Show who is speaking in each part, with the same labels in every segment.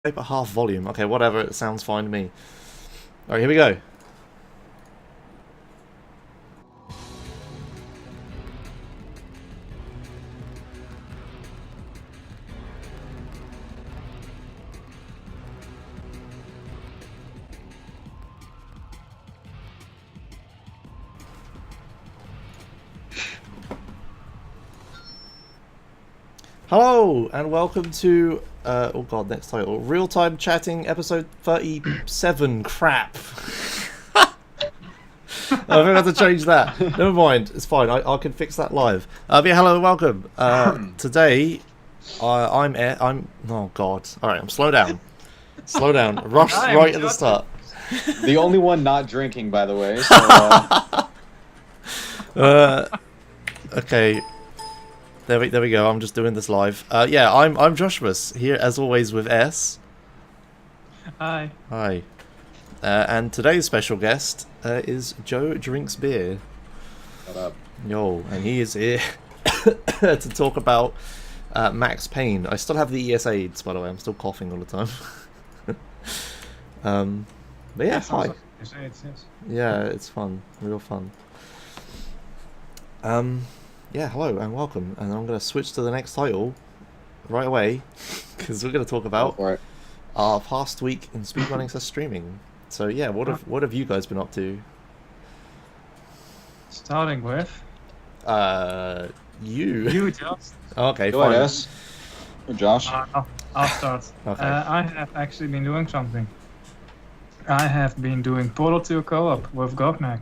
Speaker 1: At half volume. Okay, whatever. It sounds fine to me. All right, here we go. Hello and welcome to oh god, next title, real time chatting episode 37. Crap. I think I have to change that. Never mind, it's fine. I can fix that live. Yeah, hello and welcome. Today, I'm. Oh god. All right, I'm slow down. Slow down. Rush right at the start.
Speaker 2: The only one not drinking, by the way. So,
Speaker 1: Okay. There we go. I'm just doing this live. Yeah, I'm Joshmas here as always with S.
Speaker 3: Hi.
Speaker 1: Hi. And today's special guest is JOEdrinksBEER.
Speaker 2: Shut up.
Speaker 1: Yo, and he is here to talk about Max Payne. I still have the ES/AIDS, by the way. I'm still coughing all the time. But yeah, hi.
Speaker 3: Yes.
Speaker 1: Yeah, it's fun, real fun. Yeah, hello and welcome. And I'm going to switch to the next title right away because we're going to talk about our past week in speedrunning/streaming. So yeah, what have you guys been up to?
Speaker 3: Starting with
Speaker 1: you.
Speaker 3: Josh.
Speaker 1: Okay,
Speaker 2: Go
Speaker 1: fine.
Speaker 2: ahead, S. Or Josh.
Speaker 3: I'll start.
Speaker 1: Okay.
Speaker 3: I have actually been doing something. I have been doing Portal 2 co-op with Gognak.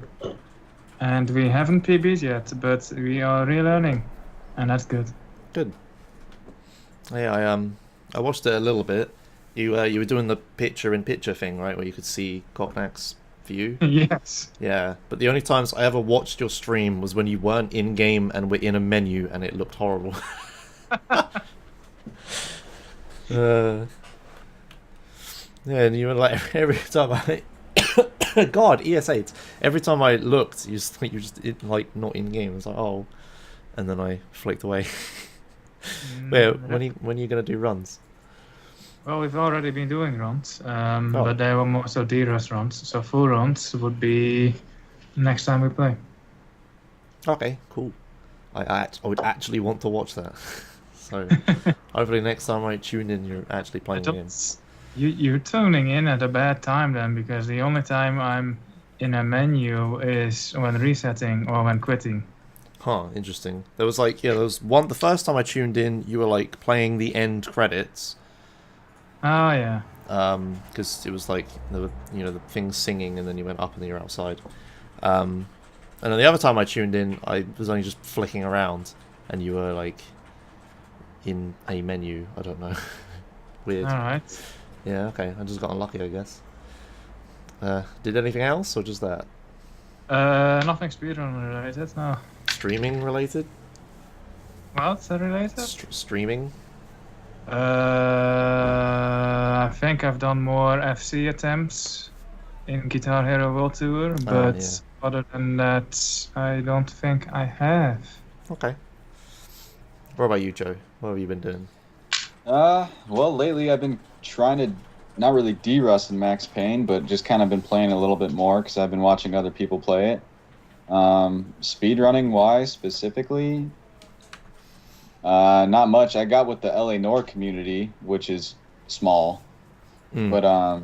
Speaker 3: And we haven't PB'd yet, but we are relearning. And that's good.
Speaker 1: Good. Yeah, I watched it a little bit. You were doing the picture-in-picture thing, right, where you could see Gognak's view.
Speaker 3: Yes.
Speaker 1: Yeah, but the only times I ever watched your stream was when you weren't in game and were in a menu and it looked horrible. Yeah, and you were like every time I. God, ES/AIDS. Every time I looked, you just like not in game. I was like, oh, and then I flicked away. Wait, when are you gonna do runs?
Speaker 3: Well, we've already been doing runs, but they were more so DRS runs. So full runs would be next time we play.
Speaker 1: Okay, cool. I would actually want to watch that. So hopefully next time I tune in, you're actually playing the game.
Speaker 3: You're tuning in at a bad time then, because the only time I'm in a menu is when resetting or when quitting.
Speaker 1: Huh, interesting. There was like, yeah, there was one, the first time I tuned in, you were like playing the end credits.
Speaker 3: Oh, yeah.
Speaker 1: Because it was like, there were, the things singing and then you went up and then you're outside. And then the other time I tuned in, I was only just flicking around and you were like in a menu. I don't know. Weird.
Speaker 3: Alright.
Speaker 1: Yeah, okay. I just got unlucky, I guess. Did anything else, or just that?
Speaker 3: Nothing speedrun related, no.
Speaker 1: Streaming related?
Speaker 3: What's related?
Speaker 1: Streaming?
Speaker 3: I think I've done more FC attempts in Guitar Hero World Tour, but
Speaker 1: yeah.
Speaker 3: Other than that, I don't think I have.
Speaker 1: Okay. What about you, Joe? What have you been doing?
Speaker 2: Well, lately I've been trying to not really de-rust in Max Payne, but just kind of been playing a little bit more because I've been watching other people play it. Speedrunning wise, specifically, not much. I got with the LA Noir community, which is small, but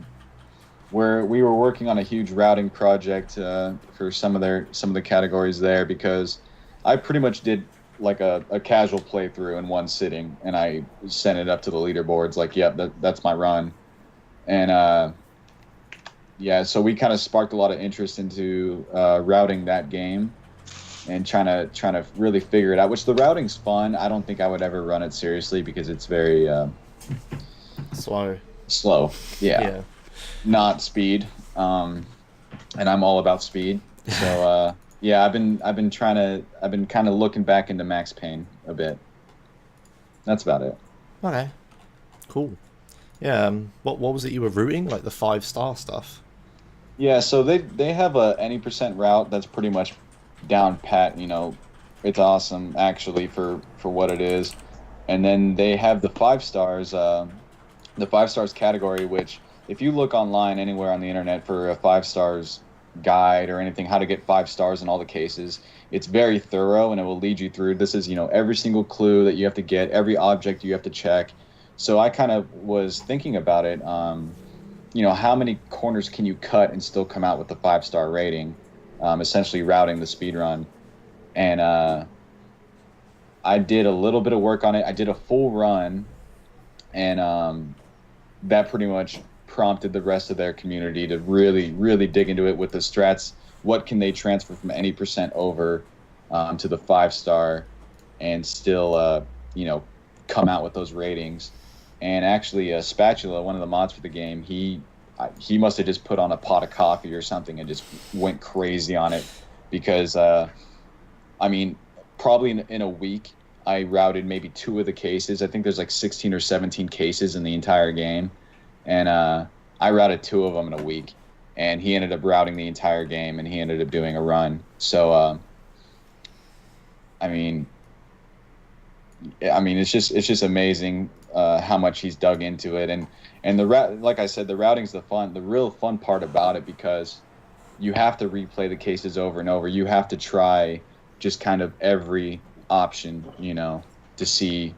Speaker 2: we were working on a huge routing project for some of the categories there, because I pretty much did like a casual playthrough in one sitting, and I sent it up to the leaderboards like, yep, that's my run. And yeah, so we kind of sparked a lot of interest into routing that game and trying to really figure it out, which the routing's fun. I don't think I would ever run it seriously because it's very slow. Yeah. Not speed. And I'm all about speed. So yeah, I've been kind of looking back into Max Payne a bit. That's about it.
Speaker 1: Okay. Cool. Yeah, what was it you were rooting? Like the 5-star stuff?
Speaker 2: Yeah, so they have a any percent route that's pretty much down pat, it's awesome actually for what it is. And then they have the 5 stars the 5 stars category, which if you look online anywhere on the internet for a 5 stars guide or anything, how to get 5 stars in all the cases, it's very thorough and it will lead you through. This is, every single clue that you have to get, every object you have to check. So I kind of was thinking about it. How many corners can you cut and still come out with the 5-star rating? Essentially routing the speedrun. And I did a little bit of work on it. I did a full run, and that pretty much prompted the rest of their community to really, really dig into it with the strats. What can they transfer from any percent over to the 5-star and still, come out with those ratings? And actually, Spatula, one of the mods for the game, he must have just put on a pot of coffee or something and just went crazy on it because, probably in a week, I routed maybe 2 of the cases. I think there's like 16 or 17 cases in the entire game. And I routed 2 of them in a week. And he ended up routing the entire game, and he ended up doing a run. So, it's just amazing how much he's dug into it. And like I said, the routing's the real fun part about it, because you have to replay the cases over and over. You have to try just kind of every option, to see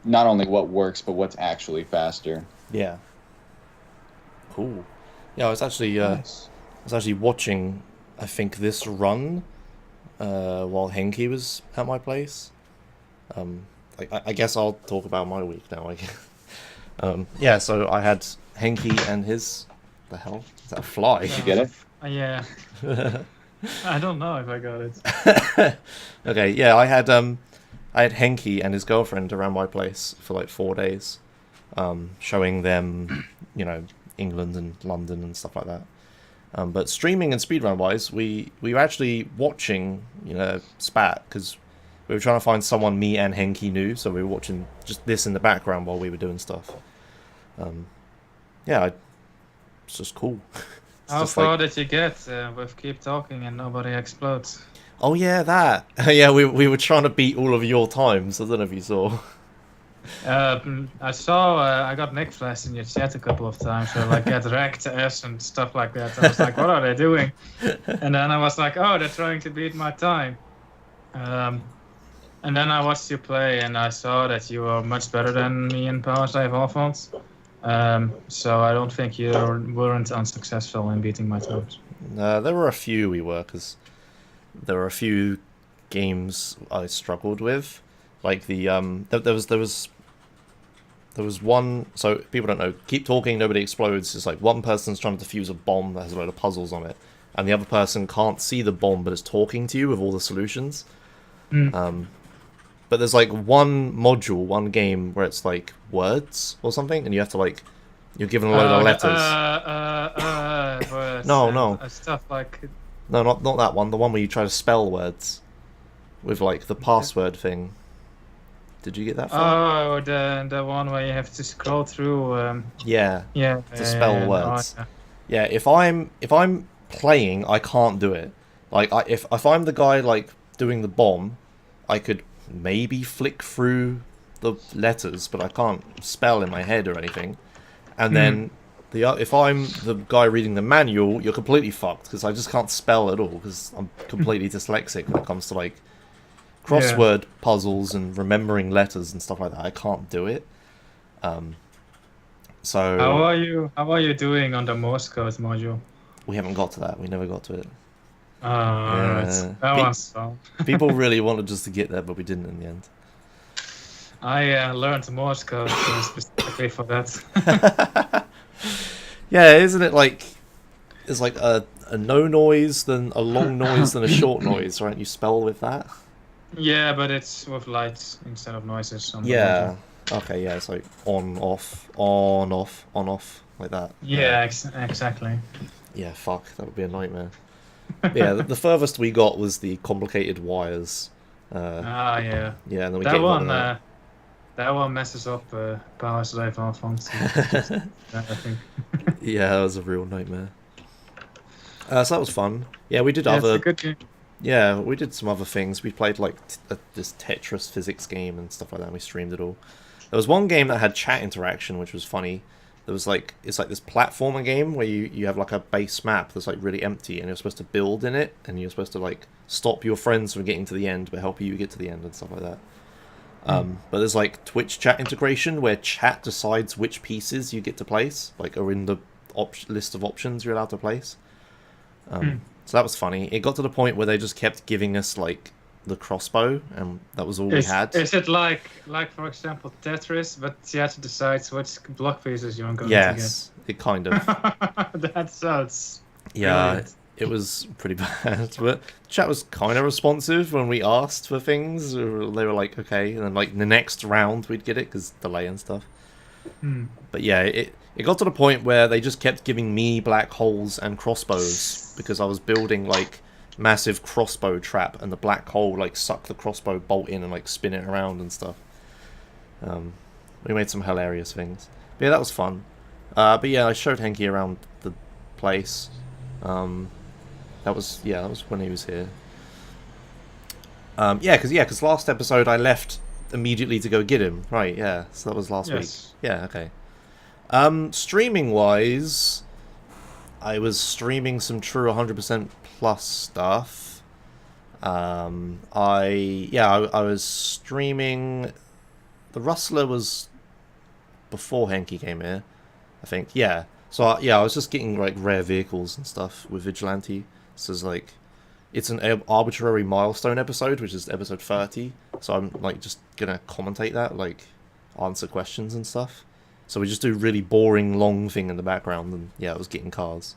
Speaker 2: not only what works, but what's actually faster.
Speaker 1: Yeah. Cool. Yeah, I was actually watching, I think, this run while Henki was at my place. I guess I'll talk about my week now. Yeah, so I had Henki and his... The hell? Is that a fly?
Speaker 2: Did you get it?
Speaker 3: Yeah. I don't know if I got it.
Speaker 1: Okay, yeah, I had Henki and his girlfriend around my place for like 4 days, showing them, England and London and stuff like that. But streaming and speedrun wise, we were actually watching, Spat, because we were trying to find someone me and Henki knew, so we were watching just this in the background while we were doing stuff. It's just cool.
Speaker 3: How far did you get with Keep Talking and Nobody Explodes?
Speaker 1: Oh yeah, that. Yeah, we were trying to beat all of your times. I don't know if you saw.
Speaker 3: I saw. I got Nick Flash in your chat a couple of times. So get wrecked ass and stuff like that. I was like, what are they doing? And then I was like, oh, they're trying to beat my time. And then I watched you play, and I saw that you were much better than me in Power Save Offense. So I don't think you weren't unsuccessful in beating my times.
Speaker 1: There were a few we were, because there were a few games I struggled with. Like there was one. So people don't know. Keep Talking, Nobody Explodes is like one person's trying to defuse a bomb that has a load of puzzles on it, and the other person can't see the bomb but is talking to you with all the solutions. But there's like one module, one game where it's like words or something, and you have to you're given a load of letters.
Speaker 3: Words
Speaker 1: No.
Speaker 3: Stuff like.
Speaker 1: No, not that one. The one where you try to spell words with the password thing. Did you get that far?
Speaker 3: Oh, the one where you have to scroll through.
Speaker 1: Yeah. To spell words.
Speaker 3: Oh,
Speaker 1: yeah. If I'm playing, I can't do it. If I'm the guy doing the bomb, I could maybe flick through the letters, but I can't spell in my head or anything. And then if I'm the guy reading the manual, you're completely fucked, because I just can't spell at all, because I'm completely dyslexic when it comes to crossword puzzles and remembering letters and stuff like that. I can't do it. So
Speaker 3: how are you doing on the Morse code module?
Speaker 1: We haven't got to that. We never got to it.
Speaker 3: Oh, right. That was fun.
Speaker 1: People really wanted us to get there, but we didn't in the end.
Speaker 3: I learned Morse code specifically for that.
Speaker 1: Yeah, isn't it it's like a no noise, then a long noise, then a short noise, right? You spell with that?
Speaker 3: Yeah, but it's with lights instead of noises.
Speaker 1: Yeah. Okay, yeah, it's like on, off, like that.
Speaker 3: Yeah, exactly.
Speaker 1: Yeah, fuck, that would be a nightmare. Yeah, the furthest we got was the complicated wires.
Speaker 3: Yeah.
Speaker 1: Yeah, and then we
Speaker 3: that one messes up Power Slave Alphonse. I think.
Speaker 1: Yeah, that was a real nightmare. So that was fun. Yeah, we did
Speaker 3: It's a good game.
Speaker 1: Yeah, we did some other things. We played this Tetris physics game and stuff like that. And we streamed it all. There was one game that had chat interaction, which was funny. There was like, it's like this platformer game where you have like a base map that's like really empty, and you're supposed to build in it, and you're supposed to like stop your friends from getting to the end, but help you get to the end and stuff like that. But there's like Twitch chat integration where chat decides which pieces you get to place, like are in the list of options you're allowed to place. So that was funny. It got to the point where they just kept giving us like the crossbow, and that was all we had.
Speaker 3: Is it like for example Tetris, but chat decides which block pieces you're going to
Speaker 1: Yes, it kind of.
Speaker 3: That sounds.
Speaker 1: Yeah,
Speaker 3: brilliant.
Speaker 1: it was pretty bad, but chat was kind of responsive when we asked for things. They were like, okay, and then like the next round we'd get it because delay and stuff. But yeah, it got to the point where they just kept giving me black holes and crossbows because I was building like massive crossbow trap, and the black hole like suck the crossbow bolt in and like spin it around and stuff. We made some hilarious things. But yeah, that was fun. But yeah, I showed Henky around the place. That was when he was here. Because last episode I left immediately to go get him. Right, yeah. So that was last week. Yeah, okay. Streaming wise, I was streaming some true 100% plus stuff. I was streaming. The Rustler was before Henky came here, I think. Yeah. So I was just getting like rare vehicles and stuff with Vigilante. So it's like, it's an arbitrary milestone episode, which is episode 30. So I'm like just gonna commentate that, like answer questions and stuff. So we just do really boring long thing in the background, and yeah, I was getting cars.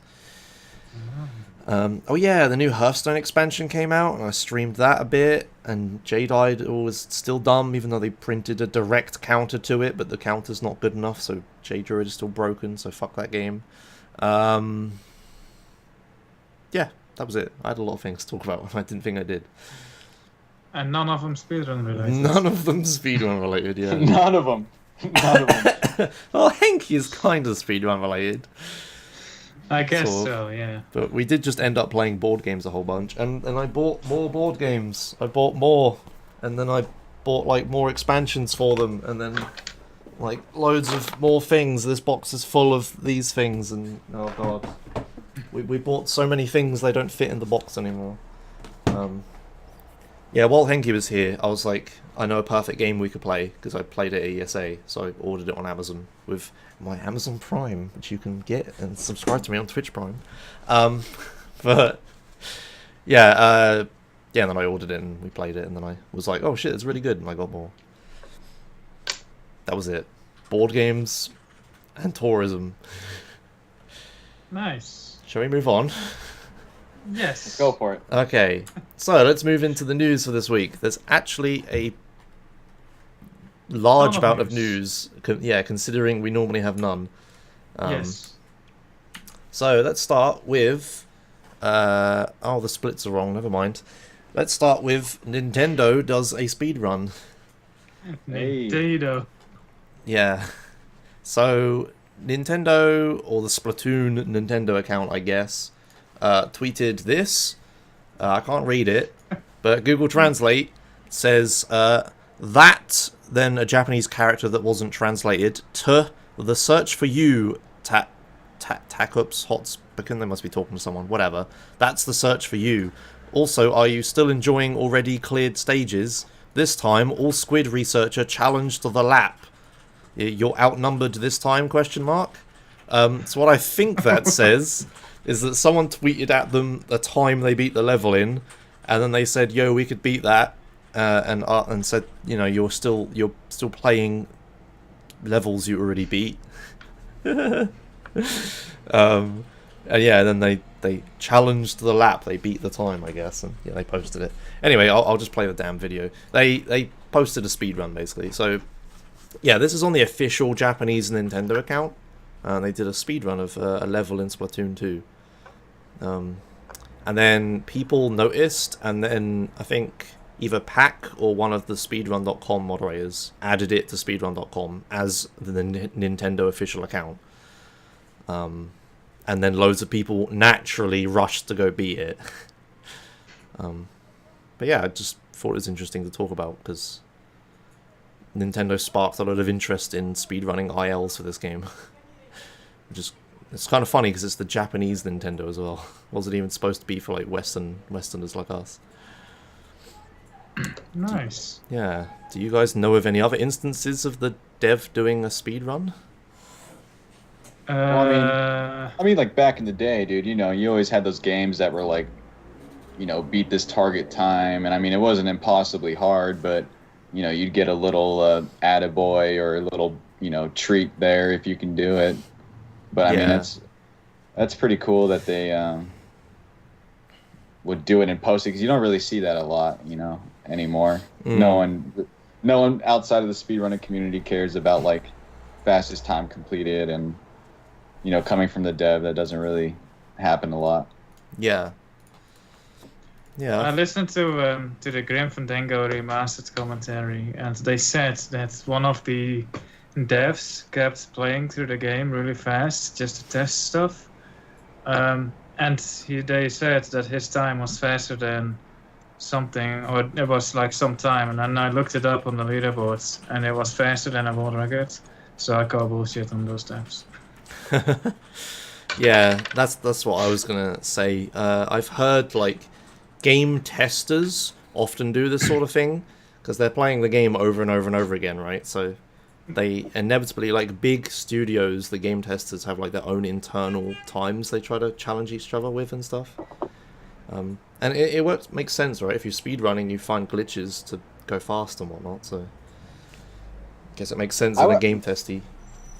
Speaker 1: Oh yeah, the new Hearthstone expansion came out, and I streamed that a bit. And JOEdrinksBEER was still dumb, even though they printed a direct counter to it, but the counter's not good enough, so JOEdrinksBEER is still broken. So fuck that game. Yeah, that was it. I had a lot of things to talk about, and I didn't think I did.
Speaker 3: And none of them speedrun related.
Speaker 1: None of them speedrun related. Yeah.
Speaker 2: None of them.
Speaker 1: Well, Henky is kind of speedrun related.
Speaker 3: I guess so, yeah.
Speaker 1: But we did just end up playing board games a whole bunch, and I bought more board games. I bought more, and then I bought like more expansions for them, and then like loads of more things. This box is full of these things, and oh god, we bought so many things they don't fit in the box anymore. Yeah, while Henky was here, I was like, I know a perfect game we could play, because I played it at ESA, so I ordered it on Amazon with my Amazon Prime, which you can get and subscribe to me on Twitch Prime. But yeah, and then I ordered it and we played it, and then I was like, oh shit, it's really good, and I got more. That was it. Board games and tourism.
Speaker 3: Nice.
Speaker 1: Shall we move on?
Speaker 3: Yes.
Speaker 2: Let's go for it.
Speaker 1: Okay, so let's move into the news for this week. There's actually a large amount of news, considering we normally have none.
Speaker 3: Yes.
Speaker 1: So let's start with... the splits are wrong, never mind. Let's start with Nintendo does a speedrun.
Speaker 2: Hey.
Speaker 3: Nintendo.
Speaker 1: Yeah. So, Nintendo, or the Splatoon Nintendo account, I guess, tweeted this. I can't read it, but Google Translate says, that, then a Japanese character that wasn't translated, to the search for you, Takups, Hotspoken, they must be talking to someone, whatever. That's the search for you. Also, are you still enjoying already cleared stages? This time, all Squid researcher challenged the lap. You're outnumbered this time, question mark? So what I think that says is that someone tweeted at them the time they beat the level in, and then they said, yo, we could beat that, and said, you know, you're still playing levels you already beat. And yeah, then they challenged the lap, they beat the time, I guess, and yeah, they posted it. Anyway, I'll just play the damn video. They posted a speedrun, basically. So, yeah, this is on the official Japanese Nintendo account. They did a speedrun of a level in Splatoon 2. And then people noticed, and then I think either Pack or one of the Speedrun.com moderators added it to Speedrun.com as the Nintendo official account. And then loads of people naturally rushed to go beat it. But yeah, I just thought it was interesting to talk about, because Nintendo sparked a lot of interest in speedrunning ILs for this game. Which is, it's kind of funny because it's the Japanese Nintendo as well. Wasn't even supposed to be for like Westerners like us.
Speaker 3: Nice.
Speaker 1: Yeah. Do you guys know of any other instances of the dev doing a speedrun?
Speaker 2: Well, I mean, like back in the day, dude. You know, you always had those games that were like, you know, beat this target time, and I mean, it wasn't impossibly hard, but you know, you'd get a little attaboy or a little, you know, treat there if you can do it. But I mean, that's pretty cool that they would do it in posting, because you don't really see that a lot, you know, anymore. No one outside of the speedrunning community cares about like fastest time completed, and you know, coming from the dev, that doesn't really happen a lot.
Speaker 1: Yeah. Yeah.
Speaker 3: I listened to the Grim Fandango remastered commentary, and they said that one of the devs kept playing through the game really fast just to test stuff, and they said that his time was faster than something, or it was like some time, and then I looked it up on the leaderboards, and it was faster than a world record. So I call bullshit on those devs.
Speaker 1: Yeah, that's what I was gonna say. I've heard like game testers often do this sort of thing because they're playing the game over and over and over again, right? So they inevitably, like big studios, the game testers have like their own internal times they try to challenge each other with and stuff. And it works, makes sense, right? If you're speedrunning, you find glitches to go fast and whatnot. So I guess it makes sense in a game testy.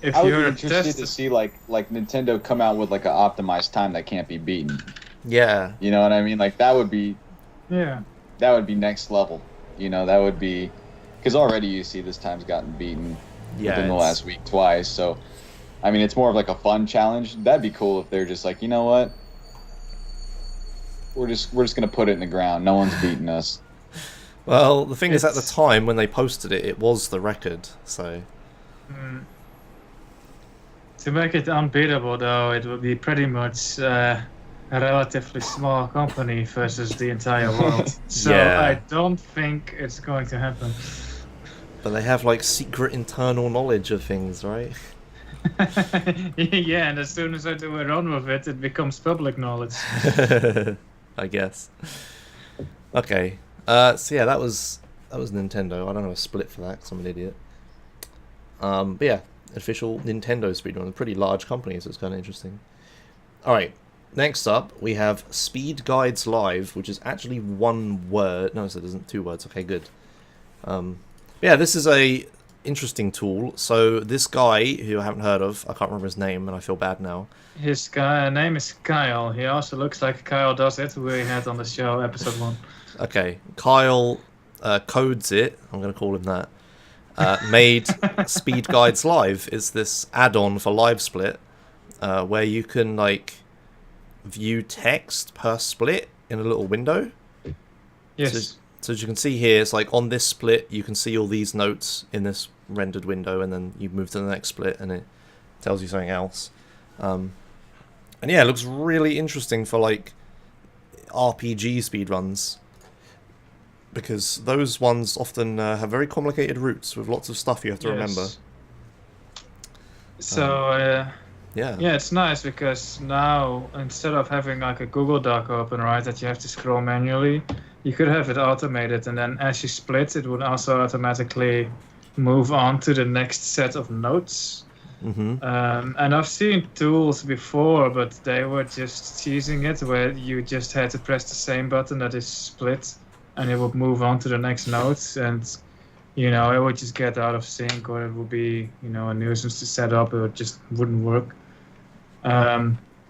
Speaker 2: I would be interested to see like Nintendo come out with like an optimized time that can't be beaten.
Speaker 1: Yeah.
Speaker 2: You know what I mean? Like that would be next level. You know, that would be, because already you see this time's gotten beaten within the last week twice. So, I mean, it's more of like a fun challenge. That'd be cool if they're just like, you know what? We're just gonna put it in the ground. No one's beating us.
Speaker 1: Well, the thing is, at the time when they posted it, it was the record. So.
Speaker 3: To make it unbeatable, though, it would be pretty much a relatively small company versus the entire world. So I don't think it's going to happen.
Speaker 1: But they have like secret internal knowledge of things, right?
Speaker 3: Yeah, and as soon as I do a run with it, it becomes public knowledge.
Speaker 1: I guess. Okay. So yeah, that was Nintendo. I don't know a split for that because I'm an idiot. But yeah. Official Nintendo speedrun, a pretty large company, so it's kind of interesting. Alright, next up we have Speed Guides Live, which is actually one word. No, so it isn't, 2 words. Okay, good. Yeah, this is a interesting tool. So this guy, who I haven't heard of, I can't remember his name, and I feel bad now.
Speaker 3: His name is Kyle. He also looks like Kyle Does It, who we had on the show, episode 1. Okay,
Speaker 1: Kyle codes it. I'm going to call him that. Made Speed Guides Live. Is this add-on for Live Split where you can like view text per split in a little window.
Speaker 3: Yes.
Speaker 1: So as you can see here, it's like on this split you can see all these notes in this rendered window, and then you move to the next split and it tells you something else. And yeah, it looks really interesting for like RPG speedruns, because those ones often have very complicated routes with lots of stuff you have to remember.
Speaker 3: So,
Speaker 1: yeah,
Speaker 3: it's nice because now, instead of having like a Google Doc open, right, that you have to scroll manually, you could have it automated, and then as you split, it would also automatically move on to the next set of notes. And I've seen tools before, but they were just teasing it, where you just had to press the same button that is split, and it would move on to the next notes, and you know, it would just get out of sync, or it would be, you know, a nuisance to set up. It just wouldn't work.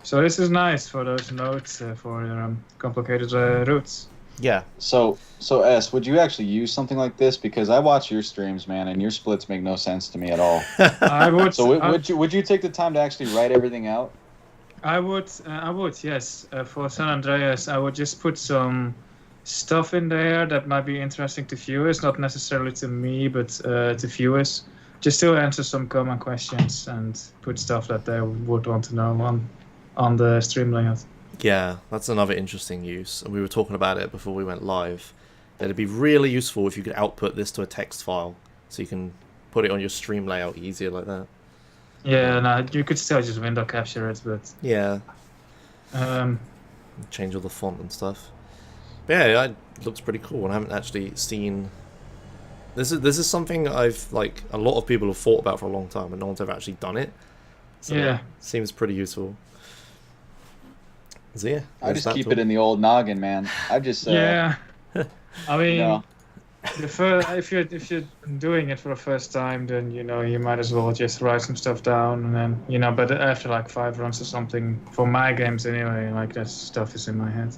Speaker 3: So this is nice for those notes for complicated routes.
Speaker 1: Yeah.
Speaker 2: So S, would you actually use something like this? Because I watch your streams, man, and your splits make no sense to me at all.
Speaker 3: I would.
Speaker 2: So would you take the time to actually write everything out?
Speaker 3: I would. Yes. For San Andreas, I would just put some stuff in there that might be interesting to viewers, not necessarily to me, but to viewers, just to answer some common questions and put stuff that they would want to know on the stream layout.
Speaker 1: Yeah, that's another interesting use, and we were talking about it before we went live, that it'd be really useful if you could output this to a text file, so you can put it on your stream layout easier like that.
Speaker 3: Yeah, no, you could still just window capture it, but
Speaker 1: Yeah, change all the font and stuff. But yeah, it looks pretty cool, and I haven't actually seen. This is something I've like a lot of people have thought about for a long time, and no one's ever actually done it. So
Speaker 3: yeah,
Speaker 1: it seems pretty useful. So yeah,
Speaker 2: I just keep
Speaker 1: tool.
Speaker 2: it in the old noggin, man. I just
Speaker 3: yeah. I mean,
Speaker 2: you know,
Speaker 3: if you're doing it for the first time, then you might as well just write some stuff down, and then But after like 5 runs or something, for my games anyway, like that stuff is in my head.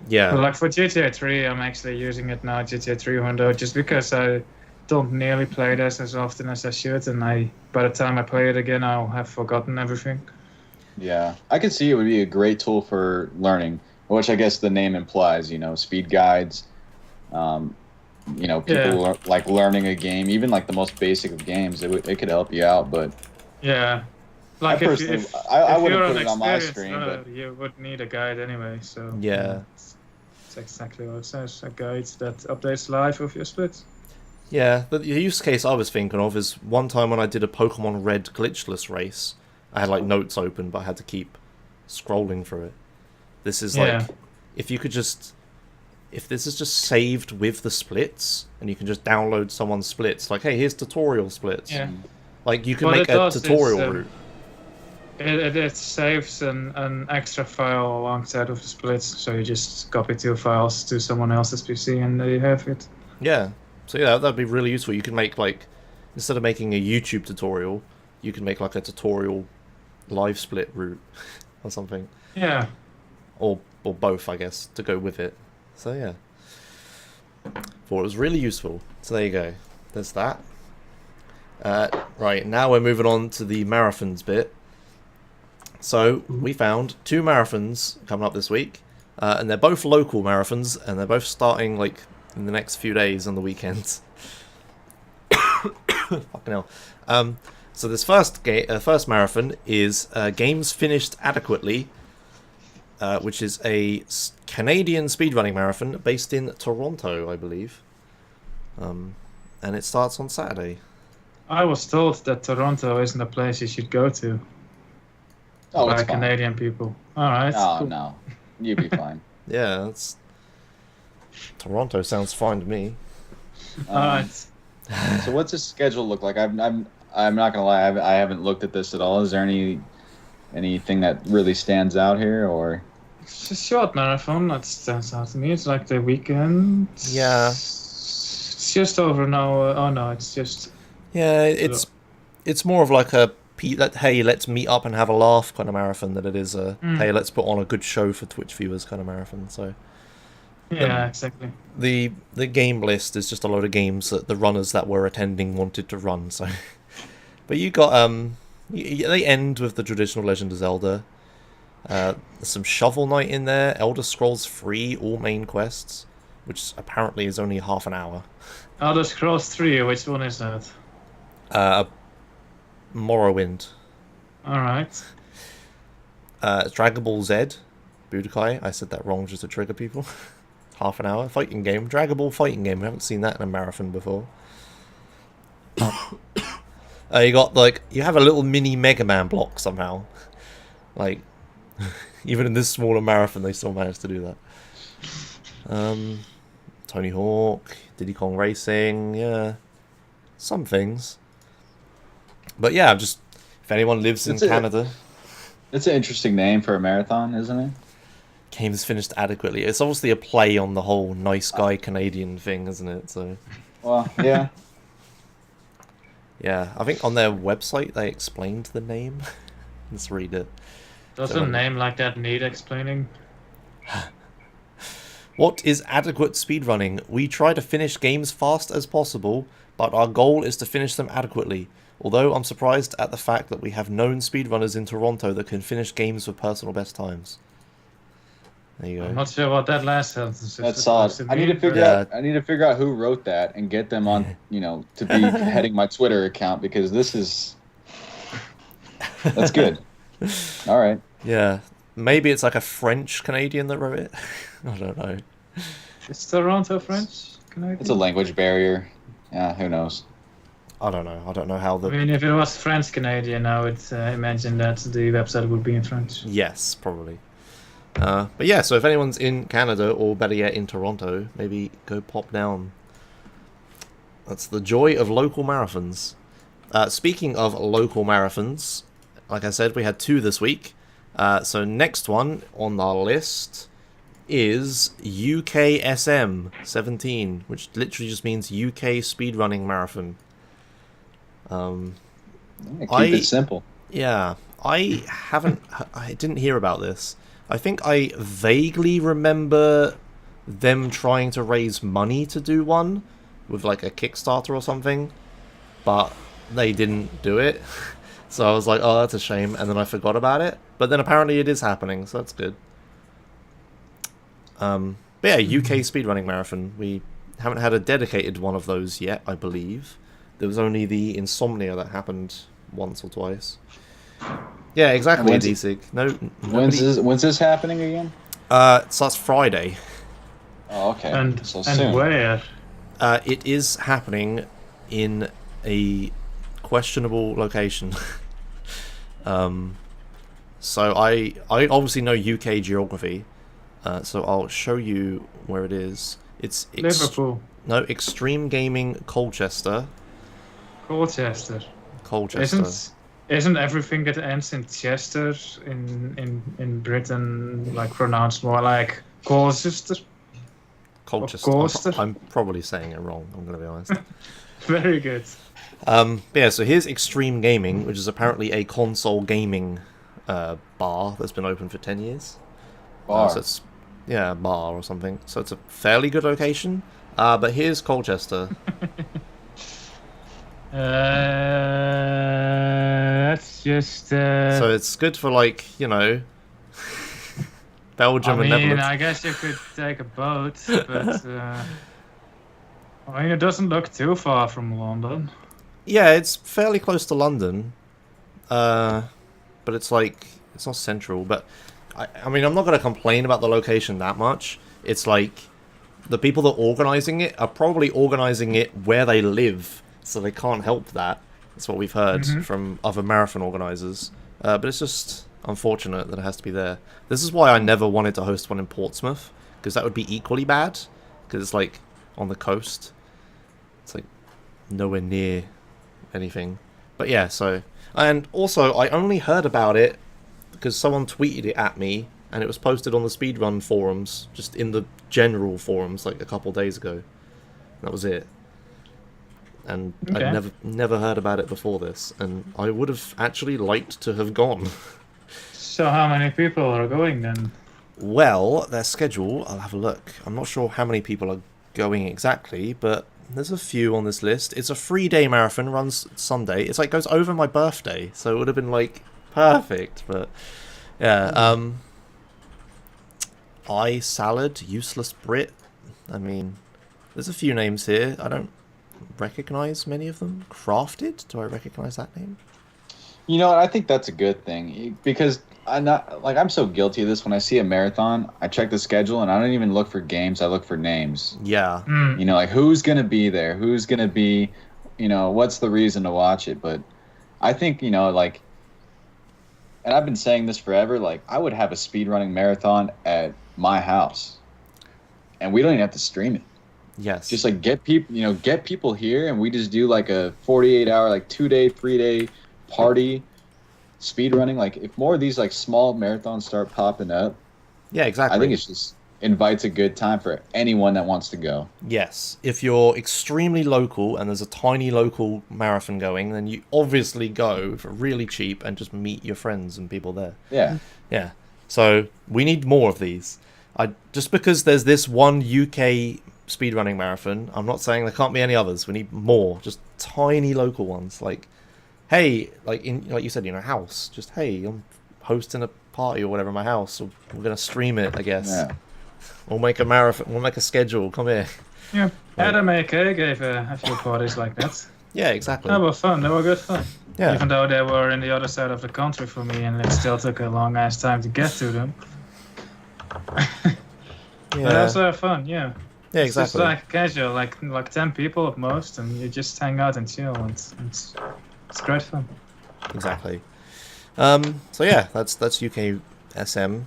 Speaker 1: Yeah.
Speaker 3: But like for GTA 3, I'm actually using it now, GTA 3 window, just because I don't nearly play this as often as I should, and by the time I play it again, I'll have forgotten everything.
Speaker 2: yeah, I could see it would be a great tool for learning, which I guess the name implies. Speed guides. People who are, like learning a game, even like the most basic of games, it could help you out. But
Speaker 3: yeah, like
Speaker 2: I
Speaker 3: if
Speaker 2: wouldn't
Speaker 3: you're
Speaker 2: put
Speaker 3: an
Speaker 2: it on my
Speaker 3: experienced
Speaker 2: screen,
Speaker 3: runner,
Speaker 2: but
Speaker 3: you would need a guide anyway. So
Speaker 1: Yeah.
Speaker 3: it's exactly what it says: a guide that updates live with your splits.
Speaker 1: Yeah, the use case I was thinking of is one time when I did a Pokemon Red glitchless race, I had like notes open, but I had to keep scrolling through it. This is like, if this is just saved with the splits, and you can just download someone's splits, like, hey, here's tutorial splits.
Speaker 3: Yeah.
Speaker 1: Like, you can
Speaker 3: What
Speaker 1: make
Speaker 3: it
Speaker 1: a
Speaker 3: does
Speaker 1: tutorial
Speaker 3: is,
Speaker 1: route.
Speaker 3: It saves an extra file alongside of the splits, so you just copy 2 files to someone else's PC, and there you have it.
Speaker 1: Yeah. So yeah, that'd be really useful. You can make like, instead of making a YouTube tutorial, you can make like a tutorial live split route or something.
Speaker 3: Yeah.
Speaker 1: Or both, I guess, to go with it. So yeah. Thought it was really useful. So there you go. There's that. Right, now we're moving on to the marathons bit. So we found 2 marathons coming up this week. And they're both local marathons, and they're both starting like in the next few days on the weekends. Fucking hell. So this first marathon is Games Finished Adequately, which is a Canadian speedrunning marathon based in Toronto, I believe. And it starts on Saturday.
Speaker 3: I was told that Toronto isn't a place you should go to by
Speaker 2: it's fine.
Speaker 3: Canadian people. All right.
Speaker 2: Oh
Speaker 3: Cool.
Speaker 2: no, you'd be fine.
Speaker 1: Yeah, that's... Toronto sounds fine to me.
Speaker 3: All right.
Speaker 2: So what's the schedule look like? I'm not gonna lie, I haven't looked at this at all. Is there anything that really stands out here, or?
Speaker 3: It's a short marathon. That stands out to me. It's like the weekend.
Speaker 1: Yeah.
Speaker 3: It's just over now. Oh no, it's just.
Speaker 1: Yeah, it's more of like a hey, let's meet up and have a laugh kind of marathon than it is a hey, let's put on a good show for Twitch viewers kind of marathon. So
Speaker 3: yeah, exactly.
Speaker 1: the game list is just a load of games that the runners that were attending wanted to run. So, but you got they end with the traditional Legend of Zelda. There's some Shovel Knight in there, Elder Scrolls 3, all main quests, which apparently is only half an hour.
Speaker 3: Elder Scrolls 3, which one is that?
Speaker 1: Morrowind.
Speaker 3: Alright.
Speaker 1: Dragon Ball Z, Budokai. I said that wrong just to trigger people. Half an hour fighting game. Dragon Ball fighting game. We haven't seen that in a marathon before. You got like you have a little mini Mega Man block somehow. Like even in this smaller marathon, they still managed to do that. Tony Hawk, Diddy Kong Racing, yeah, some things. But yeah, just if anyone lives in Canada,
Speaker 2: it's an interesting name for a marathon, isn't it?
Speaker 1: Games Finished Adequately. It's obviously a play on the whole nice guy Canadian thing, isn't it? So.
Speaker 2: Well, yeah.
Speaker 1: Yeah, I think on their website they explained the name. Let's read it.
Speaker 3: Does a name like that need explaining?
Speaker 1: What is adequate speedrunning? We try to finish games fast as possible, but our goal is to finish them adequately. Although I'm surprised at the fact that we have known speedrunners in Toronto that can finish games with personal best times. There you go.
Speaker 3: I'm not sure what that last sentence is.
Speaker 2: That's solid. I need to figure out who wrote that and get them on, to be heading my Twitter account, because that's good. All right.
Speaker 1: Yeah. Maybe it's like a French Canadian that wrote it. I don't know.
Speaker 3: Is Toronto French Canadian?
Speaker 2: It's a language barrier. Yeah, who knows?
Speaker 1: I don't know. I don't know how
Speaker 3: I
Speaker 1: the...
Speaker 3: mean, if it was French-Canadian, I would imagine that the website would be in French.
Speaker 1: Yes, probably. But yeah, so if anyone's in Canada, or better yet, in Toronto, maybe go pop down. That's the joy of local marathons. Speaking of local marathons, like I said, we had 2 this week. So next one on the list is UKSM 17, which literally just means UK Speedrunning Marathon.
Speaker 2: Keep it simple.
Speaker 1: Yeah, I didn't hear about this. I think I vaguely remember them trying to raise money to do one with like a Kickstarter or something, but they didn't do it. So I was like, oh, that's a shame, and then I forgot about it. But then apparently it is happening, so that's good. But yeah, UK Speedrunning Marathon. We haven't had a dedicated one of those yet, I believe. There was only the Insomnia that happened once or twice. Yeah, exactly, D-Sig.
Speaker 2: When's this happening again?
Speaker 1: It starts Friday.
Speaker 2: Oh, okay.
Speaker 3: And
Speaker 2: soon.
Speaker 3: where?
Speaker 1: It is happening in a questionable location. So I obviously know UK geography, so I'll show you where it is. It's
Speaker 3: Liverpool.
Speaker 1: No, Extreme Gaming Colchester.
Speaker 3: Colchester.
Speaker 1: Colchester.
Speaker 3: Isn't everything that ends in Chester in Britain like pronounced more like Colchester?
Speaker 1: Colchester. I'm probably saying it wrong, I'm gonna be honest.
Speaker 3: Very good.
Speaker 1: Yeah, so here's Extreme Gaming, which is apparently a console gaming bar that's been open for 10 years.
Speaker 2: Bar.
Speaker 1: So it's, yeah, bar or something. So it's a fairly good location. But here's Colchester.
Speaker 3: That's just...
Speaker 1: So it's good for, like, you know, Belgium and Netherlands.
Speaker 3: I guess you could take a boat, but... I mean, it doesn't look too far from London.
Speaker 1: Yeah, it's fairly close to London. But it's like, it's not central. But, I mean, I'm not going to complain about the location that much. It's like, the people that are organising it are probably organising it where they live. So they can't help that. That's what we've heard from other marathon organisers. But it's just unfortunate that it has to be there. This is why I never wanted to host one in Portsmouth. Because that would be equally bad. Because it's like, on the coast. It's like, nowhere near anything. But yeah, so... And also, I only heard about it because someone tweeted it at me, and it was posted on the Speedrun forums, just in the general forums, like a couple days ago. That was it. And
Speaker 3: Okay.
Speaker 1: I'd never heard about it before this, and I would have actually liked to have gone.
Speaker 3: So how many people are going then?
Speaker 1: Well, their schedule, I'll have a look. I'm not sure how many people are going exactly, but there's a few on this list. It's a 3-day marathon, runs Sunday. It's like goes over my birthday, so it would have been like perfect. But yeah, I Salad, Useless Brit. I mean, there's a few names here. I don't recognize many of them. Crafted? Do I recognize that name?
Speaker 2: You know what? I think that's a good thing because I'm so guilty of this. When I see a marathon, I check the schedule and I don't even look for games. I look for names.
Speaker 1: Yeah.
Speaker 2: You know, like who's gonna be there? Who's gonna be? You know, what's the reason to watch it? But I think like, and I've been saying this forever. Like, I would have a speedrunning marathon at my house, and we don't even have to stream it.
Speaker 1: Yes.
Speaker 2: Just like get people here, and we just do like a 48-hour, like 2-day, 3-day party speedrunning. Like, if more of these like small marathons start popping up,
Speaker 1: yeah, exactly.
Speaker 2: I think it's just invites a good time for anyone that wants to go.
Speaker 1: Yes, if you're extremely local and there's a tiny local marathon going, then you obviously go for really cheap and just meet your friends and people there.
Speaker 2: Yeah.
Speaker 1: Yeah. So we need more of these. Just because there's this one UK speedrunning marathon, I'm not saying there can't be any others. We need more, just tiny local ones. Like, hey, like you said, house. Just hey, I'm hosting a party or whatever in my house. Or we're gonna stream it, I guess.
Speaker 2: Yeah.
Speaker 1: We'll make a marathon. We'll make a schedule. Come here.
Speaker 3: Yeah, Adam AK gave a few parties like that.
Speaker 1: Yeah, exactly.
Speaker 3: They were fun. They were good fun.
Speaker 1: Yeah.
Speaker 3: Even though they were in the other side of the country for me, and it still took a long ass time to get to them.
Speaker 1: Yeah.
Speaker 3: But also fun, yeah.
Speaker 1: Yeah,
Speaker 3: It's just
Speaker 1: exactly.
Speaker 3: like casual, like 10 people at most, and you just hang out and chill. It's great fun.
Speaker 1: Exactly. So yeah, that's UK SM.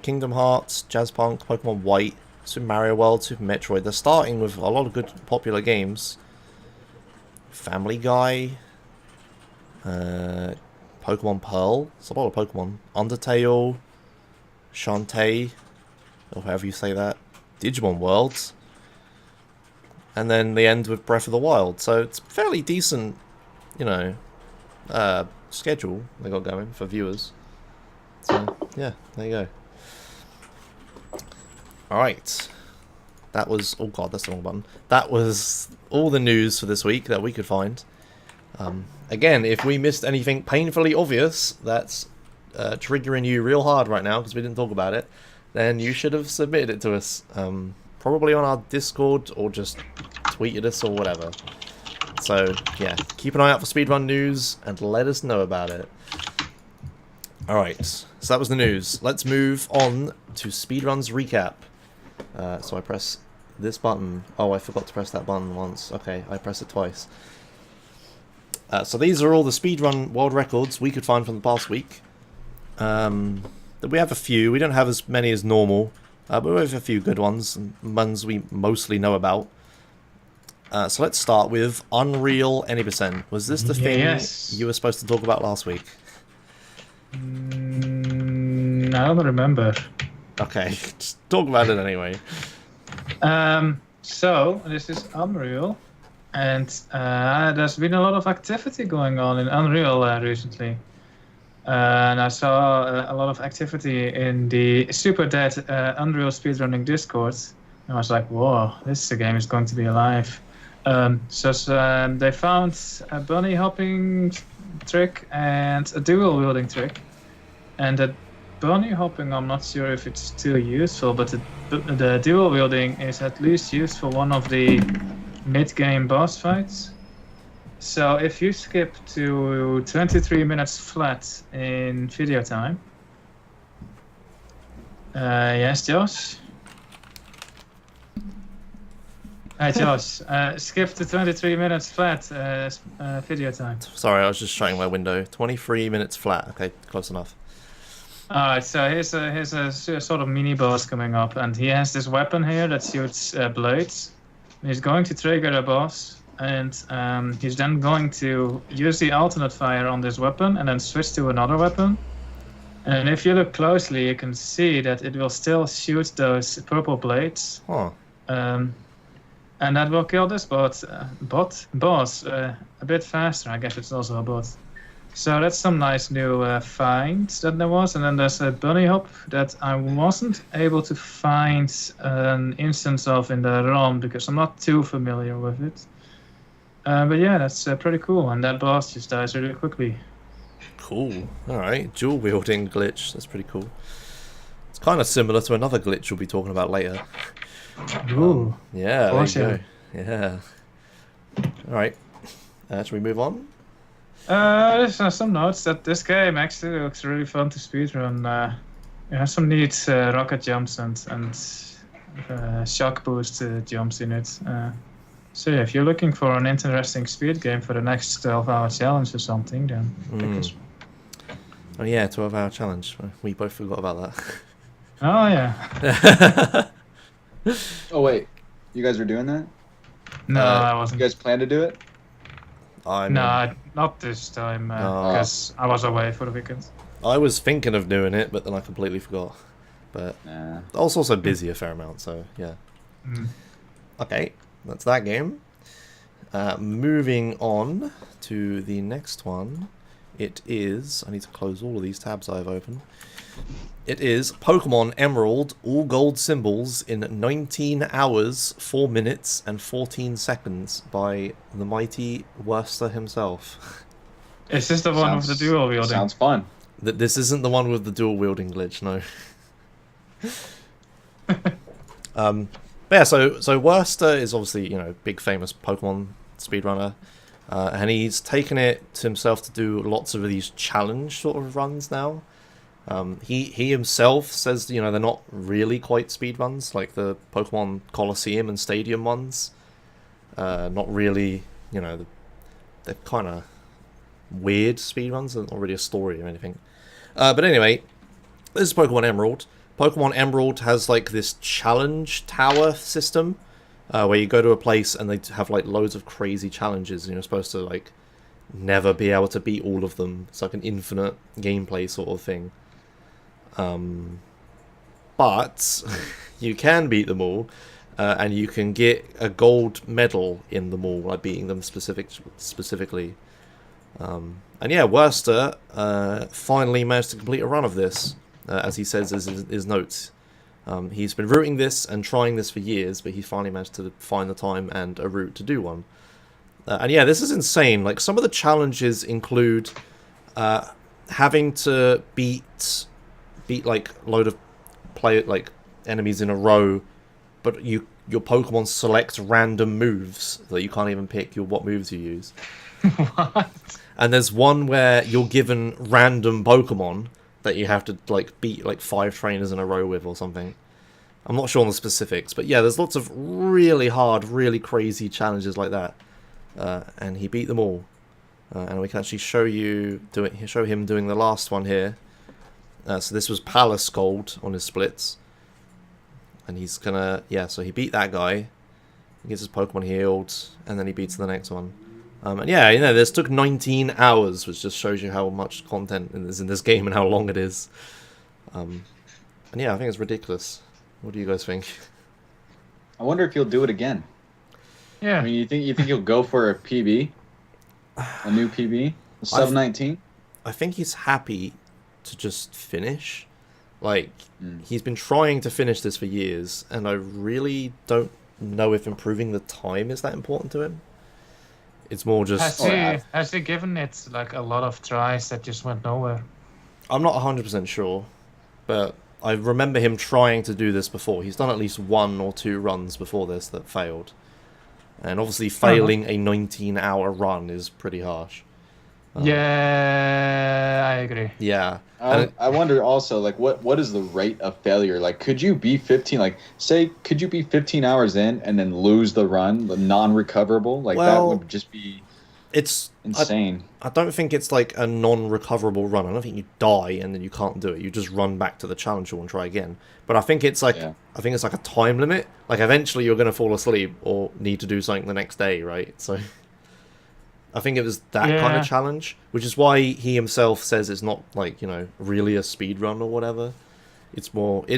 Speaker 1: Kingdom Hearts, Jazzpunk, Pokemon White, Super Mario World, Super Metroid. They're starting with a lot of good popular games. Family Guy, Pokemon Pearl. It's a lot of Pokemon. Undertale, Shantae, or however you say that. Digimon Worlds. And then they end with Breath of the Wild. So it's fairly decent, you know, schedule they got going for viewers. So yeah, there you go. Alright. That was... Oh god, that's the wrong button. That was all the news for this week that we could find. Again, if we missed anything painfully obvious that's triggering you real hard right now because we didn't talk about it, then you should have submitted it to us. Probably on our Discord or just tweeted us or whatever. So, yeah, keep an eye out for speedrun news and let us know about it. Alright, so that was the news. Let's move on to speedruns recap. So I press this button. Oh, I forgot to press that button once. Okay, I press it twice. So these are all the speedrun world records we could find from the past week. We have a few. We don't have as many as normal. But we have a few good ones, and ones we mostly know about. So let's start with Unreal Any %. Was this the thing you were supposed to talk about last week?
Speaker 3: I don't remember.
Speaker 1: Okay, just talk about it anyway.
Speaker 3: So this is Unreal, and there's been a lot of activity going on in Unreal recently. And I saw a lot of activity in the super dead Unreal speedrunning Discord. And I was like, whoa, this game is going to be alive. So they found a bunny hopping trick and a dual wielding trick. And the bunny hopping, I'm not sure if it's still useful, but the dual wielding is at least used for one of the mid-game boss fights. So if you skip to 23 minutes flat in video time. Yes, Josh? Hi, Josh. Skip to 23 minutes flat video time.
Speaker 1: Sorry, I was just shutting my window. 23 minutes flat. Okay, close enough.
Speaker 3: Alright, so here's a sort of mini boss coming up, and he has this weapon here that shoots blades. He's going to trigger a boss. And he's then going to use the alternate fire on this weapon and then switch to another weapon. And if you look closely, you can see that it will still shoot those purple blades.
Speaker 1: Huh.
Speaker 3: And that will kill this boss a bit faster. I guess it's also a bot. So that's some nice new finds that there was. And then there's a bunny hop that I wasn't able to find an instance of in the ROM because I'm not too familiar with it. But yeah, that's pretty cool, and that boss just dies really quickly.
Speaker 1: Cool. Alright, dual wielding glitch. That's pretty cool. It's kind of similar to another glitch we'll be talking about later.
Speaker 3: Ooh.
Speaker 1: Yeah,
Speaker 3: Awesome.
Speaker 1: there you go. Yeah. Alright. Should we move on?
Speaker 3: There's some notes that this game actually looks really fun to speedrun. It has some neat rocket jumps and shock boost jumps in it. So yeah, if you're looking for an interesting speed game for the next 12-hour challenge or something, then pick this one.
Speaker 1: Oh yeah, 12-hour challenge. We both forgot about that.
Speaker 3: Oh yeah.
Speaker 2: Oh wait, you guys are doing that?
Speaker 3: No, I
Speaker 2: You
Speaker 3: wasn't.
Speaker 2: guys plan to do it?
Speaker 3: No, not this time, because I was away for the weekend.
Speaker 1: I was thinking of doing it, but then I completely forgot. But
Speaker 2: Nah.
Speaker 1: I was also busy a fair amount, so yeah. Okay, that's that game. Moving on to the next one. It is... I need to close all of these tabs I have open. It is Pokemon Emerald All Gold Symbols in 19 hours, 4 minutes, and 14 seconds by the mighty Worcester himself.
Speaker 3: Is this the one with the dual wielding?
Speaker 2: Sounds fun.
Speaker 1: This isn't the one with the dual wielding glitch, no. But yeah, so Worcester is obviously, you know, big famous Pokemon speedrunner. And he's taken it to himself to do lots of these challenge sort of runs now. He himself says, you know, they're not really quite speedruns, like the Pokemon Coliseum and Stadium ones. Not really, you know, they're kind of weird speedruns, they're not really a story or anything. But anyway, this is Pokemon Emerald. Pokemon Emerald has like this challenge tower system, where you go to a place and they have like loads of crazy challenges, and you're supposed to like never be able to beat all of them. It's like an infinite gameplay sort of thing. But you can beat them all, and you can get a gold medal in them all by beating them specifically. And yeah, Worster finally managed to complete a run of this, as he says in his notes. He's been routing this and trying this for years, but he finally managed to find the time and a route to do one. And yeah, this is insane. Like, some of the challenges include having to beat like load of enemies in a row, but your Pokemon selects random moves that you can't even pick what moves you use.
Speaker 3: What?
Speaker 1: And there's one where you're given random Pokemon that you have to like beat like 5 trainers in a row with or something. I'm not sure on the specifics, but yeah, there's lots of really hard, really crazy challenges like that. And he beat them all. And we can actually show him doing the last one here. So this was Palace Gold on his splits. And he's gonna, yeah, so he beat that guy. He gets his Pokemon healed, and then he beats the next one. And yeah, you know, this took 19 hours, which just shows you how much content is in this game and how long it is. And yeah, I think it's ridiculous. What do you guys think?
Speaker 2: I wonder if he'll do it again.
Speaker 3: Yeah.
Speaker 2: I mean, you think he'll go for a PB, a new PB, a sub 19?
Speaker 1: I think he's happy to just finish. Like, he's been trying to finish this for years, and I
Speaker 3: really
Speaker 1: don't know if improving the time is that important to him. It's more just...
Speaker 3: Has he given it like a lot of tries that just went nowhere?
Speaker 1: I'm not 100% sure, but I remember him trying to do this before. He's done at least 1 or 2 runs before this that failed. And obviously failing a 19-hour run is pretty harsh.
Speaker 3: Yeah, I agree.
Speaker 1: Yeah.
Speaker 2: I wonder also, like, what is the rate of failure? Like, could you be 15, like, say, could you be 15 hours in and then lose the run, the non-recoverable? Like, that would just be insane.
Speaker 1: I don't think it's, like, a non-recoverable run. I don't think you die and then you can't do it. You just run back to the challenge hall and try again. But I think it's, like, I think it's like a time limit. Like, eventually you're going to fall asleep or need to do something the next day, right? So... I think it was that kind of challenge, which is why he himself says it's not, like, you know, really a speed run or whatever. It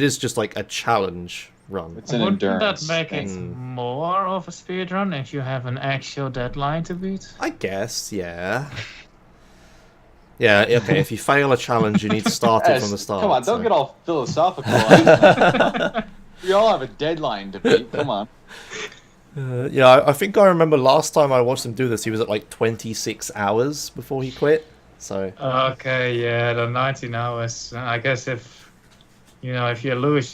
Speaker 1: is just like a challenge run.
Speaker 2: It's an endurance.
Speaker 3: Wouldn't that make it more of a speed run if you have an actual deadline to beat?
Speaker 1: I guess, yeah. Yeah, okay, if you fail a challenge, you need to start it from the start.
Speaker 2: Come on, don't get all philosophical. We all have a deadline to beat, come on.
Speaker 1: Yeah, I think I remember last time I watched him do this, he was at like 26 hours before he quit. So
Speaker 3: okay, yeah, the 19 hours. I guess if you lose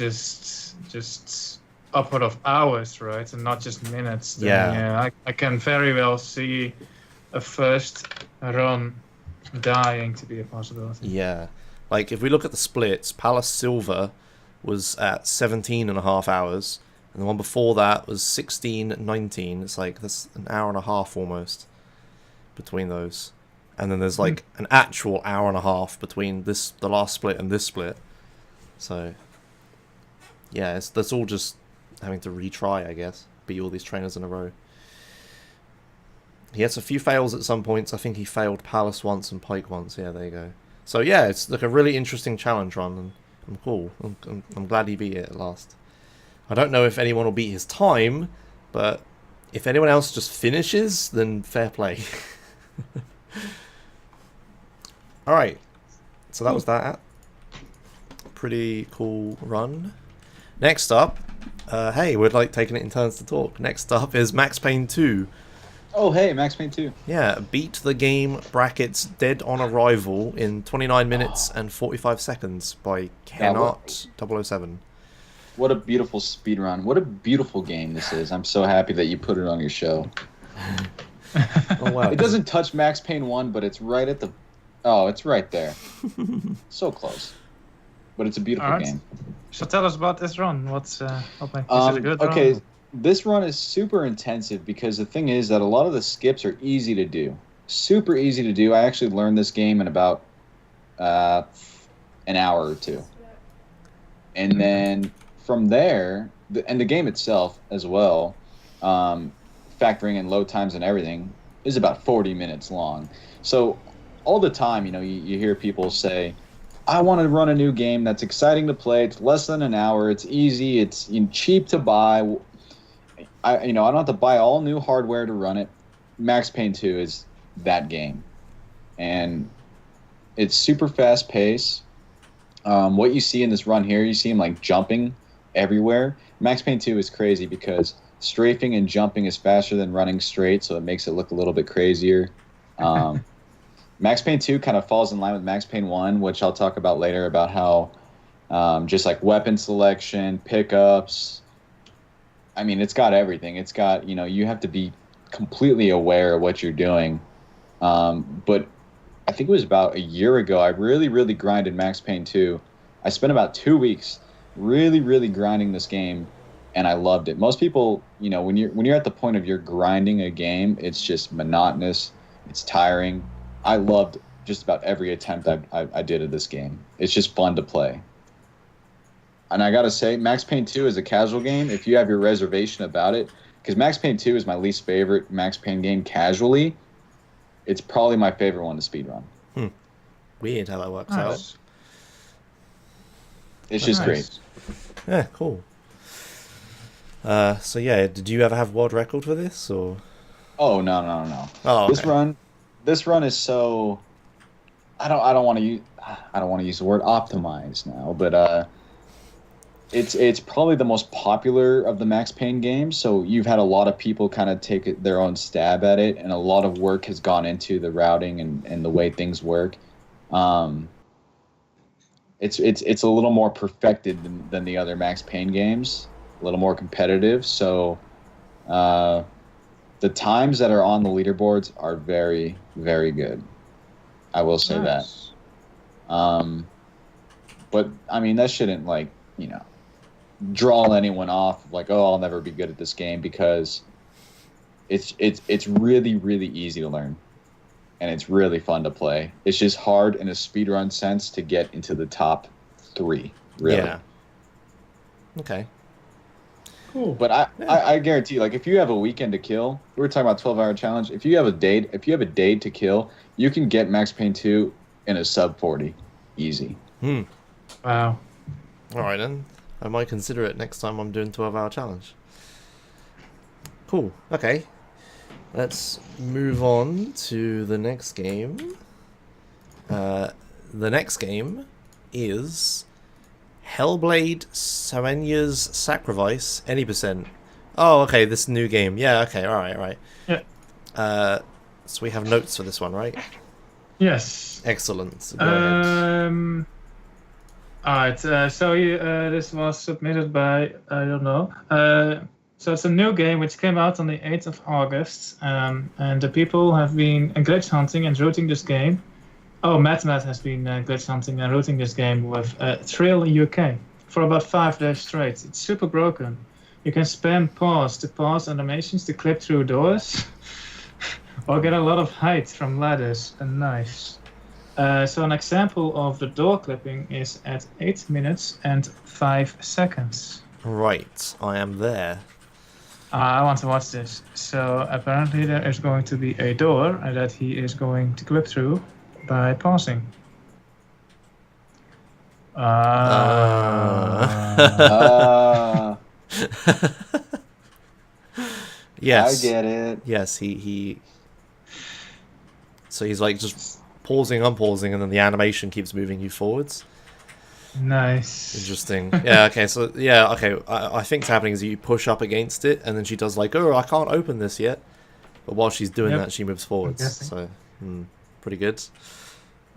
Speaker 3: just upward of hours, right, and not just minutes. Then, yeah, I can very well see a first run dying to be a possibility.
Speaker 1: Yeah, like if we look at the splits, Palace Silver was at 17.5 hours. And the one before that was 16:19. It's like, that's an hour and a half almost between those. And then there's like an actual hour and a half between the last split and this split. So, yeah, that's all just having to retry, I guess. Beat all these trainers in a row. He has a few fails at some points. I think he failed Palace once and Pike once. Yeah, there you go. So, yeah, it's like a really interesting challenge run. And I'm cool. I'm glad he beat it at last. I don't know if anyone will beat his time, but if anyone else just finishes, then fair play. Alright, so that was that. Pretty cool run. Next up, hey, we're like taking it in turns to talk. Next up is Max Payne 2.
Speaker 2: Oh, hey, Max Payne 2.
Speaker 1: Yeah, beat the game brackets dead on arrival in 29 minutes and 45 seconds by Kenart 007.
Speaker 2: What a beautiful speedrun. What a beautiful game this is. I'm so happy that you put it on your show.
Speaker 1: Oh, wow.
Speaker 2: It doesn't touch Max Payne 1, but it's right at the... Oh, it's right there. So close. but it's a beautiful
Speaker 3: Alright.
Speaker 2: game.
Speaker 3: So tell us about this run. What makes it a good
Speaker 2: Okay,
Speaker 3: run?
Speaker 2: this run is super intensive because the thing is that a lot of the skips are easy to do. Super easy to do. I actually learned this game in about an hour or two. And then from there, and the game itself as well, factoring in load times and everything, is about 40 minutes long. So all the time, you hear people say, I want to run a new game that's exciting to play. It's less than an hour. It's easy. It's cheap to buy. I don't have to buy all new hardware to run it. Max Payne 2 is that game, and it's super fast paced. What you see in this run here, you see him like jumping everywhere. Max Payne 2 is crazy because strafing and jumping is faster than running straight, so it makes it look a little bit crazier. Max Payne 2 kind of falls in line with Max Payne 1, which I'll talk about later, about how just like weapon selection, pickups, I mean, it's got everything. It's got, you have to be completely aware of what you're doing. But I think it was about a year ago, I really, really grinded Max Payne 2. I spent about 2 weeks really, really grinding this game, and I loved it. Most people, when you're at the point of you're grinding a game, it's just monotonous. It's tiring. I loved just about every attempt I did at this game. It's just fun to play. And I gotta say, Max Payne 2 is a casual game. If you have your reservation about it, because Max Payne 2 is my least favorite Max Payne game casually, it's probably my favorite one to speedrun.
Speaker 1: Weird how that works out.
Speaker 2: It's just great.
Speaker 1: Yeah, cool. So yeah, did you ever have world record for this, or?
Speaker 2: Oh no.
Speaker 1: Oh, okay.
Speaker 2: This run is so. I don't want to use the word optimized now, but it's probably the most popular of the Max Payne games. So you've had a lot of people kind of take their own stab at it, and a lot of work has gone into the routing and the way things work. It's a little more perfected than the other Max Payne games, a little more competitive. So the times that are on the leaderboards are very, very good. I will say that. But I mean, that shouldn't draw anyone off like, oh, I'll never be good at this game, because it's really, really easy to learn, and it's really fun to play. It's just hard in a speedrun sense to get into the top 3, really.
Speaker 1: Yeah. Okay.
Speaker 2: Cool. But I guarantee, like, if you have a weekend to kill, we were talking about 12-hour challenge. If you have a day to kill, you can get Max Payne 2 in a sub 40, easy.
Speaker 3: Wow.
Speaker 1: All right then. I might consider it next time I'm doing 12-hour challenge. Cool. Okay. Let's move on to the next game. The next game is Hellblade Sevenya's Sacrifice, any %. Oh, okay, this new game. Yeah, okay, alright.
Speaker 3: Yeah.
Speaker 1: So we have notes for this one, right?
Speaker 3: Yes.
Speaker 1: Excellent. Go ahead.
Speaker 3: Alright, this was submitted by, I don't know. So it's a new game which came out on the 8th of August, and the people have been glitch hunting and rooting this game. Oh, MadMad has been glitch hunting and rooting this game with Thrill UK for about 5 days straight. It's super broken. You can spam pause to pause animations to clip through doors, or get a lot of height from ladders and knives. So an example of the door clipping is at 8 minutes and 5 seconds.
Speaker 1: Right, I am there.
Speaker 3: I want to watch this. So apparently there is going to be a door that he is going to clip through by pausing.
Speaker 1: Yes.
Speaker 2: I get it.
Speaker 1: Yes, he. So he's like just pausing, unpausing, and then the animation keeps moving you forwards.
Speaker 3: Nice.
Speaker 1: Interesting. Yeah, okay, so, yeah, okay, I think what's happening is you push up against it, and then she does like, oh, I can't open this yet. But while she's doing that, she moves forwards. So, pretty good.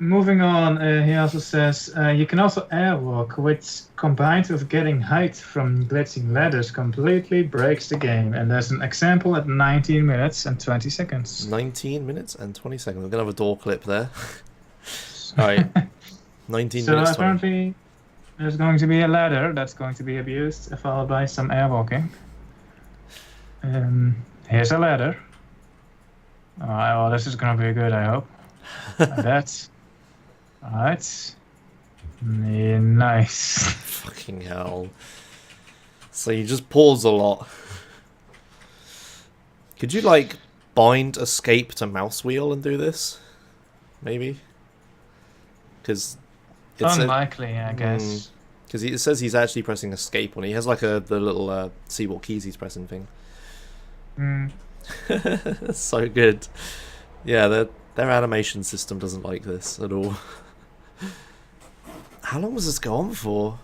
Speaker 3: Moving on, he also says, you can also airwalk, which combined with getting height from glitching ladders completely breaks the game. And there's an example at 19 minutes and 20 seconds.
Speaker 1: 19 minutes and 20 seconds. I'm going to have a door clip there. Alright. 19 minutes.
Speaker 3: So apparently, There's going to be a ladder that's going to be abused, followed by some airwalking. Here's a ladder. Alright, well, this is gonna be good, I hope. I bet. Alright. Yeah, nice.
Speaker 1: Fucking hell. So you just pause a lot. Could you, like, bind escape to mouse wheel and do this? Maybe? Because it's
Speaker 3: unlikely, I guess.
Speaker 1: Because it says he's actually pressing escape on it. He has, like, the little see what keys he's pressing thing. So good. Yeah, their animation system doesn't like this at all. How long was this go on for?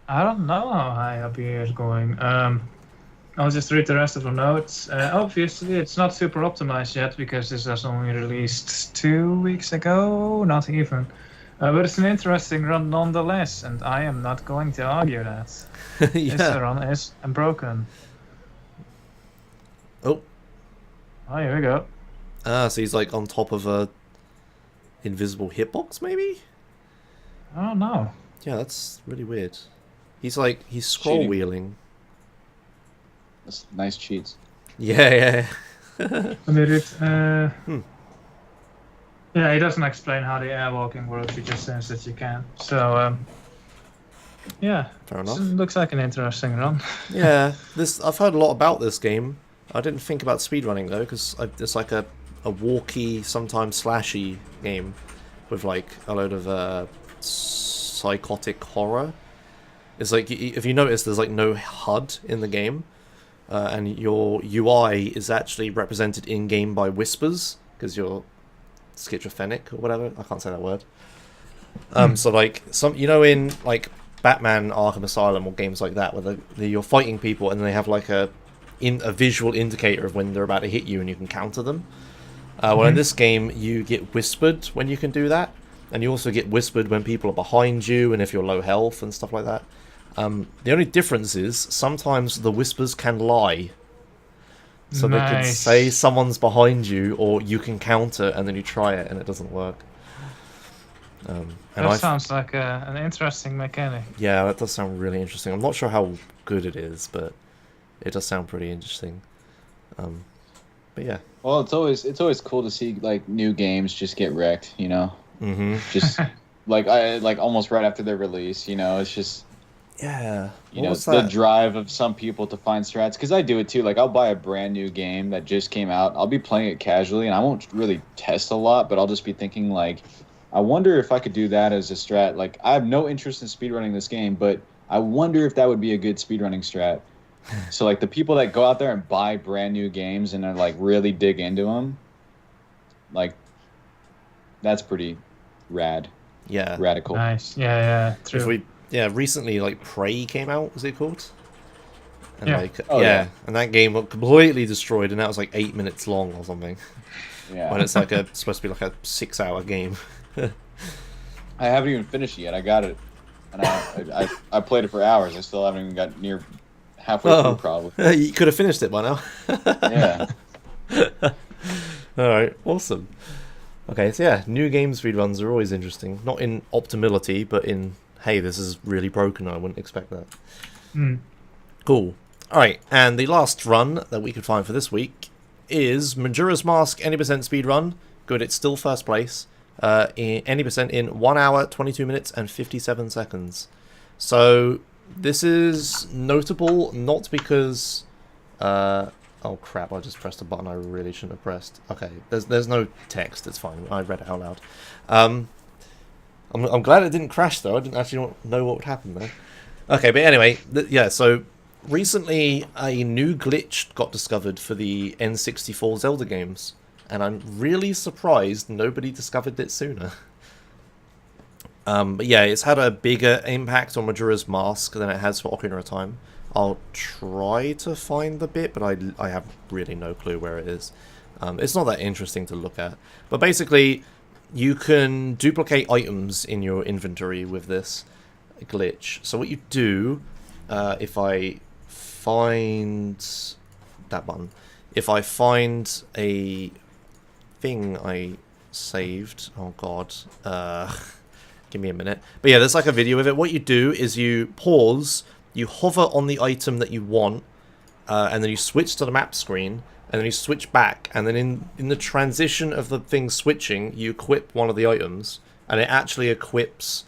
Speaker 3: I don't know how high up here is going. I'll just read the rest of the notes. Obviously, it's not super optimized yet because this was only released 2 weeks ago, not even. But it's an interesting run nonetheless, and I am not going to argue that.
Speaker 1: Yeah.
Speaker 3: This run is broken.
Speaker 1: Oh,
Speaker 3: here we go.
Speaker 1: so he's like on top of a invisible hitbox, maybe?
Speaker 3: I don't know.
Speaker 1: Yeah, that's really weird. He's scroll
Speaker 2: Cheating.
Speaker 1: wheeling.
Speaker 2: That's nice cheats.
Speaker 1: Yeah.
Speaker 3: Let me read. Yeah, he doesn't explain how the airwalking works. He just says that you can. So, yeah.
Speaker 1: Fair enough.
Speaker 3: Looks like an interesting run.
Speaker 1: Yeah, I've heard a lot about this game. I didn't think about speedrunning though, because it's like a walky, sometimes slashy game with like a load of psychotic horror. It's like, if you notice, there's like no HUD in the game, and your UI is actually represented in game by whispers because you're schizophrenic or whatever. I can't say that word. So like in like Batman Arkham Asylum or games like that, where you're fighting people and they have like a visual indicator of when they're about to hit you and you can counter them. Well, in this game you get whispered when you can do that, and you also get whispered when people are behind you and if you're low health and stuff like that. The only difference is sometimes the whispers can lie. So they can say someone's behind you, or you can counter and then you try it and it doesn't work.
Speaker 3: That sounds like an interesting mechanic.
Speaker 1: Yeah, that does sound really interesting. I'm not sure how good it is, but it does sound pretty interesting. But yeah.
Speaker 2: Well, it's always cool to see like new games just get wrecked, you know. Just like almost right after their release, you know. It's just
Speaker 1: yeah.
Speaker 2: You know, the drive of some people to find strats, because I do it too. Like, I'll buy a brand new game that just came out. I'll be playing it casually, and I won't really test a lot, but I'll just be thinking, like, I wonder if I could do that as a strat. Like, I have no interest in speedrunning this game, but I wonder if that would be a good speedrunning strat. So, like, the people that go out there and buy brand new games and are, like, really dig into them, like, that's pretty rad.
Speaker 1: Yeah.
Speaker 2: Radical.
Speaker 3: Nice. Yeah, true.
Speaker 1: Recently, like, Prey came out, was it called? And
Speaker 3: yeah.
Speaker 1: like, and that game got completely destroyed, and that was like 8 minutes long or something.
Speaker 2: Yeah.
Speaker 1: When it's like supposed to be like a 6-hour game.
Speaker 2: I haven't even finished it yet. I got it, and I played it for hours. I still haven't even got near halfway through, probably.
Speaker 1: You could have finished it by now.
Speaker 2: Yeah.
Speaker 1: Alright, awesome. Okay, so yeah, new game speedruns are always interesting. Not in optimality, but in, hey, this is really broken, I wouldn't expect that. Cool. Alright, and the last run that we could find for this week is Majoras Mask any % speedrun. Good, it's still first place. Any % in 1 hour, 22 minutes, and 57 seconds. So, this is notable not because... oh crap, I just pressed a button I really shouldn't have pressed. Okay, there's no text, it's fine. I read it out loud. I'm glad it didn't crash though. I didn't actually know what would happen there. Okay, but anyway, yeah, so recently a new glitch got discovered for the N64 Zelda games, and I'm really surprised nobody discovered it sooner. But yeah, it's had a bigger impact on Majora's Mask than it has for Ocarina of Time. I'll try to find the bit, but I have really no clue where it is. It's not that interesting to look at. But basically, you can duplicate items in your inventory with this glitch. So what you do, if I find that button, if I find a thing I saved, oh god, give me a minute. But yeah, there's like a video of it. What you do is you pause, you hover on the item that you want, and then you switch to the map screen, and then you switch back, and then in the transition of the thing switching, you equip one of the items, and it actually equips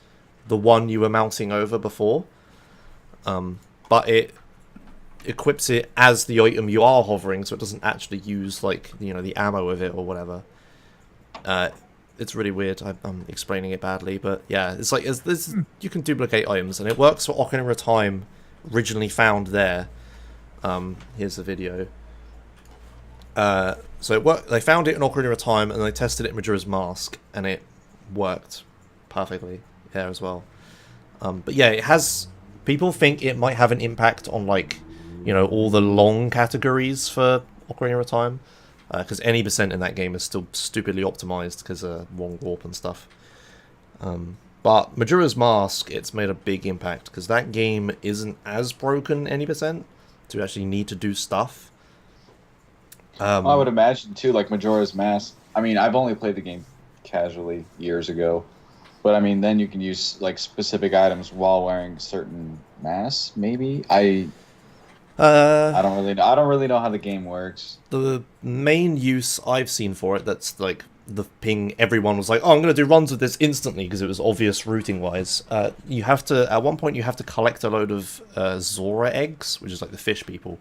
Speaker 1: the one you were mounting over before. But it equips it as the item you are hovering, so it doesn't actually use, like, you know, the ammo of it or whatever. It's really weird. I'm explaining it badly, but yeah, it's like you can duplicate items, and it works for Ocarina of Time, originally found there. Here's the video. So it worked. They found it in Ocarina of Time, and they tested it in Majora's Mask, and it worked perfectly there as well. But yeah, it has. People think it might have an impact on, like, you know, all the long categories for Ocarina of Time, because any percent in that game is still stupidly optimized because of wrong warp and stuff. But Majora's Mask, it's made a big impact because that game isn't as broken any percent to actually need to do stuff.
Speaker 2: Well, I would imagine too, like Majora's Mask. I mean, I've only played the game casually years ago, but I mean, then you can use like specific items while wearing certain masks. Maybe I don't really know how the game works.
Speaker 1: The main use I've seen for it, that's like the thing everyone was like, oh, I'm going to do runs with this instantly because it was obvious routing wise. You have to, at one point, you have to collect a load of Zora eggs, which is like the fish people.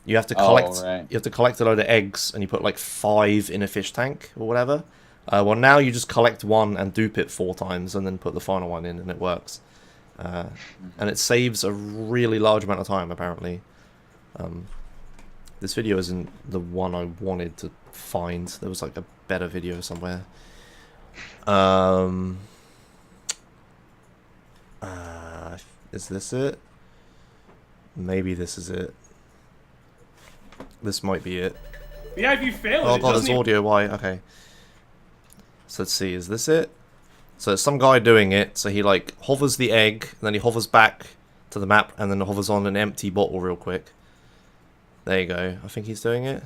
Speaker 1: You have to collect.
Speaker 2: Right.
Speaker 1: You have to collect a load of eggs, and you put like 5 in a fish tank or whatever. Well, now you just collect one and dupe it 4 times, and then put the final one in, and it works. And it saves a really large amount of time, apparently. This video isn't the one I wanted to find. There was like a better video somewhere. Is this it? Maybe this is it. This might be it.
Speaker 4: Yeah, if you fail
Speaker 1: Oh
Speaker 4: it,
Speaker 1: god, there's audio. Why? Okay. So let's see. Is this it? So it's some guy doing it. So he like hovers the egg, and then he hovers back to the map, and then hovers on an empty bottle real quick. There you go. I think he's doing it.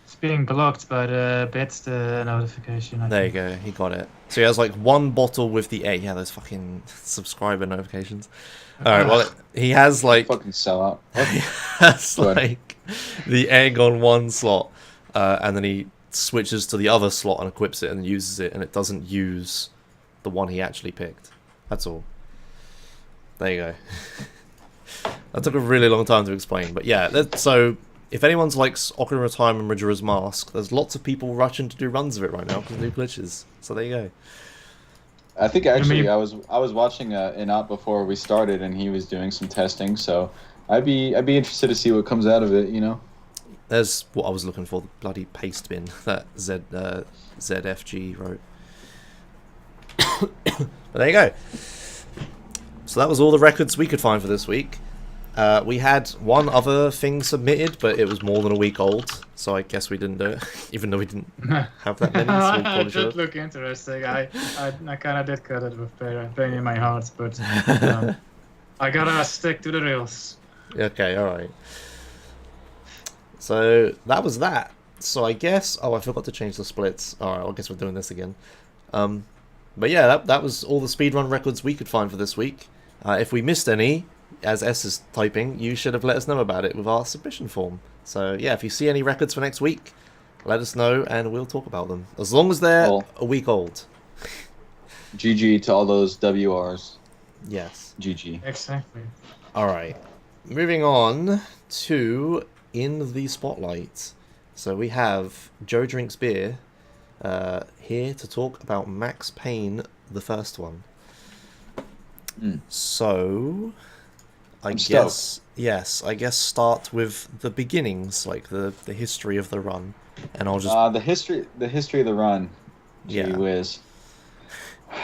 Speaker 3: It's being blocked by the bits, the notification.
Speaker 1: There you go. He got it. So he has like 1 bottle with the egg. Yeah, those fucking subscriber notifications. Alright, well, he has like...
Speaker 2: Fucking sell out.
Speaker 1: He has like the egg on 1 slot, and then he switches to the other slot and equips it and uses it, and it doesn't use the one he actually picked. That's all. There you go. That took a really long time to explain, but yeah, so if anyone's likes Ocarina of Time and Majora's Mask, there's lots of people rushing to do runs of it right now because of new glitches. So there you go.
Speaker 2: I think actually I was watching an op before we started, and he was doing some testing. So I'd be interested to see what comes out of it. You know.
Speaker 1: There's what I was looking for, the bloody paste bin that ZFG wrote. But there you go. So that was all the records we could find for this week. We had one other thing submitted, but it was more than a week old, so I guess we didn't do it, even though we didn't have that many. So we probably
Speaker 3: It did look interesting. I kind of did cut it with pain in my heart, but I gotta stick to the reels.
Speaker 1: Okay, alright. So that was that. So I guess... Oh, I forgot to change the splits. Alright, I guess we're doing this again. But yeah, that was all the speedrun records we could find for this week. If we missed any, as S is typing, you should have let us know about it with our submission form. So yeah, if you see any records for next week, let us know and we'll talk about them. As long as they're a week old.
Speaker 2: GG to all those WRs.
Speaker 1: Yes.
Speaker 2: GG.
Speaker 3: Exactly.
Speaker 1: Alright. Moving on to In the Spotlight. So we have JOEdrinksBEER here to talk about Max Payne, the first one. So, I guess start with the beginnings, like the history of the run, and I'll just
Speaker 2: the history of the run. Gee whiz.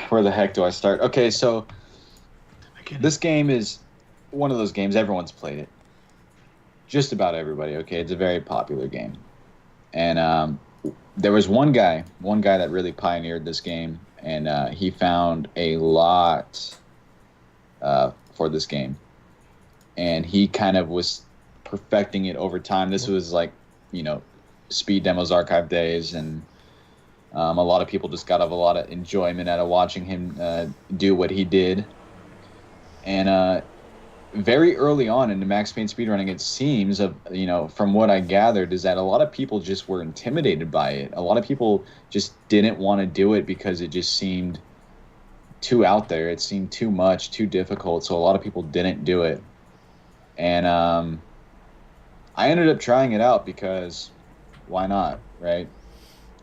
Speaker 2: Where the heck do I start? Okay, so this game is one of those games everyone's played it. Just about everybody. Okay, it's a very popular game, and there was one guy that really pioneered this game, and he found a lot for this game, and he kind of was perfecting it over time. This was like, Speed Demos Archive days, and A lot of people just got a lot of enjoyment out of watching him do what he did. And very early on in the Max Payne speedrunning, it seems, from what I gathered, is that a lot of people just were intimidated by it. A lot of people just didn't want to do it because it just seemed too out there. It seemed too much, too difficult. So a lot of people didn't do it. And I ended up trying it out because why not, right?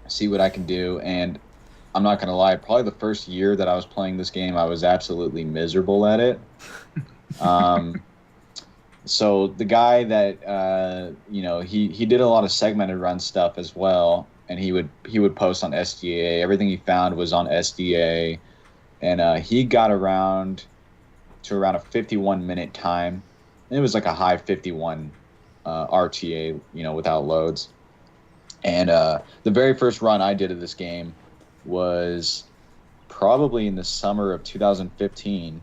Speaker 2: See what I can do. And I'm not going to lie, probably the first year that I was playing this game, I was absolutely miserable at it. So the guy that he did a lot of segmented run stuff as well, and he would post on SDA. Everything he found was on SDA, and he got around a 51-minute time. And it was like a high 51 RTA, without loads. And the very first run I did of this game was probably in the summer of 2015.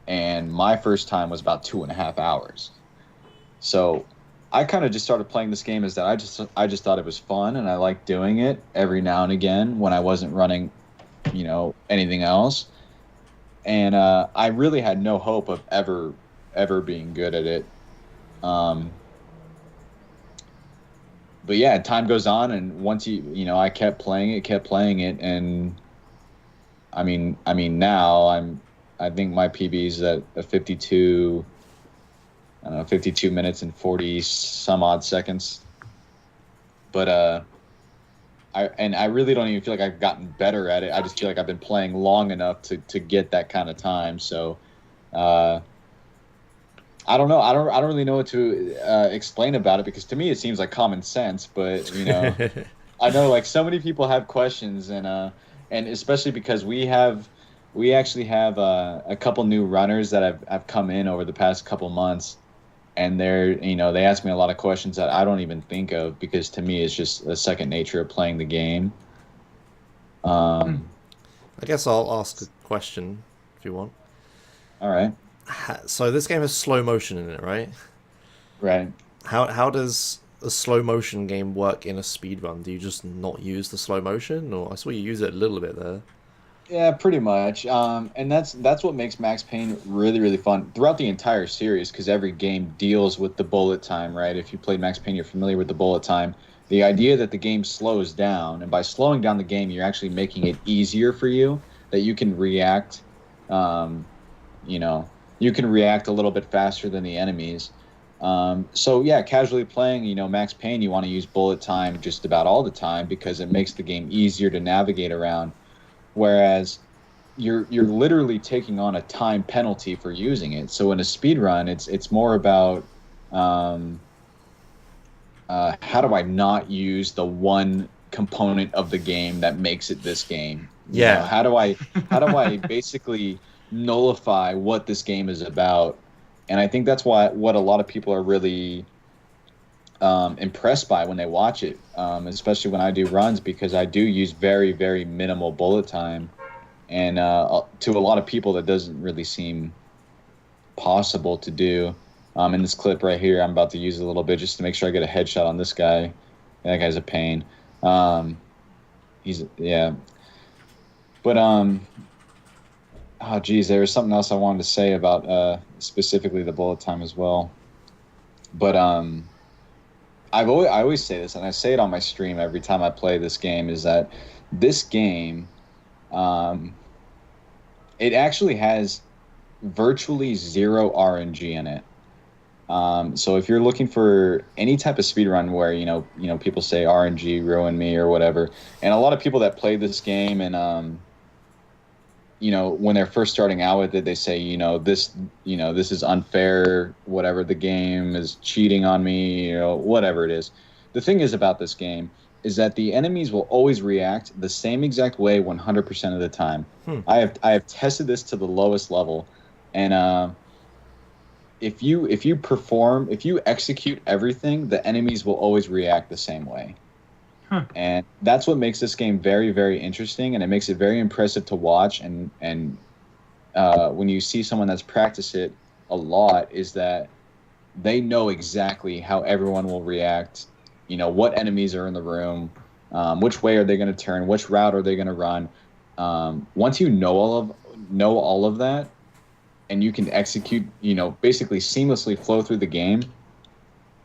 Speaker 2: And my first time was about 2.5 hours. So I kind of just started playing this game as that I just thought it was fun, and I liked doing it every now and again when I wasn't running, anything else. And I really had no hope of ever being good at it. But yeah, time goes on, and once I kept playing it, and I mean now I think my PB is at a 52 minutes and 40 some odd seconds. But I really don't even feel like I've gotten better at it. I just feel like I've been playing long enough to get that kind of time. So I don't know. I don't really know what to explain about it, because to me it seems like common sense, but I know like so many people have questions, and especially because we actually have a couple new runners that have come in over the past couple months, and they ask me a lot of questions that I don't even think of, because to me it's just a second nature of playing the game.
Speaker 1: I guess I'll ask a question if you want.
Speaker 2: All right.
Speaker 1: So this game has slow motion in it, right?
Speaker 2: Right.
Speaker 1: How does a slow motion game work in a speedrun? Do you just not use the slow motion, or I saw you use it a little bit there?
Speaker 2: Yeah, pretty much. And that's what makes Max Payne really, really fun throughout the entire series, because every game deals with the bullet time, right? If you played Max Payne, you're familiar with the bullet time. The idea that the game slows down, and by slowing down the game, you're actually making it easier for you, that you can react, you can react a little bit faster than the enemies. So yeah, casually playing, Max Payne, you want to use bullet time just about all the time, because it makes the game easier to navigate around. Whereas you're literally taking on a time penalty for using it. So in a speedrun, it's more about how do I not use the one component of the game that makes it this game?
Speaker 1: Yeah.
Speaker 2: How do I basically nullify what this game is about? And I think that's what a lot of people are really impressed by when they watch it, especially when I do runs, because I do use very, very minimal bullet time, and to a lot of people that doesn't really seem possible to do. In this clip right here, I'm about to use a little bit just to make sure I get a headshot on this guy. That guy's a pain. But oh geez, there was something else I wanted to say about specifically the bullet time as well. But I always say this, and I say it on my stream every time I play this game, is that this game, it actually has virtually zero RNG in it. So if you're looking for any type of speedrun where, people say RNG ruined me or whatever, and a lot of people that play this game and, when they're first starting out with it, they say, this is unfair, whatever, the game is cheating on me, whatever it is. The thing is about this game is that the enemies will always react the same exact way 100% of the time. I have tested this to the lowest level, and if you execute everything, the enemies will always react the same way. And that's what makes this game very, very interesting, and it makes it very impressive to watch. And when you see someone that's practiced it a lot, is that they know exactly how everyone will react, what enemies are in the room, which way are they going to turn, which route are they going to run. Once you know all of that, and you can execute, basically seamlessly flow through the game,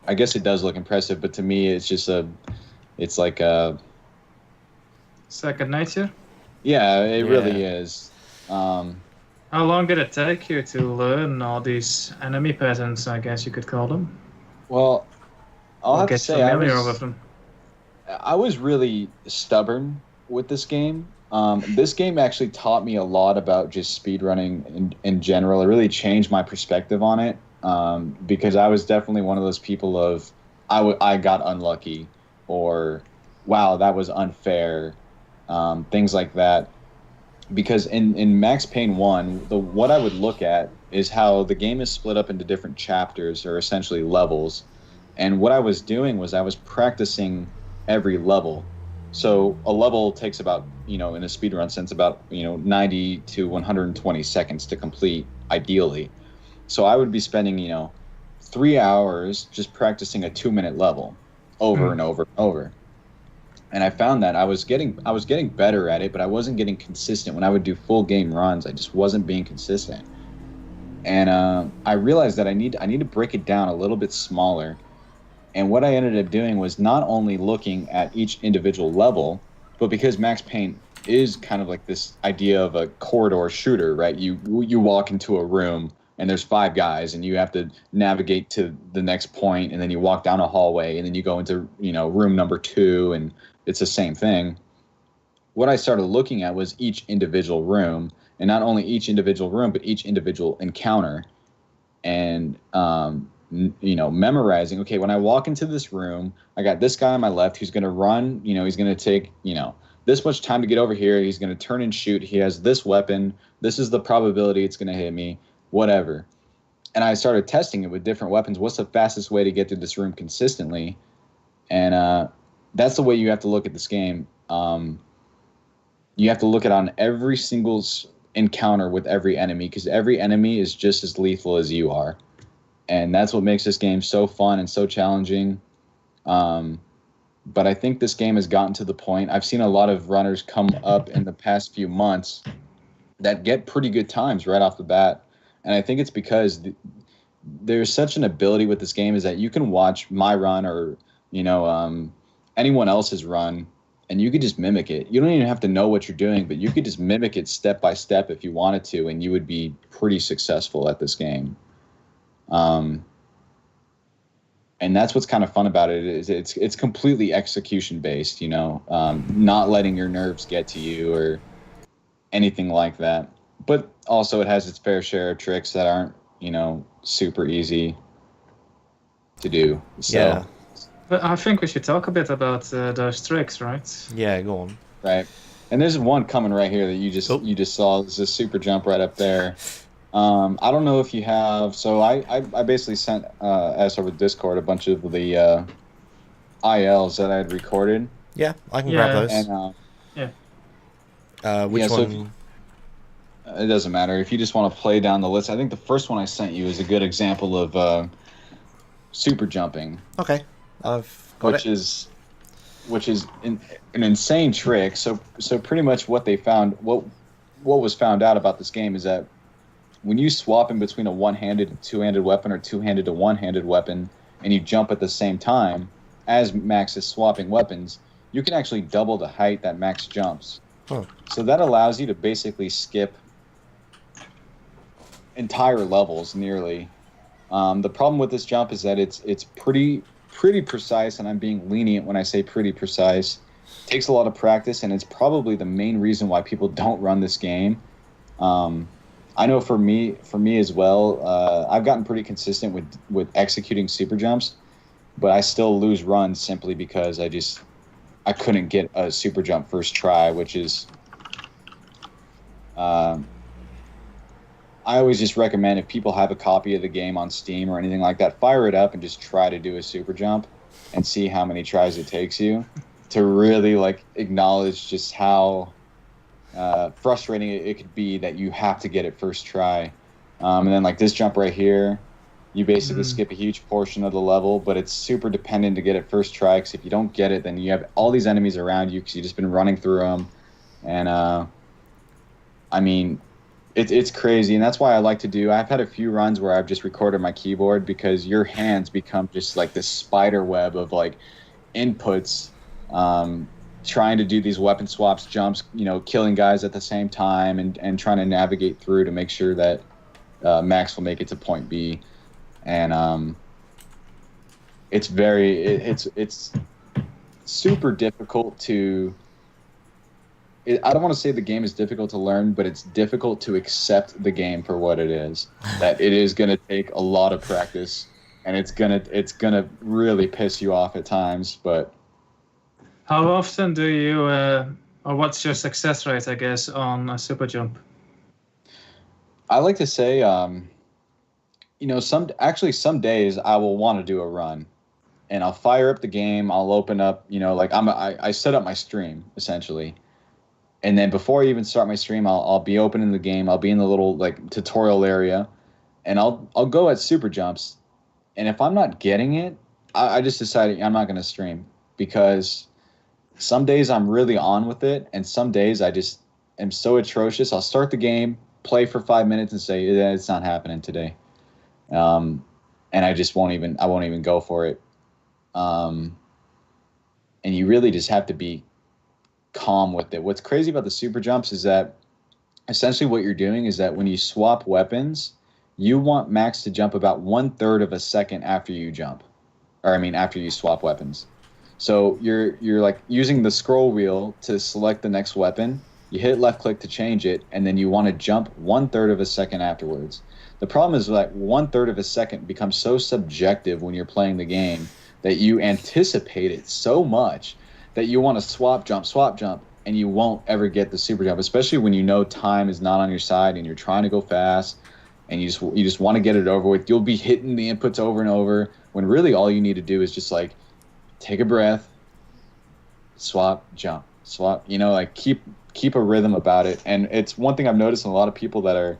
Speaker 2: I guess it does look impressive. But to me, it's like a
Speaker 3: second nature.
Speaker 2: Yeah, it really is.
Speaker 3: How long did it take you to learn all these enemy patterns, I guess you could call them?
Speaker 2: Well, I'll have to say I was really stubborn with this game. This game actually taught me a lot about just speedrunning in general. It really changed my perspective on it, because I was definitely one of those people of I got unlucky, or wow, that was unfair, things like that. Because in Max Payne 1, what I would look at is how the game is split up into different chapters, or essentially levels. And what I was doing was I was practicing every level. So a level takes about, in a speedrun sense, about 90 to 120 seconds to complete, ideally. So I would be spending 3 hours just practicing a 2-minute level over and over and over. And I found that I was getting better at it, but I wasn't getting consistent. When I would do full game runs, I just wasn't being consistent. And I realized that I need to break it down a little bit smaller. And what I ended up doing was not only looking at each individual level, but because Max Payne is kind of like this idea of a corridor shooter, right? You walk into a room and there's 5 guys, and you have to navigate to the next point, and then you walk down a hallway, and then you go into room number 2, and it's the same thing. What I started looking at was each individual room, and not only each individual room, but each individual encounter, and memorizing. Okay, when I walk into this room, I got this guy on my left who's going to run. He's going to take this much time to get over here. He's going to turn and shoot. He has this weapon. This is the probability it's going to hit me. Whatever. And I started testing it with different weapons. What's the fastest way to get through this room consistently? And that's the way you have to look at this game. You have to look at on every single encounter with every enemy, because every enemy is just as lethal as you are. And that's what makes this game so fun and so challenging. But I think this game has gotten to the point. I've seen a lot of runners come up in the past few months that get pretty good times right off the bat. And I think it's because there's such an ability with this game, is that you can watch my run or, anyone else's run, and you could just mimic it. You don't even have to know what you're doing, but you could just mimic it step by step if you wanted to, and you would be pretty successful at this game. And that's what's kind of fun about it, is it's completely execution based, not letting your nerves get to you or anything like that. But also it has its fair share of tricks that aren't, super easy to do. So,
Speaker 1: yeah.
Speaker 3: But I think we should talk a bit about those tricks, right?
Speaker 1: Yeah, go on.
Speaker 2: Right. And there's one coming right here that you just saw. There's a super jump right up there. I don't know if you have. So I basically sent us over Discord a bunch of the ILs that I had recorded.
Speaker 1: Yeah, I can grab those.
Speaker 2: And
Speaker 1: which
Speaker 2: so
Speaker 1: one?
Speaker 2: It doesn't matter. If you just want to play down the list, I think the first one I sent you is a good example of super jumping.
Speaker 1: Okay, I've got
Speaker 2: which is an insane trick. So pretty much what they found, what was found out about this game is that when you swap in between a one-handed and two-handed weapon, or two-handed to one-handed weapon, and you jump at the same time as Max is swapping weapons, you can actually double the height that Max jumps.
Speaker 1: Huh. So
Speaker 2: that allows you to basically skip entire levels nearly. The problem with this jump is that it's pretty precise, and I'm being lenient when I say pretty precise. It takes a lot of practice, and it's probably the main reason why people don't run this game. I know for me as well, I've gotten pretty consistent with executing super jumps, but I still lose runs simply because I couldn't get a super jump first try, which is I always just recommend, if people have a copy of the game on Steam or anything like that, fire it up and just try to do a super jump and see how many tries it takes you, to really acknowledge just how frustrating it could be that you have to get it first try. And then this jump right here, You basically skip a huge portion of the level, but it's super dependent to get it first try, because if you don't get it, then you have all these enemies around you because you've just been running through them. And, I mean, it's crazy, and that's why I like to do... I've had a few runs where I've just recorded my keyboard, because your hands become just like this spider web of, like, inputs, trying to do these weapon swaps, jumps, killing guys at the same time, and trying to navigate through to make sure that Max will make it to point B. And it's super difficult to... I don't want to say the game is difficult to learn, but it's difficult to accept the game for what it is. That it is going to take a lot of practice, and it's gonna really piss you off at times. But
Speaker 3: how often do you, or what's your success rate, I guess, on a super jump?
Speaker 2: I like to say, some days I will want to do a run, and I'll fire up the game. I'll open up, I set up my stream essentially. And then before I even start my stream, I'll be opening the game. I'll be in the little tutorial area, and I'll go at super jumps. And if I'm not getting it, I just decided I'm not going to stream, because some days I'm really on with it, and some days I just am so atrocious. I'll start the game, play for 5 minutes, and say it's not happening today, and I won't even go for it. And you really just have to be calm with it. What's crazy about the super jumps is that essentially what you're doing is that when you swap weapons, you want Max to jump about 1/3 of a second after you jump, after you swap weapons. So you're like using the scroll wheel to select the next weapon. You hit left click to change it, and then you want to jump 1/3 of a second afterwards. The problem is that 1/3 of a second becomes so subjective when you're playing the game that you anticipate it so much that you want to swap jump, and you won't ever get the super jump, especially when time is not on your side and you're trying to go fast, and you just want to get it over with. You'll be hitting the inputs over and over, when really all you need to do is just take a breath, swap, jump, swap. Keep a rhythm about it. And it's one thing I've noticed in a lot of people that are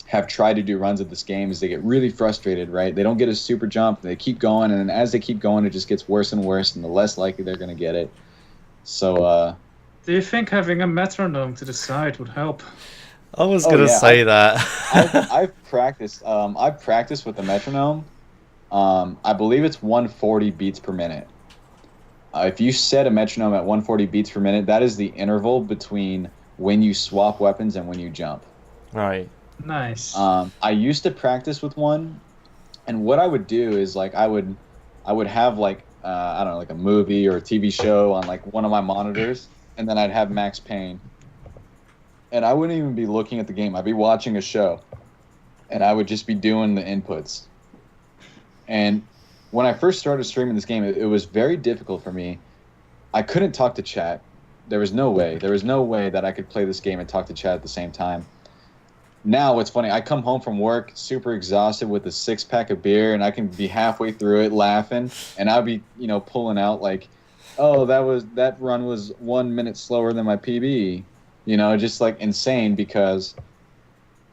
Speaker 2: have tried to do runs of this game is they get really frustrated, right? They don't get a super jump, they keep going, and then as they keep going, it just gets worse and worse, and the less likely they're going to get it. So,
Speaker 3: do you think having a metronome to the side would help?
Speaker 1: I was gonna say that.
Speaker 2: I've practiced. I've practiced with the metronome. I believe it's 140 beats per minute. If you set a metronome at 140 beats per minute, that is the interval between when you swap weapons and when you jump.
Speaker 1: Right.
Speaker 3: Nice.
Speaker 2: I used to practice with one, and what I would do is I would have I don't know, a movie or a TV show on one of my monitors, and then I'd have Max Payne, and I wouldn't even be looking at the game. I'd be watching a show, and I would just be doing the inputs. And when I first started streaming this game, it was very difficult for me. I couldn't talk to chat. There was no way that I could play this game and talk to chat at the same time. Now, what's funny, I come home from work super exhausted with a 6-pack of beer, and I can be halfway through it laughing, and I'll be, pulling out that run was 1 minute slower than my PB, just insane, because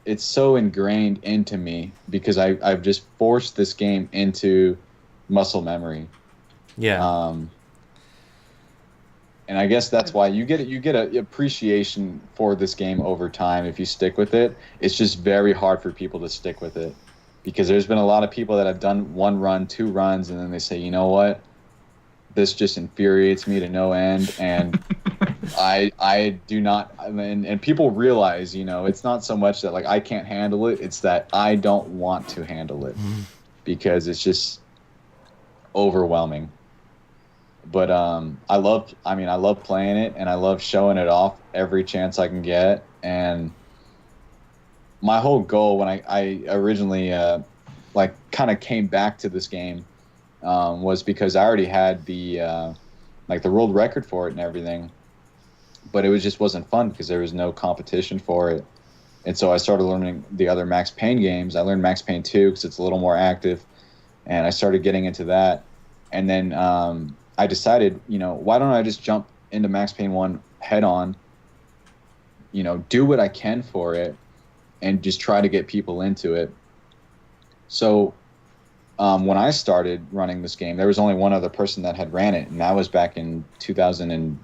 Speaker 2: it's so ingrained into me, because I've just forced this game into muscle memory.
Speaker 1: Yeah.
Speaker 2: And I guess that's why you get an appreciation for this game over time if you stick with it. It's just very hard for people to stick with it, because there's been a lot of people that have done 1 run, 2 runs, and then they say, you know what, this just infuriates me to no end, and I do not. And people realize, it's not so much that I can't handle it; it's that I don't want to handle it, because it's just overwhelming. But I love playing it, and I love showing it off every chance I can get. And my whole goal when I originally kind of came back to this game was because I already had the world record for it and everything, but it just wasn't fun because there was no competition for it. And so I started learning the other Max Payne games. I learned Max Payne 2 because it's a little more active, and I started getting into that. And then I decided, why don't I just jump into Max Payne 1 head on, do what I can for it, and just try to get people into it. So when I started running this game, there was only one other person that had ran it, and that was back in 2000 and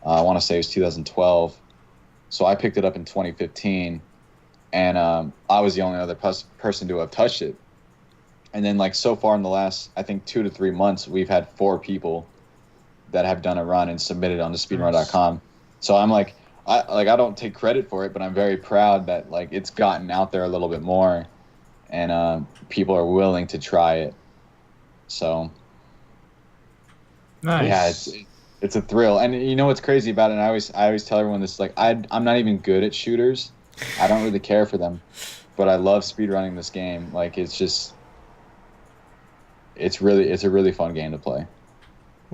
Speaker 2: I want to say it was 2012. So I picked it up in 2015, and I was the only other person to have touched it. And then, like, so far in the last, I think, 2 to 3 months, we've had 4 people that have done a run and submitted onto speedrun.com. So I'm like, I don't take credit for it, but I'm very proud that, like, it's gotten out there a little bit more, and people are willing to try it. So
Speaker 3: Nice.
Speaker 2: yeah, it's a thrill. And you know what's crazy about it? And I always tell everyone this, like, I'm not even good at shooters. I don't really care for them, but I love speedrunning this game. Like, it's a really fun game to play.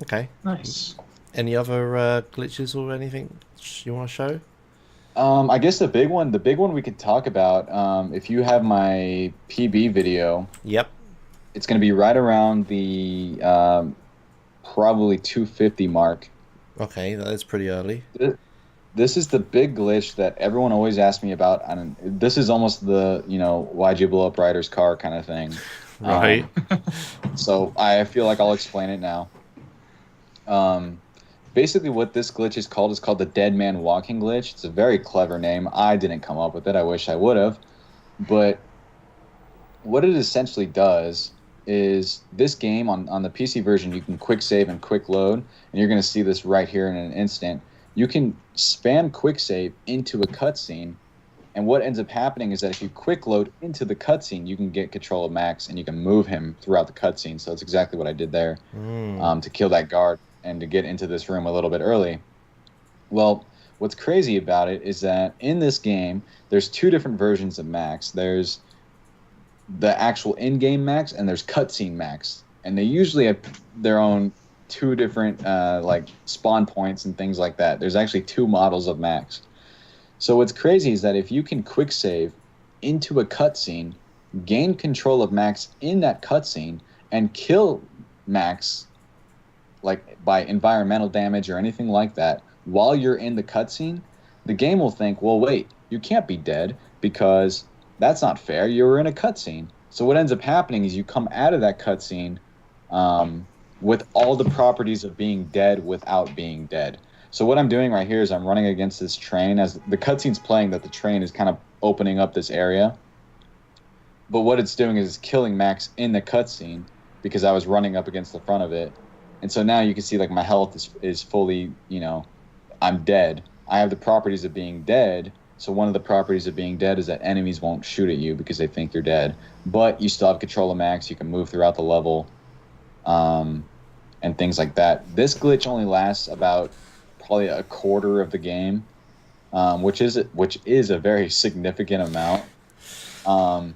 Speaker 1: Okay.
Speaker 3: Nice.
Speaker 1: Any other glitches or anything you want to show?
Speaker 2: I guess the big one we could talk about, if you have my PB video.
Speaker 1: Yep.
Speaker 2: It's going to be right around the probably 250 mark.
Speaker 1: Okay, that is pretty early.
Speaker 2: This is the big glitch that everyone always asks me about, and this is almost the, why'd you blow up Ryder's car kind of thing.
Speaker 1: Right.
Speaker 2: So I feel like I'll explain it now. Basically what this glitch is called the dead man walking glitch. It's a very clever name. I didn't come up with it. I wish I would have. But what it essentially does is, this game on the PC version, you can quick save and quick load, and you're going to see this right here in an instant. You can spam quick save into a cutscene, and what ends up happening is that if you quick load into the cutscene, you can get control of Max, and you can move him throughout the cutscene. So that's exactly what I did there, to kill that guard and to get into this room a little bit early. Well, what's crazy about it is that in this game, there's 2 different versions of Max. There's the actual in-game Max, and there's cutscene Max, and they usually have their own 2 different like spawn points and things like that. There's actually 2 models of Max. So what's crazy is that if you can quick save into a cutscene, gain control of Max in that cutscene, and kill Max, like by environmental damage or anything like that, while you're in the cutscene, the game will think, well, wait, you can't be dead because that's not fair. You were in a cutscene. So what ends up happening is you come out of that cutscene with all the properties of being dead without being dead. So what I'm doing right here is I'm running against this train. As the cutscene's playing, that the train is kind of opening up this area. But what it's doing is killing Max in the cutscene because I was running up against the front of it. And so now you can see, like, my health is fully, I'm dead. I have the properties of being dead. So one of the properties of being dead is that enemies won't shoot at you because they think you're dead. But you still have control of Max. You can move throughout the level, and things like that. This glitch only lasts about probably a quarter of the game, which is a very significant amount.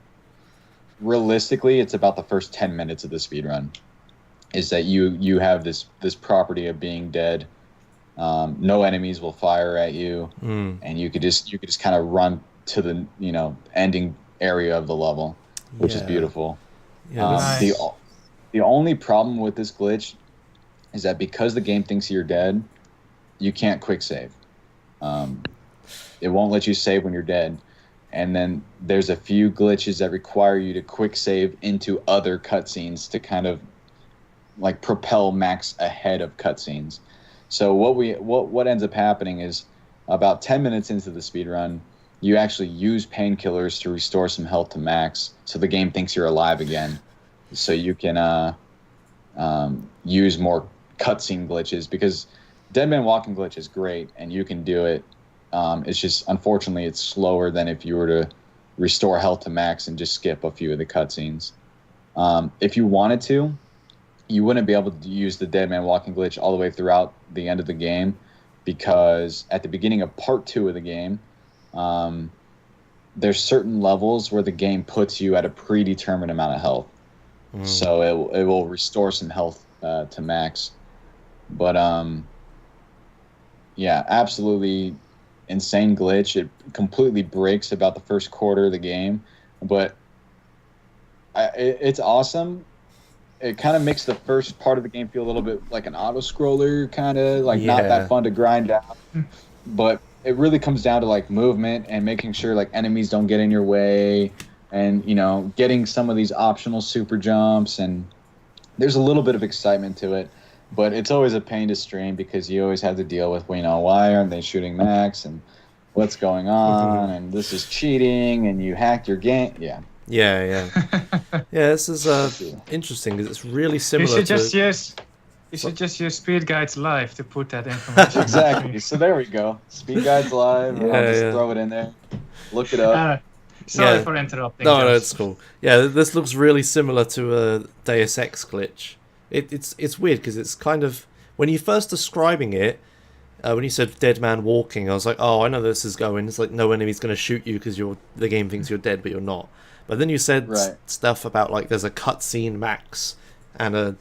Speaker 2: Realistically, it's about the first 10 minutes of the speedrun. Is that you have this property of being dead. No enemies will fire at you, and you could just kind of run to the ending area of the level, which is beautiful.
Speaker 1: Yeah,
Speaker 3: nice.
Speaker 2: The only problem with this glitch is that because the game thinks you're dead, you can't quick save. It won't let you save when you're dead, and then there's a few glitches that require you to quick save into other cutscenes to kind of like propel Max ahead of cutscenes. So what ends up happening is about 10 minutes into the speedrun, you actually use painkillers to restore some health to Max, so the game thinks you're alive again. So you can use more cutscene glitches, because Dead Man Walking glitch is great and you can do it. It's just, unfortunately, it's slower than if you were to restore health to Max and just skip a few of the cutscenes. If you wanted to, you wouldn't be able to use the Dead Man Walking glitch all the way throughout the end of the game, because at the beginning of part 2 of the game, there's certain levels where the game puts you at a predetermined amount of health. So it will restore some health to Max. But yeah, absolutely insane glitch. It completely breaks about the first quarter of the game, but it's awesome. It kind of makes the first part of the game feel a little bit like an auto-scroller, kind of like not that fun to grind out. But it really comes down to like movement and making sure like enemies don't get in your way, and getting some of these optional super jumps, and there's a little bit of excitement to it, but it's always a pain to stream because you always have to deal with, why aren't they shooting max, and what's going on, and this is cheating, and you hacked your game. Yeah,
Speaker 1: this is interesting because it's really similar.
Speaker 3: You should just use Speed Guides Live to put that information.
Speaker 2: Exactly. So there we go. Speed Guides Live. And I'll just throw it in there. Look it up.
Speaker 3: Sorry for interrupting.
Speaker 1: No, it's cool. Yeah, this looks really similar to a Deus Ex glitch. It's weird because it's kind of, when you first describing it, when you said dead man walking, I was like, oh, I know this is going. It's like no enemy's going to shoot you because the game thinks you're dead, but you're not. But then you said stuff about like there's a cutscene max and a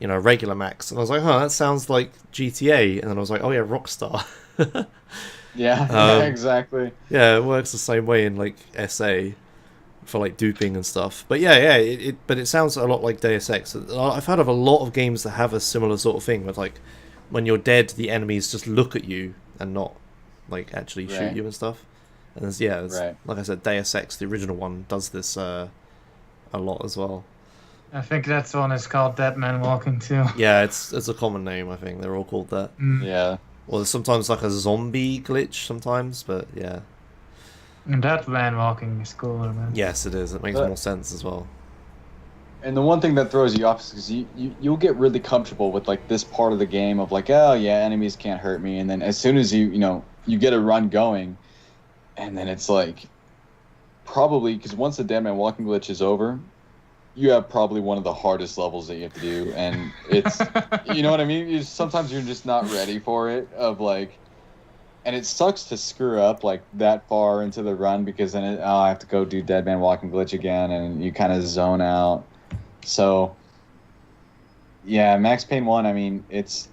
Speaker 1: regular max, and I was like, that sounds like GTA, and then I was like, oh yeah, Rockstar.
Speaker 2: Exactly.
Speaker 1: Yeah, it works the same way in like SA for like duping and stuff. But but it sounds a lot like Deus Ex. I've heard of a lot of games that have a similar sort of thing, with like when you're dead, the enemies just look at you and not like actually shoot you and stuff. And like I said, Deus Ex, the original one, does this a lot as well.
Speaker 3: I think that one is called Dead Man Walking too.
Speaker 1: Yeah, it's a common name. I think they're all called that.
Speaker 2: Yeah.
Speaker 1: Well, there's sometimes like a zombie glitch sometimes, but yeah.
Speaker 3: And Dead Man Walking is cooler, man.
Speaker 1: Yes, it is. It makes more sense as well.
Speaker 2: And the one thing that throws you off is because you'll get really comfortable with like this part of the game of like, oh yeah, enemies can't hurt me, and then as soon as you get a run going, and then it's like, probably because once the Dead Man Walking glitch is over, you have probably one of the hardest levels that you have to do, and it's, you know what I mean? Sometimes you're just not ready for it, and it sucks to screw up like that far into the run, because then I have to go do Dead Man Walking glitch again, and you kind of zone out. So, yeah, Max Payne 1, I mean, it's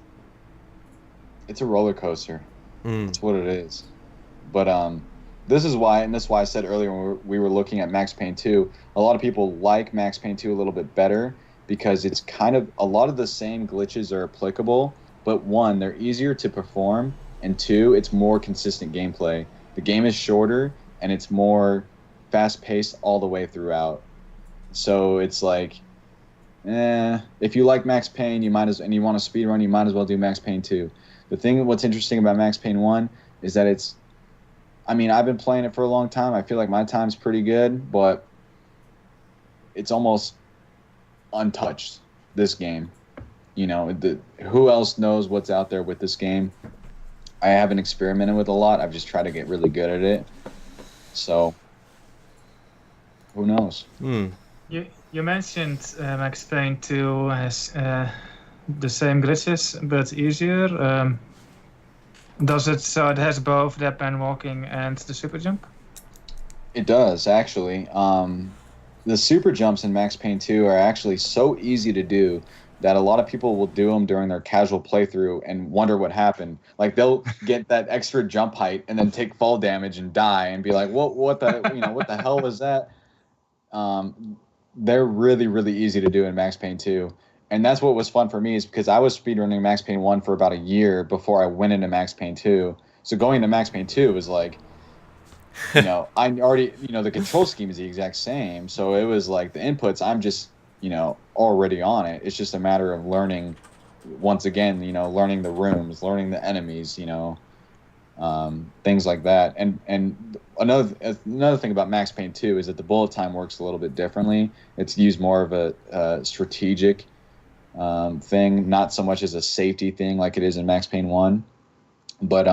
Speaker 2: a roller coaster. That's what it is. But this is why I said earlier when we were looking at Max Payne 2, a lot of people like Max Payne 2 a little bit better because it's kind of a lot of the same glitches are applicable, but one, they're easier to perform, and two, it's more consistent gameplay. The game is shorter and it's more fast-paced all the way throughout. So it's like, if you like Max Payne, and you want to speedrun, you might as well do Max Payne 2. What's interesting about Max Payne 1 is that I've been playing it for a long time. I feel like my time's pretty good, but it's almost untouched, this game. Who else knows what's out there with this game? I haven't experimented with a lot. I've just tried to get really good at it. So, who knows?
Speaker 3: You mentioned Max Payne 2 has the same glitches, but easier. So it has both Dead Man Walking and the super jump?
Speaker 2: It does, actually. The super jumps in Max Payne 2 are actually so easy to do that a lot of people will do them during their casual playthrough and wonder what happened. Like, they'll get that extra jump height and then take fall damage and die and be like, what the hell was that? They're really, really easy to do in Max Payne 2. And that's what was fun for me, is because I was speedrunning Max Payne 1 for about a year before I went into Max Payne 2. So going into Max Payne 2 was like, I already, the control scheme is the exact same. So it was like the inputs, I'm just, already on it. It's just a matter of learning, once again, learning the rooms, learning the enemies, things like that. And another thing about Max Payne 2 is that the bullet time works a little bit differently. It's used more of a strategic thing, not so much as a safety thing like it is in Max Payne 1. But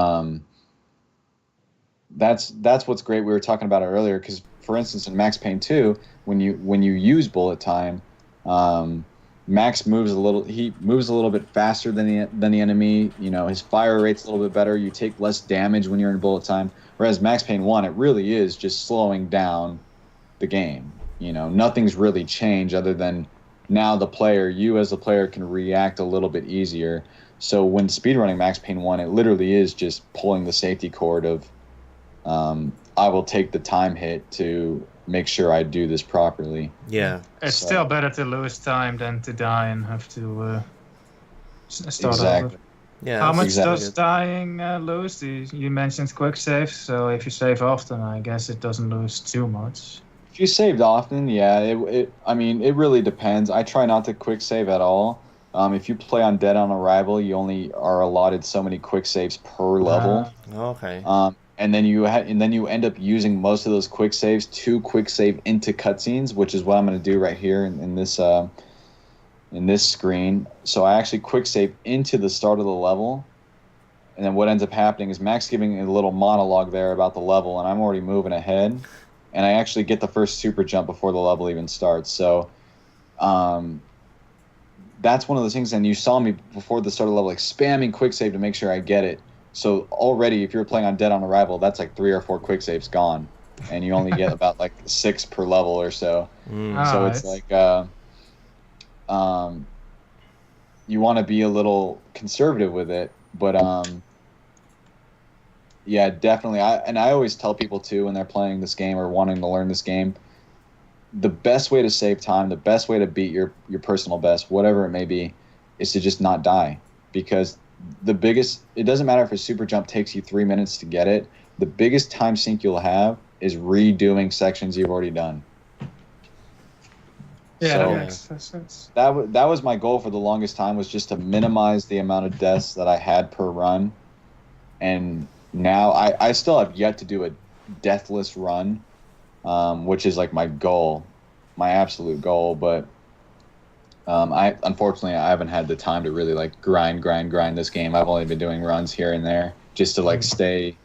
Speaker 2: that's what's great. We were talking about it earlier, because for instance in Max Payne 2, when you use bullet time, Max moves a little bit faster than the enemy. His fire rate's a little bit better. You take less damage when you're in bullet time. Whereas Max Payne 1, it really is just slowing down the game. Nothing's really changed other than now you as the player can react a little bit easier. So when speedrunning Max Payne 1, it literally is just pulling the safety cord of, I will take the time hit to make sure I do this properly.
Speaker 1: Yeah.
Speaker 3: It's still better to lose time than to die and have to start
Speaker 2: exactly.
Speaker 3: over.
Speaker 1: Yeah.
Speaker 3: How much
Speaker 2: exactly
Speaker 3: does dying lose? You mentioned quick save, so if you save often, I guess it doesn't lose too much.
Speaker 2: If you saved often, yeah, I mean, it really depends. I try not to quick save at all. If you play on Dead on Arrival, you only are allotted so many quick saves per level.
Speaker 1: Okay.
Speaker 2: And then you end up using most of those quick saves to quick save into cutscenes, which is what I'm going to do right here in this screen. So I actually quick save into the start of the level, and then what ends up happening is Max giving a little monologue there about the level, and I'm already moving ahead, and I actually get the first super jump before the level even starts. So that's one of those things. And you saw me before the start of the level, like spamming quick save to make sure I get it. So already, if you're playing on Dead on Arrival, that's like 3 or 4 quick saves gone, and you only get about like 6 per level or so. So it's like you want to be a little conservative with it, but yeah, definitely. I always tell people too when they're playing this game or wanting to learn this game, the best way to save time, the best way to beat your personal best, whatever it may be, is to just not die. Because it doesn't matter if a super jump takes you 3 minutes to get it, the biggest time sink you'll have is redoing sections you've already done.
Speaker 3: Yeah,
Speaker 2: So,
Speaker 3: that makes sense.
Speaker 2: that was my goal for the longest time, was just to minimize the amount of deaths that I had per run. And now I still have yet to do a deathless run, which is like my goal, my absolute goal. But unfortunately I haven't had the time to really like grind this game. I've only been doing runs here and there just to like stay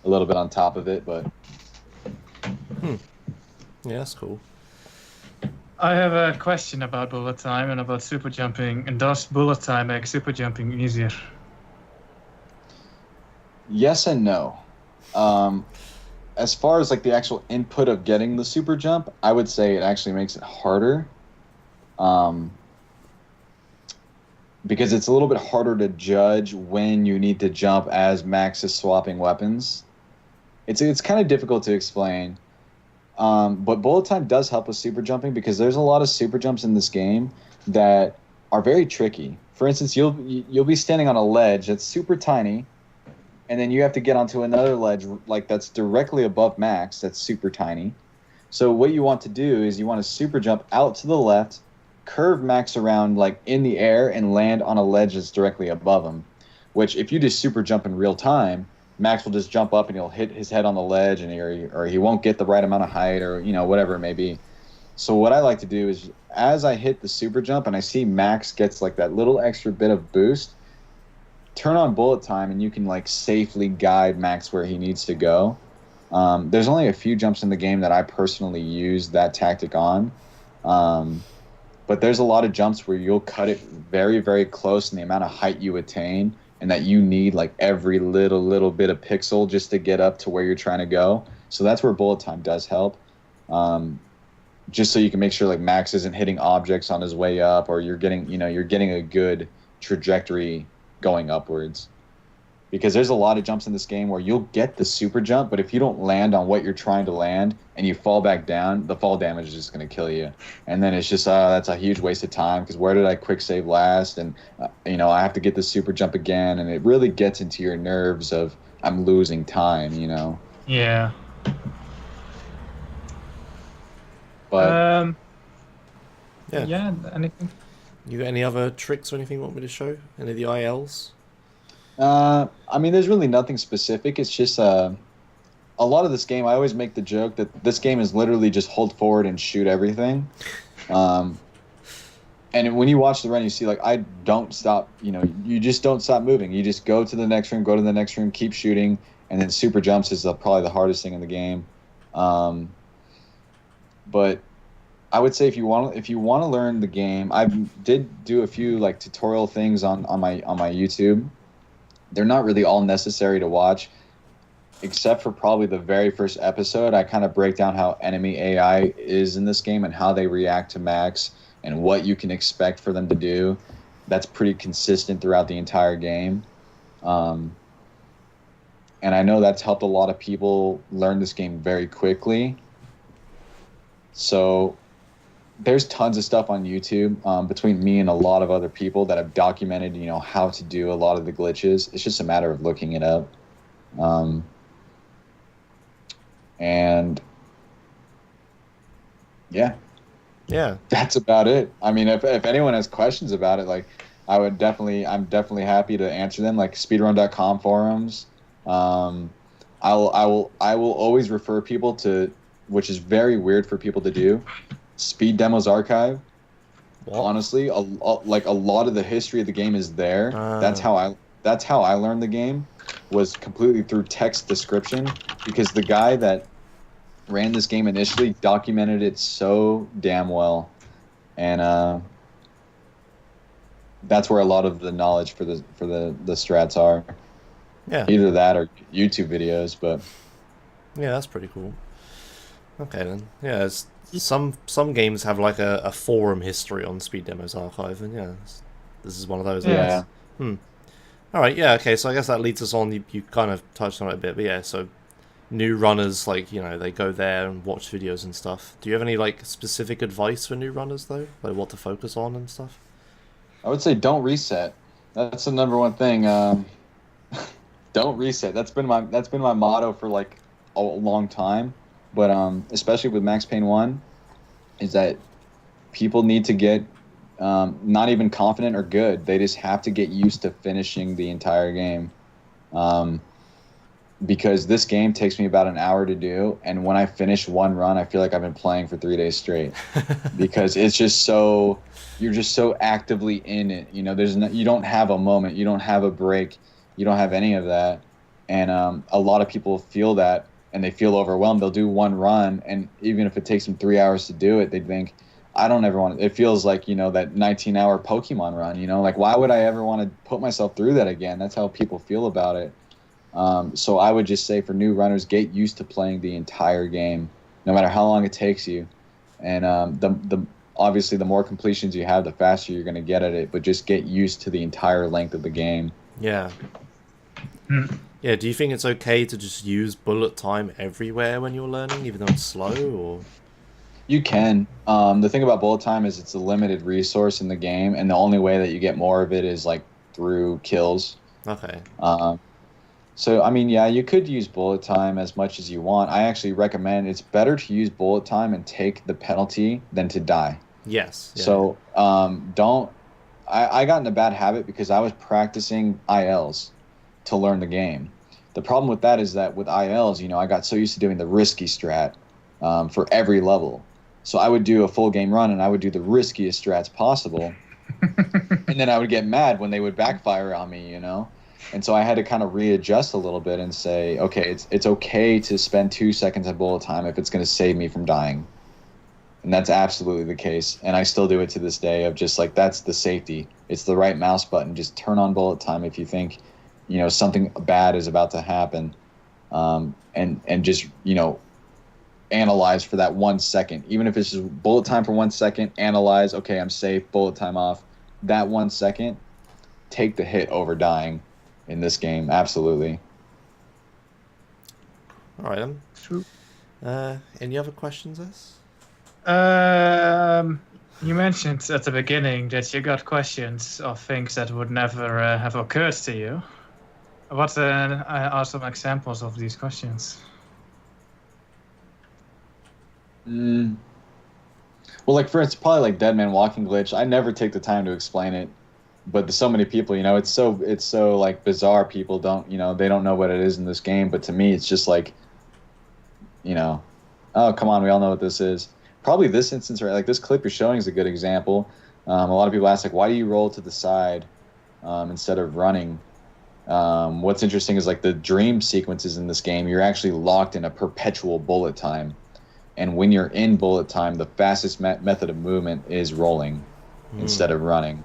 Speaker 2: a little bit on top of it. But
Speaker 1: yeah, that's cool.
Speaker 3: I have a question about bullet time and about super jumping. And does bullet time make super jumping easier?
Speaker 2: Yes and no. As far as like the actual input of getting the super jump, I would say it actually makes it harder. Because it's a little bit harder to judge when you need to jump as Max is swapping weapons. It's kind of difficult to explain. But bullet time does help with super jumping, because there's a lot of super jumps in this game that are very tricky. For instance, you'll be standing on a ledge that's super tiny, and then you have to get onto another ledge like that's directly above Max that's super tiny. So what you want to do is you want to super jump out to the left, curve Max around like in the air, and land on a ledge that's directly above him. Which, if you just super jump in real time, Max will just jump up and he'll hit his head on the ledge, and or he won't get the right amount of height, or whatever it may be. So what I like to do is, as I hit the super jump and I see Max gets like that little extra bit of boost, turn on bullet time, and you can like safely guide Max where he needs to go. There's only a few jumps in the game that I personally use that tactic on. But there's a lot of jumps where you'll cut it very, very close in the amount of height you attain, and that you need like every little bit of pixel just to get up to where you're trying to go. So that's where bullet time does help. Just so you can make sure like Max isn't hitting objects on his way up, or you're getting a good trajectory going upwards. Because there's a lot of jumps in this game where you'll get the super jump, but if you don't land on what you're trying to land and you fall back down, the fall damage is just going to kill you. And then it's just, that's a huge waste of time, because where did I quick save last? And, I have to get the super jump again. And it really gets into your nerves of, I'm losing time,
Speaker 3: Yeah.
Speaker 2: But
Speaker 3: yeah, anything?
Speaker 1: You got any other tricks or anything you want me to show? Any of the ILs?
Speaker 2: I mean, there's really nothing specific. It's just a lot of this game, I always make the joke that this game is literally just hold forward and shoot everything. And when you watch the run, you see like I don't stop. You just don't stop moving. You just go to the next room, go to the next room, keep shooting, and then super jumps is probably the hardest thing in the game. But I would say if you want to learn the game, I did do a few like tutorial things on my YouTube. They're not really all necessary to watch, except for probably the very first episode. I kind of break down how enemy AI is in this game and how they react to Max and what you can expect for them to do. That's pretty consistent throughout the entire game. And I know that's helped a lot of people learn this game very quickly. So there's tons of stuff on YouTube between me and a lot of other people that have documented, how to do a lot of the glitches. It's just a matter of looking it up. And Yeah.
Speaker 1: Yeah.
Speaker 2: That's about it. I mean, if anyone has questions about it, like, I'm definitely happy to answer them. Like speedrun.com forums. I will always refer people to, which is very weird for people to do, Speed Demos Archive.
Speaker 1: What?
Speaker 2: Honestly, like a lot of the history of the game is there. That's how I learned the game, was completely through text description, because the guy that ran this game initially documented it so damn well, and that's where a lot of the knowledge for the strats are.
Speaker 1: Yeah.
Speaker 2: Either that or YouTube videos, but
Speaker 1: yeah, that's pretty cool. Okay then. Yeah, some games have like a forum history on Speed Demos Archive, and yeah, this is one of those.
Speaker 2: yeah.
Speaker 1: All right. Yeah. Okay. So I guess that leads us on. You kind of touched on it a bit, but yeah. So new runners, like, you know, they go there and watch videos and stuff. Do you have any like specific advice for new runners though, like what to focus on and stuff?
Speaker 2: I would say don't reset. That's the number one thing. Don't reset. That's been my motto for like a long time. But especially with Max Payne 1, is that people need to get not even confident or good. They just have to get used to finishing the entire game. Because this game takes me about an hour to do, and when I finish one run, I feel like I've been playing for 3 days straight. Because it's just so, you're just so actively in it. You know, you don't have a moment, you don't have a break, you don't have any of that. And a lot of people feel that, and they feel overwhelmed. They'll do one run, and even if it takes them 3 hours to do it, they think, I don't ever want to. It feels like, you know, that 19-hour Pokemon run, you know, like, why would I ever want to put myself through that again? That's how people feel about it. So I would just say for new runners, get used to playing the entire game, no matter how long it takes you. And obviously the more completions you have, the faster you're going to get at it, but just get used to the entire length of the game.
Speaker 1: Yeah. Yeah, do you think it's okay to just use bullet time everywhere when you're learning, even though it's slow, or?
Speaker 2: You can. The thing about bullet time is it's a limited resource in the game, and the only way that you get more of it is like through kills.
Speaker 1: Okay.
Speaker 2: So, I mean, yeah, you could use bullet time as much as you want. I actually recommend it's better to use bullet time and take the penalty than to die.
Speaker 1: Yes. Yeah.
Speaker 2: So, I got in a bad habit because I was practicing ILs to learn the game. The problem with that is that with ILs, you know, I got so used to doing the risky strat for every level. So I would do a full game run and I would do the riskiest strats possible. And then I would get mad when they would backfire on me, you know? And so I had to kind of readjust a little bit and say, okay, it's okay to spend 2 seconds of bullet time if it's going to save me from dying. And that's absolutely the case. And I still do it to this day, of just like, that's the safety. It's the right mouse button. Just turn on bullet time if you think, you know, something bad is about to happen. And just, you know, analyze for that 1 second. Even if it's just bullet time for 1 second, analyze, okay, I'm safe, bullet time off. That 1 second, take the hit over dying. In this game, absolutely.
Speaker 1: All right, then.
Speaker 3: True.
Speaker 1: Any other questions, S?
Speaker 3: You mentioned at the beginning that you got questions of things that would never have occurred to you. What are some examples of these questions?
Speaker 2: Well, like for instance, probably like Dead Man Walking glitch. I never take the time to explain it. But so many people, you know, it's so like bizarre. People don't, you know, they don't know what it is in this game. But to me, it's just like, you know, oh, come on, we all know what this is. Probably this instance, right? Like this clip you're showing is a good example. A lot of people ask, like, why do you roll to the side instead of running? What's interesting is like the dream sequences in this game, you're actually locked in a perpetual bullet time. And when you're in bullet time, the fastest method of movement is rolling instead of running.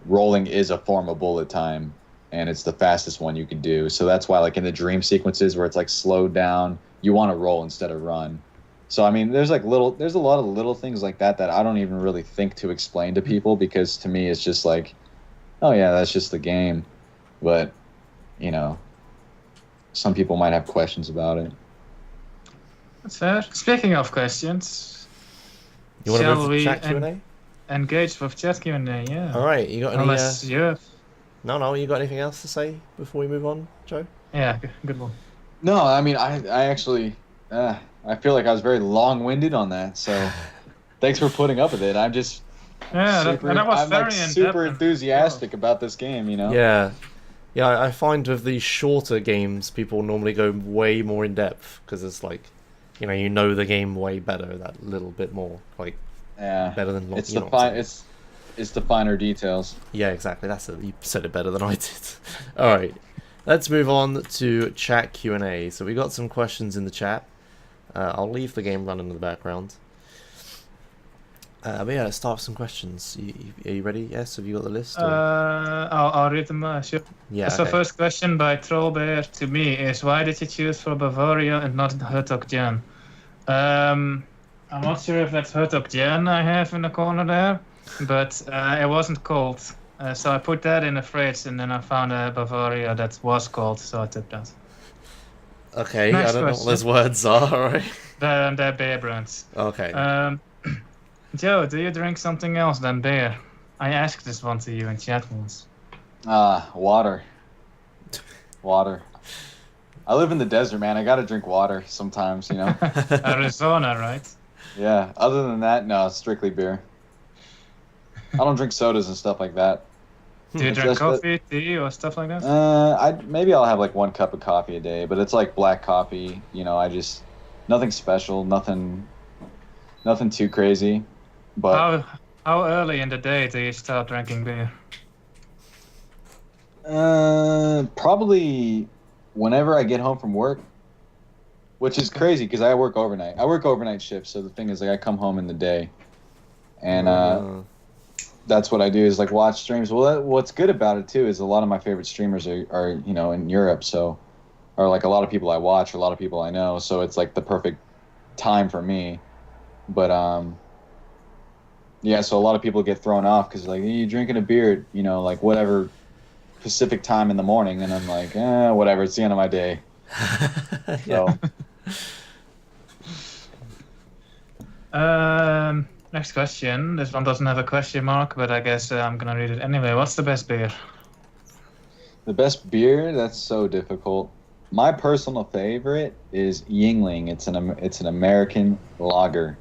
Speaker 2: Rolling is a form of bullet time, and it's the fastest one you can do. So that's why, like in the dream sequences where it's like slowed down, you want to roll instead of run. So I mean, there's a lot of little things like that I don't even really think to explain to people, because to me it's just like, oh yeah, that's just the game. But you know, some people might have questions about it.
Speaker 3: That's fair. Speaking of questions,
Speaker 1: You want to
Speaker 3: shall
Speaker 1: move to
Speaker 3: we
Speaker 1: chat Q&A?
Speaker 3: engage with chat Q&A? Yeah.
Speaker 1: All right, you got any?
Speaker 3: Unless you have.
Speaker 1: No, you got anything else to say before we move on, Joe?
Speaker 3: Yeah, good one.
Speaker 2: No, I mean, I actually, I I feel like I was very long-winded on that, so thanks for putting up with it. I'm just
Speaker 3: that was
Speaker 2: I'm
Speaker 3: very
Speaker 2: like
Speaker 3: in-depth
Speaker 2: super
Speaker 3: and-
Speaker 2: enthusiastic about this game, you know?
Speaker 1: Yeah. Yeah, I find with these shorter games, people normally go way more in depth because it's like, you know the game way better, that little bit more, like
Speaker 2: Yeah.
Speaker 1: better than long.
Speaker 2: It's the finer details.
Speaker 1: Yeah, exactly. You said it better than I did. All right, let's move on to chat Q&A. So we got some questions in the chat. I'll leave the game running in the background. But yeah, let's start with some questions. Are you ready? Yes, have you got the list?
Speaker 3: I'll read them. Sure.
Speaker 1: Yeah.
Speaker 3: So
Speaker 1: Okay.
Speaker 3: first question by Trollbear to me is, why did you choose for Bavaria and not Hertog Jan? I'm not sure if that's Hertog Jan I have in the corner there, but it wasn't cold. So I put that in the fridge, and then I found a Bavaria that was cold, so I took that.
Speaker 1: Okay,
Speaker 3: Next
Speaker 1: I don't know what
Speaker 3: question.
Speaker 1: those words are, alright.
Speaker 3: They're beer brands.
Speaker 1: Okay.
Speaker 3: Joe, do you drink something else than beer? I asked this one to you in chat once.
Speaker 2: Water. Water. I live in the desert, man. I gotta drink water sometimes, you know?
Speaker 3: Arizona, right?
Speaker 2: Yeah. Other than that, no, strictly beer. I don't drink sodas and stuff like that.
Speaker 3: Do you drink coffee, tea, or stuff like that?
Speaker 2: Maybe I'll have like 1 cup of coffee a day, but it's like black coffee. You know, nothing special, nothing too crazy. But
Speaker 3: how early in the day do you start drinking beer?
Speaker 2: probably whenever I get home from work, which is crazy because I work overnight. I work overnight shifts, so the thing is, like, I come home in the day, and that's what I do is like watch streams. Well, what's good about it too is a lot of my favorite streamers are in Europe, so or like a lot of people I watch, a lot of people I know, so it's like the perfect time for me. But yeah, so a lot of people get thrown off because like, you drinking a beer, like whatever Pacific time in the morning, and I'm like, whatever, it's the end of my day. So.
Speaker 3: Next question. This one doesn't have a question mark, but I guess I'm gonna read it anyway. What's the best beer?
Speaker 2: The best beer? That's so difficult. My personal favorite is Yingling. It's an American lager.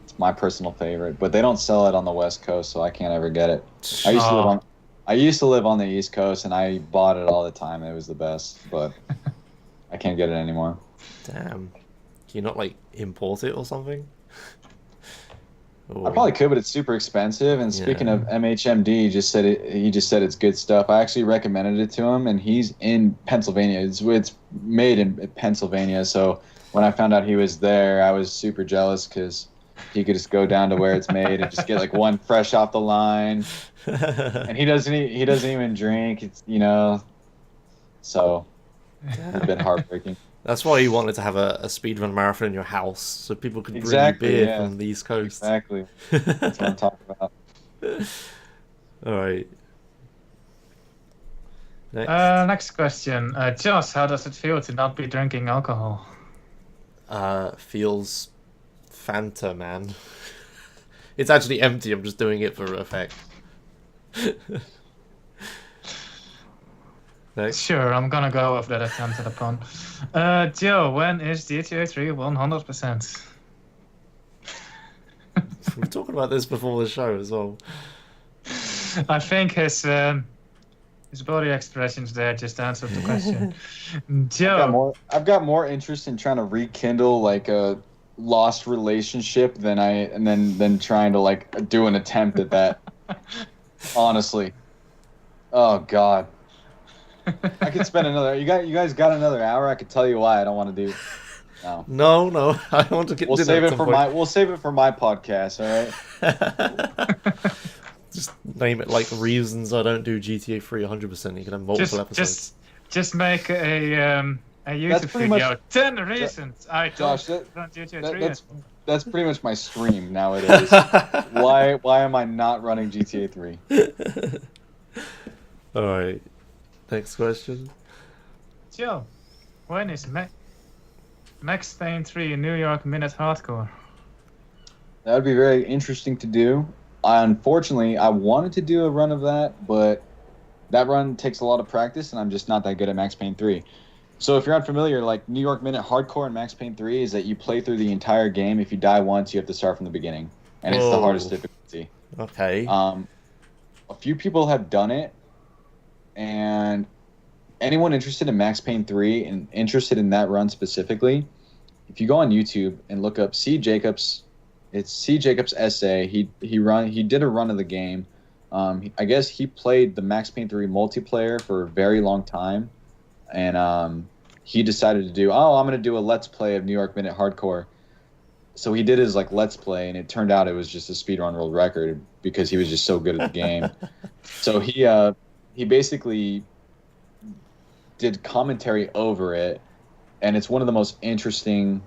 Speaker 2: It's my personal favorite, but they don't sell it on the West Coast, so I can't ever get it. I used to live on the East Coast, and I bought it all the time. It was the best, but I can't get it anymore.
Speaker 1: Damn. Can you not like import it or something?
Speaker 2: I probably could, but it's super expensive. And speaking of MHMD, he just said it's good stuff. I actually recommended it to him, and he's in Pennsylvania. It's made in Pennsylvania. So when I found out he was there, I was super jealous because he could just go down to where it's made and just get like one fresh off the line. And he doesn't even drink. It's so it's been heartbreaking.
Speaker 1: That's why you wanted to have a speedrun marathon in your house, so people could bring you beer from the East Coast.
Speaker 2: Exactly. That's what I'm talking about.
Speaker 1: All right.
Speaker 3: Next question. Josh, how does it feel to not be drinking alcohol?
Speaker 1: Feels Fanta, man. It's actually empty. I'm just doing it for effect. Next.
Speaker 3: Sure, I'm gonna go with that attempt at a pun. Joe, when is GTA 3 100%?
Speaker 1: We were talking about this before the show as well.
Speaker 3: I think his body expressions there just answered the question. Joe,
Speaker 2: I've got more interest in trying to rekindle like a lost relationship than trying to like do an attempt at that. Honestly. Oh God. I could spend another. You guys got another hour. I could tell you why I don't want to do. No.
Speaker 1: No. I want to get.
Speaker 2: We'll save it for my podcast. All right.
Speaker 1: Just name it like reasons I don't do GTA 3 100%. You can have multiple episodes.
Speaker 3: Just make a YouTube video. 10 reasons I don't run GTA 3.
Speaker 2: That's pretty much my stream nowadays. Why am I not running GTA 3?
Speaker 1: All right. Next question.
Speaker 3: Joe, when is Max Payne 3 New York Minute Hardcore?
Speaker 2: That would be very interesting to do. Unfortunately, I wanted to do a run of that, but that run takes a lot of practice, and I'm just not that good at Max Payne 3. So if you're unfamiliar, like New York Minute Hardcore and Max Payne 3 is that you play through the entire game. If you die once, you have to start from the beginning, and it's the hardest difficulty.
Speaker 1: Okay.
Speaker 2: A few people have done it, and anyone interested in Max Payne 3 and interested in that run specifically, if you go on YouTube and look up C Jacobs, it's C Jacobs essay. He did a run of the game. I guess he played the Max Payne 3 multiplayer for a very long time, and he decided to do, I'm going to do a Let's Play of New York Minute Hardcore. So he did his like Let's Play, and it turned out it was just a speedrun world record because he was just so good at the game. So he basically did commentary over it, and it's one of the most interesting.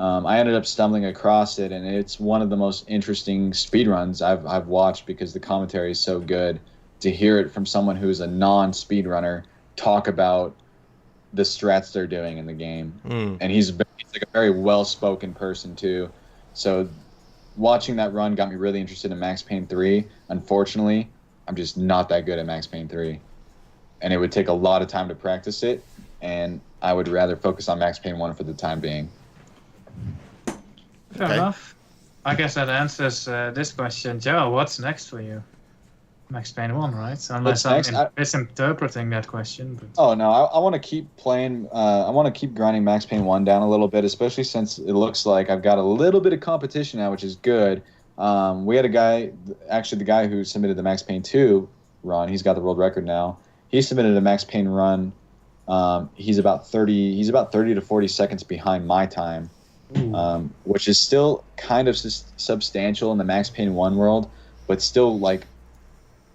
Speaker 2: I ended up stumbling across it, and it's one of the most interesting speedruns I've watched because the commentary is so good. To hear it from someone who's a non-speedrunner talk about the strats they're doing in the game, and he's like a very well-spoken person too. So watching that run got me really interested in Max Payne 3. Unfortunately, I'm just not that good at Max Payne 3, and it would take a lot of time to practice it, and I would rather focus on Max Payne 1 for the time being.
Speaker 3: Fair enough. I guess that answers this question. Joe, what's next for you? Max Payne 1, right? Unless I'm misinterpreting that question. But...
Speaker 2: Oh, no. I want to keep playing. I want to keep grinding Max Payne 1 down a little bit, especially since it looks like I've got a little bit of competition now, which is good. We had a guy, actually the guy who submitted the Max Payne 2 run, he's got the world record now. He submitted a Max Payne run. He's about 30 to 40 seconds behind my time. Which is still kind of substantial in the Max Payne 1 world, but still like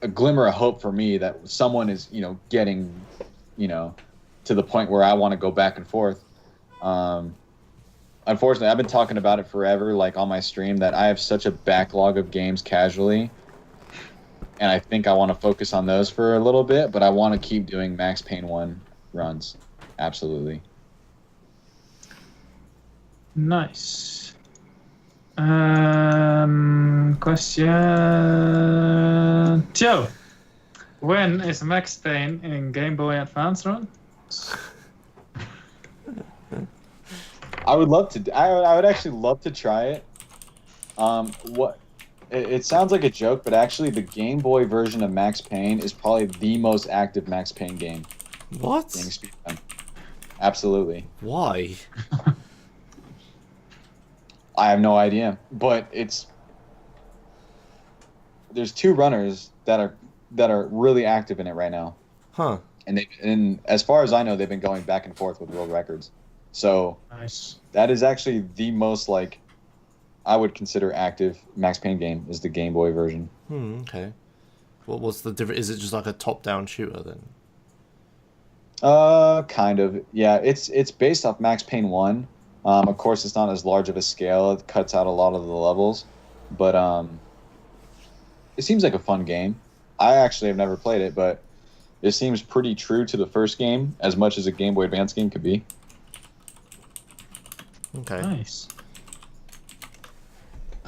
Speaker 2: a glimmer of hope for me that someone is, getting, to the point where I want to go back and forth. Unfortunately, I've been talking about it forever, like on my stream, that I have such a backlog of games casually, and I think I want to focus on those for a little bit, but I want to keep doing Max Payne 1 runs. Absolutely.
Speaker 3: Nice. Question. Joe, when is Max Payne in Game Boy Advance run?
Speaker 2: I would love to. I would actually love to try it. It sounds like a joke, but actually, the Game Boy version of Max Payne is probably the most active Max Payne game.
Speaker 1: What?
Speaker 2: Absolutely.
Speaker 1: Why?
Speaker 2: I have no idea, but there's two runners that are really active in it right now.
Speaker 1: Huh.
Speaker 2: And as far as I know, they've been going back and forth with world records. So
Speaker 3: nice.
Speaker 2: That is actually the most I would consider active Max Payne game is the Game Boy version.
Speaker 1: Okay. What's the difference? Is it just like a top-down shooter then?
Speaker 2: Kind of. Yeah, it's based off Max Payne 1. Of course, it's not as large of a scale. It cuts out a lot of the levels, but it seems like a fun game. I actually have never played it, but it seems pretty true to the first game, as much as a Game Boy Advance game could be.
Speaker 1: Okay.
Speaker 3: Nice.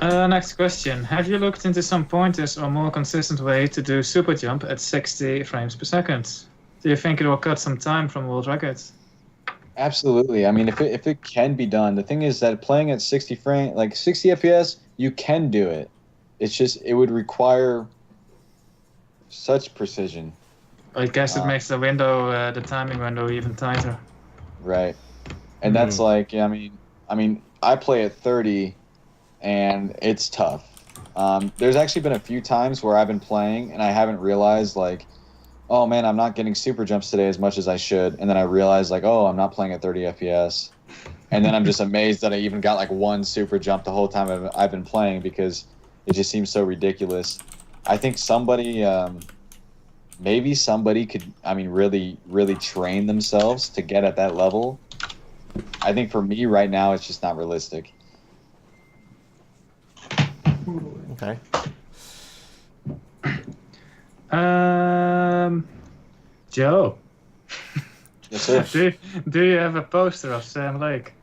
Speaker 3: Next question. Have you looked into some pointers or more consistent way to do super jump at 60 frames per second? Do you think it will cut some time from world records?
Speaker 2: Absolutely. I mean, if it can be done, the thing is that playing at 60 FPS, you can do it. It's just it would require such precision.
Speaker 3: I guess it makes the window, the timing window, even tighter.
Speaker 2: Right, and that's I mean, I play at 30, and it's tough. There's actually been a few times where I've been playing and I haven't realized oh man, I'm not getting super jumps today as much as I should. And then I realized oh, I'm not playing at 30 FPS. And then I'm just amazed that I even got one super jump the whole time I've been playing because it just seems so ridiculous. I think maybe somebody could, really, really train themselves to get at that level. I think for me right now, it's just not realistic.
Speaker 1: Okay.
Speaker 3: Joe.
Speaker 2: Yes, sir.
Speaker 3: Do you have a poster of Sam Lake?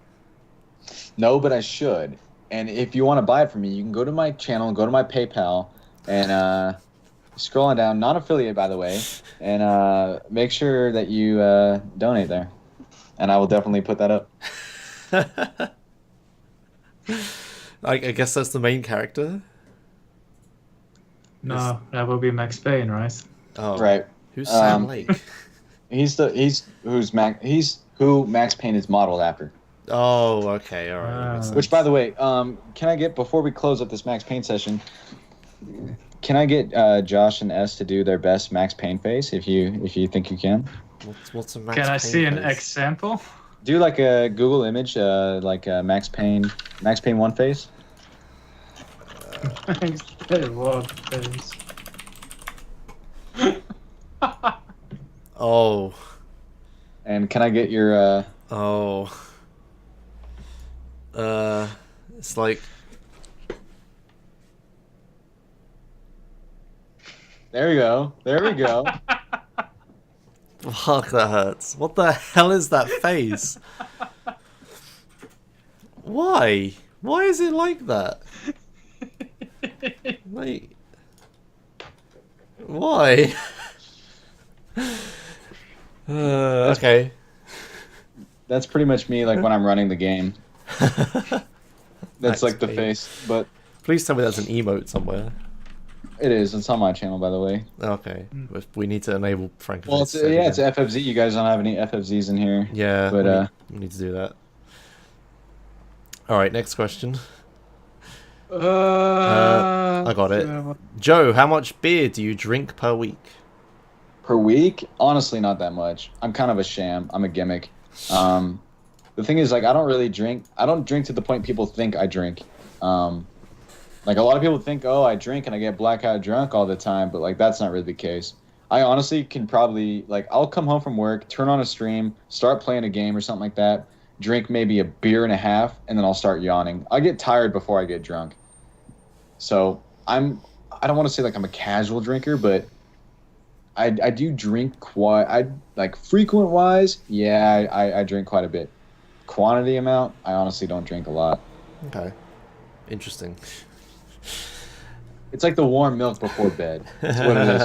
Speaker 2: No, but I should. And if you want to buy it from me, you can go to my channel, go to my PayPal, and scroll on down. Non-affiliate, by the way, and make sure that you donate there. and I will definitely put that up.
Speaker 1: I guess that's the main character.
Speaker 3: No, that will be Max Payne, right?
Speaker 1: Oh,
Speaker 2: Right.
Speaker 1: Who's Sam Lake?
Speaker 2: He's who Max Payne is modeled after.
Speaker 1: Oh, okay, all right.
Speaker 2: Which, by the way, can I get, before we close up this Max Payne session, can I get Josh and S to do their best Max Payne face if you think you can?
Speaker 1: What's a Max
Speaker 3: Can I
Speaker 1: Payne
Speaker 3: see an
Speaker 1: face?
Speaker 3: example?
Speaker 2: Do like a Google image, like a Max Payne 1 face.
Speaker 3: Max Payne 1 face.
Speaker 1: Oh.
Speaker 2: And can I get your
Speaker 1: it's like,
Speaker 2: there we go.
Speaker 1: fuck, that hurts. What the hell is that face? Why is it like that? Like, why? Okay.
Speaker 2: That's pretty much me, like when I'm running the game. That's
Speaker 1: Max
Speaker 2: like the
Speaker 1: Payne.
Speaker 2: face, but
Speaker 1: Please tell me that's an emote somewhere.
Speaker 2: it is. It's on my channel, by the way.
Speaker 1: Okay, we need to enable Frank.
Speaker 2: Well, it's FFZ. You guys don't have any FFZs in here.
Speaker 1: Yeah,
Speaker 2: but
Speaker 1: we need to do that. All right, next question. I got it. Joe, how much beer do you drink per week?
Speaker 2: per week, honestly, not that much. I'm kind of a sham. I'm a gimmick. The thing is, like, I don't really drink. I don't drink to the point people think I drink. Like, a lot of people think, oh, I drink and I get blackout drunk all the time, but, like, that's not really the case. I honestly can probably, like, I'll come home from work, turn on a stream, start playing a game or something like that, drink maybe a beer and a half, and then I'll start yawning. I get tired before I get drunk. So I don't want to say, like, I'm a casual drinker, but I do drink quite, like, frequent-wise, yeah, I drink quite a bit. Quantity amount, I honestly don't drink a lot.
Speaker 1: Okay. Interesting.
Speaker 2: It's like the warm milk before bed. That's what it is.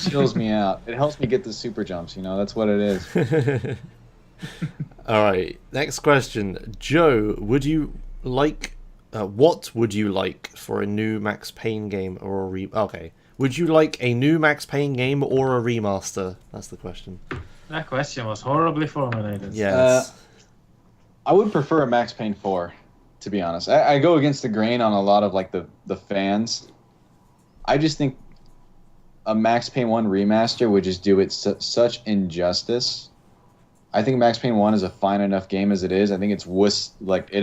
Speaker 2: It chills me out. It helps me get the super jumps, you know? That's what it is.
Speaker 1: All right. Next question. Joe, would you like... what would you like for a new Max Payne game or a Okay. Would you like a new Max Payne game or a remaster? That's the question.
Speaker 3: That question was horribly formulated.
Speaker 1: Yes.
Speaker 2: I would prefer a Max Payne 4, to be honest. I go against the grain on a lot of, like, the fans. I just think a Max Payne 1 remaster would just do it such injustice. I think Max Payne 1 is a fine enough game as it is. I think it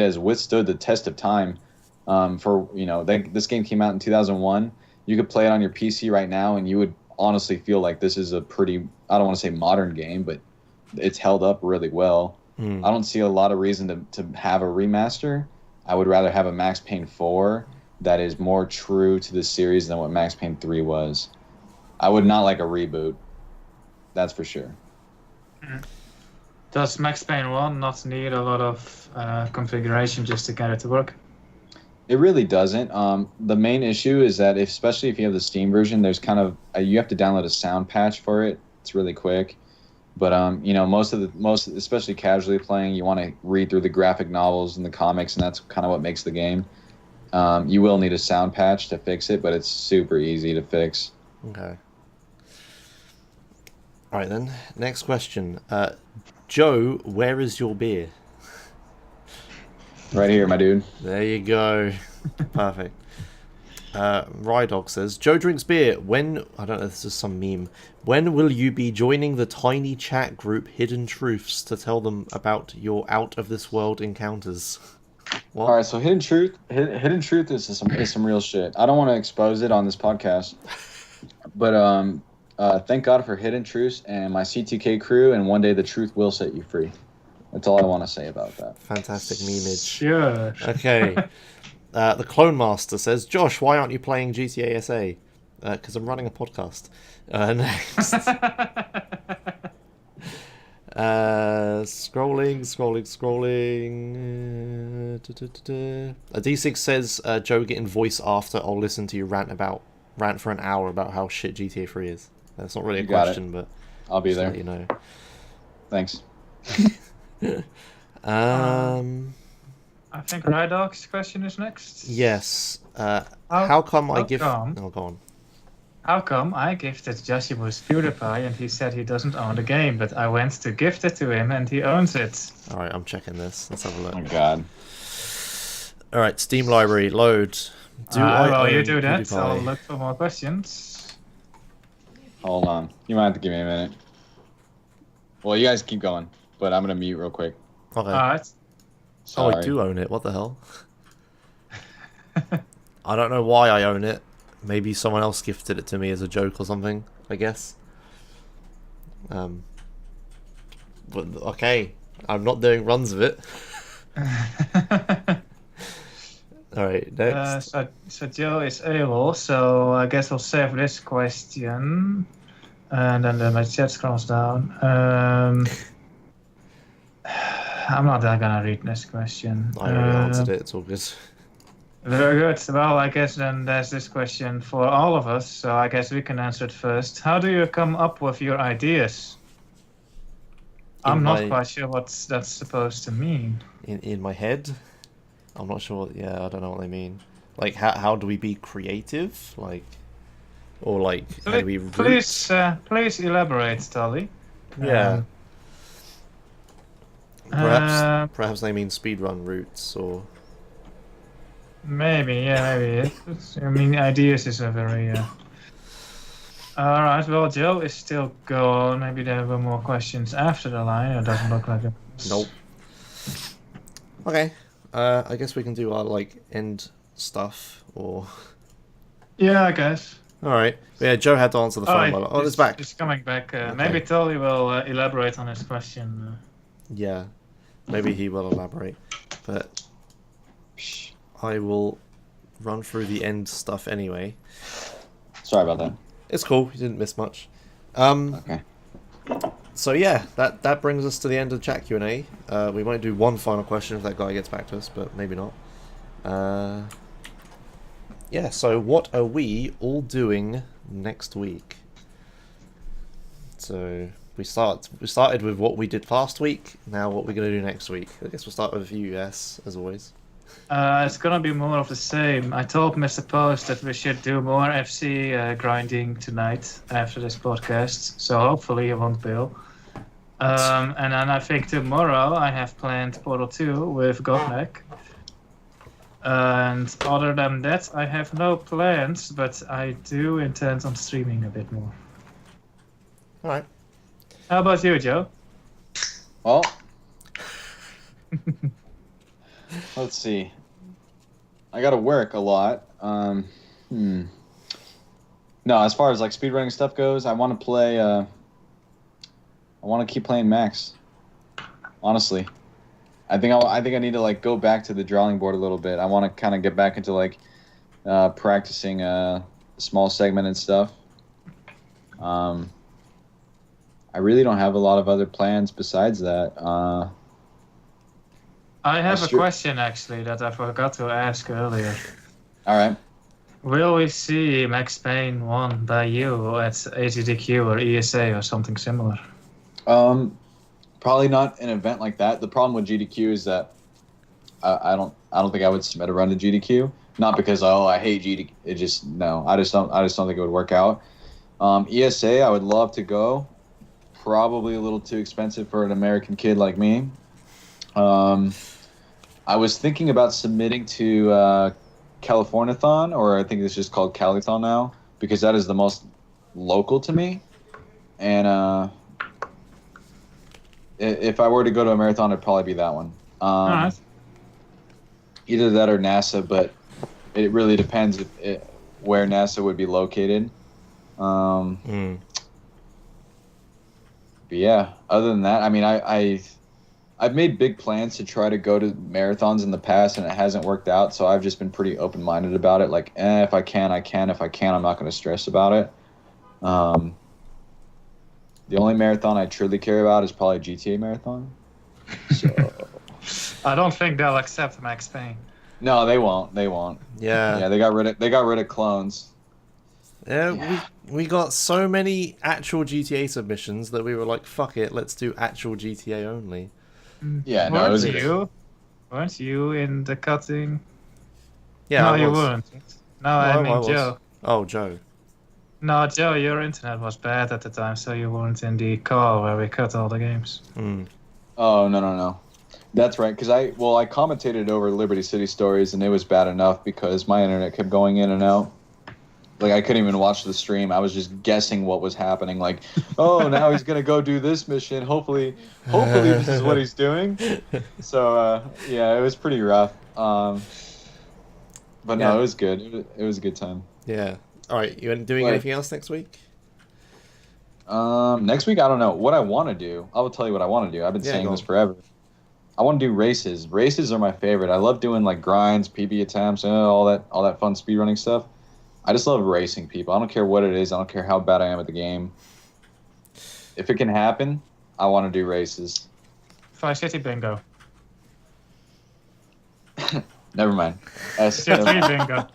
Speaker 2: has withstood the test of time. For, you know, this game came out in 2001. You could play it on your PC right now, and you would honestly feel like this is a pretty, I don't want to say modern game, but it's held up really well. I don't see a lot of reason to have a remaster. I would rather have a Max Payne 4 that is more true to the series than what Max Payne 3 was. I would not like a reboot. That's for sure.
Speaker 3: Does Max Payne 1 not need a lot of configuration just to get it to work?
Speaker 2: It really doesn't. The main issue is that, especially if you have the Steam version, there's kind of you have to download a sound patch for it. It's really quick. But you know, most especially casually playing, you want to read through the graphic novels and the comics, and that's kind of what makes the game. You will need a sound patch to fix it, but it's super easy to fix.
Speaker 1: Okay. All right then. Next question. Joe, where is your beer?
Speaker 2: Right here, my dude.
Speaker 1: There you go. Perfect. Rydog says, Joe drinks beer. When, I don't know if this is some meme, when will you be joining the tiny chat group Hidden Truths to tell them about your out of this world encounters? What?
Speaker 2: All right, so Hidden Truth is some real shit. I don't want to expose it on this podcast, but thank God for Hidden Truths and my CTK crew, and one day the truth will set you free. That's all I want to say about that.
Speaker 1: Fantastic memeage.
Speaker 3: Sure.
Speaker 1: Okay. The Clone Master says, Josh, why aren't you playing GTA SA? Because I'm running a podcast. Next. Scrolling. D6 says, Joe, getting voice after I'll listen to you rant for an hour about how shit GTA 3 is. That's not really a question, but
Speaker 2: I'll be there.
Speaker 1: let you know.
Speaker 2: Thanks.
Speaker 3: I think Rydog's question is next.
Speaker 1: Yes. How come I give... Oh, go on.
Speaker 3: How come I gifted Joshimus PewDiePie and he said he doesn't own the game, but I went to gift it to him and he owns it?
Speaker 1: Alright, I'm checking this. Let's have a look.
Speaker 2: Oh my god.
Speaker 1: Alright, Steam library, load.
Speaker 3: Well, you do that,
Speaker 1: PewDiePie?
Speaker 3: I'll look for more questions.
Speaker 2: Hold on. You might have to give me a minute. Well, you guys keep going, but I'm gonna mute real quick.
Speaker 1: Okay.
Speaker 3: Alright.
Speaker 2: Sorry.
Speaker 1: Oh, I do own it. What the hell? I don't know why I own it. Maybe someone else gifted it to me as a joke or something, I guess. But okay, I'm not doing runs of it. Alright, next.
Speaker 3: So Joe is able, so I guess we'll save this question. And then my chat scrolls down. I'm not gonna read this question.
Speaker 1: I already answered it, it's all good.
Speaker 3: Very good. Well, I guess then there's this question for all of us, so I guess we can answer it first. How do you come up with your ideas? I'm not quite sure what that's supposed to mean.
Speaker 1: In my head? I'm not sure. Yeah, I don't know what they mean. Like, how do we be creative? Like, or like, how do we...
Speaker 3: Please elaborate, Tolly.
Speaker 1: Yeah. Perhaps they mean speedrun routes, or...
Speaker 3: Maybe, yeah, maybe. I mean, ideas is a very... Alright, well, Joe is still gone. Maybe there were more questions after the line. It doesn't look like it.
Speaker 1: Nope. Okay. I guess we can do our, like, end stuff, or...
Speaker 3: Yeah, I guess.
Speaker 1: Alright. Yeah, Joe had to answer the phone. Oh, it's back.
Speaker 3: It's coming back.
Speaker 1: Okay.
Speaker 3: Maybe Tolly will elaborate on his question.
Speaker 1: Yeah. Maybe he will elaborate. But... I will run through the end stuff anyway.
Speaker 2: Sorry about that.
Speaker 1: It's cool. You didn't miss much.
Speaker 2: Okay.
Speaker 1: So yeah, that brings us to the end of chat Q&A. We might do one final question if that guy gets back to us, but maybe not. Yeah. So what are we all doing next week? So we started with what we did last week. Now what we're gonna do next week. I guess we'll start with you, yes, as always.
Speaker 3: It's gonna be more of the same. I told Mr. Post that we should do more FC grinding tonight after this podcast, so hopefully he won't bail. And then I think tomorrow I have planned Portal 2 with Godneck. And other than that, I have no plans, but I do intend on streaming a bit more.
Speaker 1: Alright.
Speaker 3: How about you, Joe?
Speaker 2: Well, let's see. I gotta work a lot. No, as far as like speedrunning stuff goes, I want to play. I want to keep playing Max. Honestly, I think I need to like go back to the drawing board a little bit. I want to kind of get back into like practicing a small segment and stuff. I really don't have a lot of other plans besides that.
Speaker 3: I have a question actually that I forgot to ask earlier.
Speaker 2: All right.
Speaker 3: Will we see Max Payne won by you at AGDQ or ESA or something similar?
Speaker 2: Probably not an event like that. The problem with GDQ is that I don't think I would submit a run to GDQ. Not because I hate GDQ. It just no. I just don't think it would work out. ESA I would love to go. Probably a little too expensive for an American kid like me. I was thinking about submitting to Californiathon, or I think it's just called Calithon now, because that is the most local to me. And if I were to go to a marathon, it'd probably be that one.
Speaker 3: Nice.
Speaker 2: Either that or NASA, but it really depends where NASA would be located. But yeah, other than that, I mean, I've made big plans to try to go to marathons in the past, and it hasn't worked out. So I've just been pretty open-minded about it. Like, if I can, I can. If I can't, I'm not going to stress about it. The only marathon I truly care about is probably GTA marathon. So
Speaker 3: I don't think they'll accept Max Payne.
Speaker 2: no, they won't. They won't.
Speaker 1: Yeah.
Speaker 2: Yeah, they got rid of clones.
Speaker 1: Yeah, we got so many actual GTA submissions that we were like, fuck it, let's do actual GTA only.
Speaker 2: Yeah, no, it was good.
Speaker 3: Weren't you in the cutting?
Speaker 1: Yeah,
Speaker 3: No,
Speaker 1: I
Speaker 3: you
Speaker 1: was.
Speaker 3: weren't. No, I mean
Speaker 1: was.
Speaker 3: Joe.
Speaker 1: Oh, Joe.
Speaker 3: No, Joe, your internet was bad at the time, so you weren't in the call where we cut all the games.
Speaker 2: Oh, no. That's right, because I commentated over Liberty City Stories, and it was bad enough because my internet kept going in and out. Like, I couldn't even watch the stream. I was just guessing what was happening. Like, oh, now he's going to go do this mission. Hopefully this is what he's doing. So, yeah, it was pretty rough. But no, it was good. It was a good time.
Speaker 1: Yeah. All right, you doing anything else next week?
Speaker 2: Next week, I don't know. What I want to do, I will tell you what I want to do. I've been saying this forever. I want to do races. Races are my favorite. I love doing, like, grinds, PB attempts, all that fun speedrunning stuff. I just love racing people. I don't care what it is. I don't care how bad I am at the game. If it can happen, I want to do races.
Speaker 3: Vice City Bingo.
Speaker 2: Never mind. S.
Speaker 3: Bingo.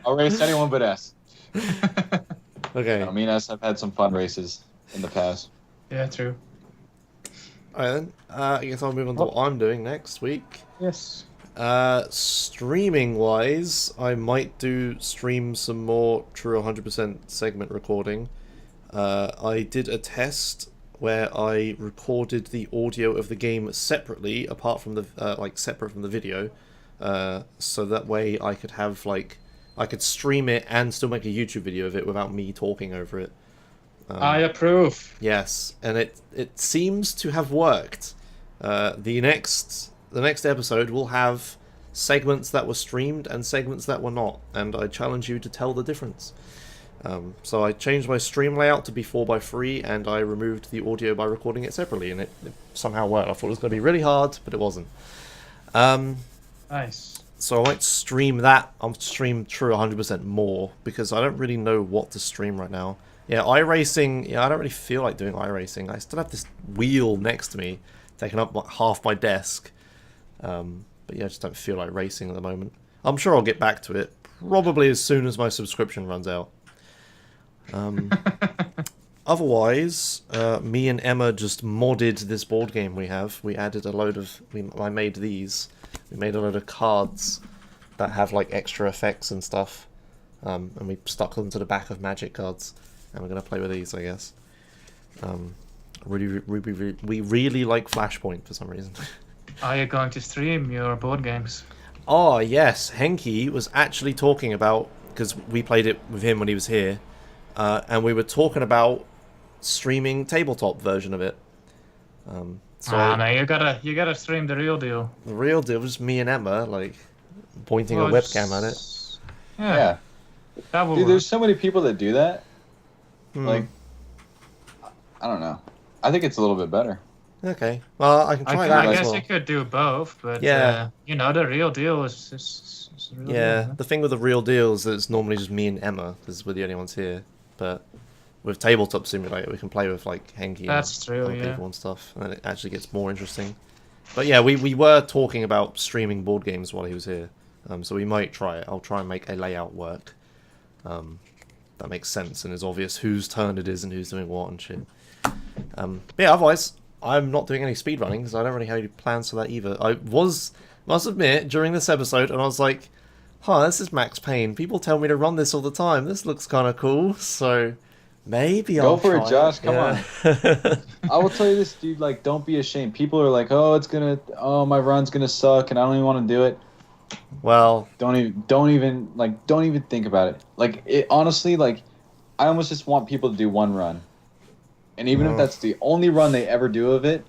Speaker 2: I'll race anyone but S.
Speaker 1: Okay.
Speaker 2: Me and S have had some fun races in the past.
Speaker 3: Yeah, true.
Speaker 1: Alright then. I guess I'll move on to what I'm doing next week.
Speaker 3: Yes.
Speaker 1: Streaming wise, I might stream some more true 100% segment recording. I did a test where I recorded the audio of the game separately, apart from the separate from the video, so that way I could have I could stream it and still make a YouTube video of it without me talking over it.
Speaker 3: I approve.
Speaker 1: Yes, and it seems to have worked. The next episode will have segments that were streamed and segments that were not, and I challenge you to tell the difference. So I changed my stream layout to be 4:3, and I removed the audio by recording it separately, and it somehow worked. I thought it was going to be really hard, but it wasn't.
Speaker 3: Nice.
Speaker 1: So I might stream that. I'll stream true 100% more, because I don't really know what to stream right now. Yeah, iRacing, I don't really feel like doing iRacing. I still have this wheel next to me, taking up half my desk. But yeah, I just don't feel like racing at the moment. I'm sure I'll get back to it, probably as soon as my subscription runs out. Otherwise, me and Emma just modded this board game we have. We added a load of... I made these. We made a load of cards that have like extra effects and stuff. And we stuck them to the back of magic cards. And we're going to play with these, I guess. We really like Flashpoint for some reason.
Speaker 3: Are you going to stream your board games?
Speaker 1: Oh, yes. Henki was actually talking about... Because we played it with him when he was here. And we were talking about streaming tabletop version of it.
Speaker 3: No, you gotta stream the real deal.
Speaker 1: The real deal was me and Emma, like, pointing a webcam at it.
Speaker 3: Yeah.
Speaker 2: Dude, there's so many people that do that. Like, I don't know. I think it's a little bit better.
Speaker 1: Okay. Well, I can try that
Speaker 3: I
Speaker 1: as
Speaker 3: guess
Speaker 1: well.
Speaker 3: you could do both, but
Speaker 1: yeah.
Speaker 3: The real deal is real
Speaker 1: yeah,
Speaker 3: deal.
Speaker 1: The thing with the real deal is that it's normally just me and Emma, because we're the only ones here. But with Tabletop Simulator, we can play with, like, Henki and other people and stuff, and then it actually gets more interesting. But yeah, we were talking about streaming board games while he was here, so we might try it. I'll try and make a layout work. That makes sense and is obvious whose turn it is and who's doing what and shit. But yeah, otherwise, I'm not doing any speedrunning because I don't really have any plans for that either. I must admit, during this episode, and I was like, this is Max Payne. People tell me to run this all the time. This looks kind of cool, so maybe I'll
Speaker 2: go for it, Josh. Come on. I will tell you this, dude. Like, don't be ashamed. People are like, my run's gonna suck, and I don't even want to do it.
Speaker 1: Well,
Speaker 2: don't even think about it. Like, honestly, like, I almost just want people to do one run, and even if that's the only run they ever do of it,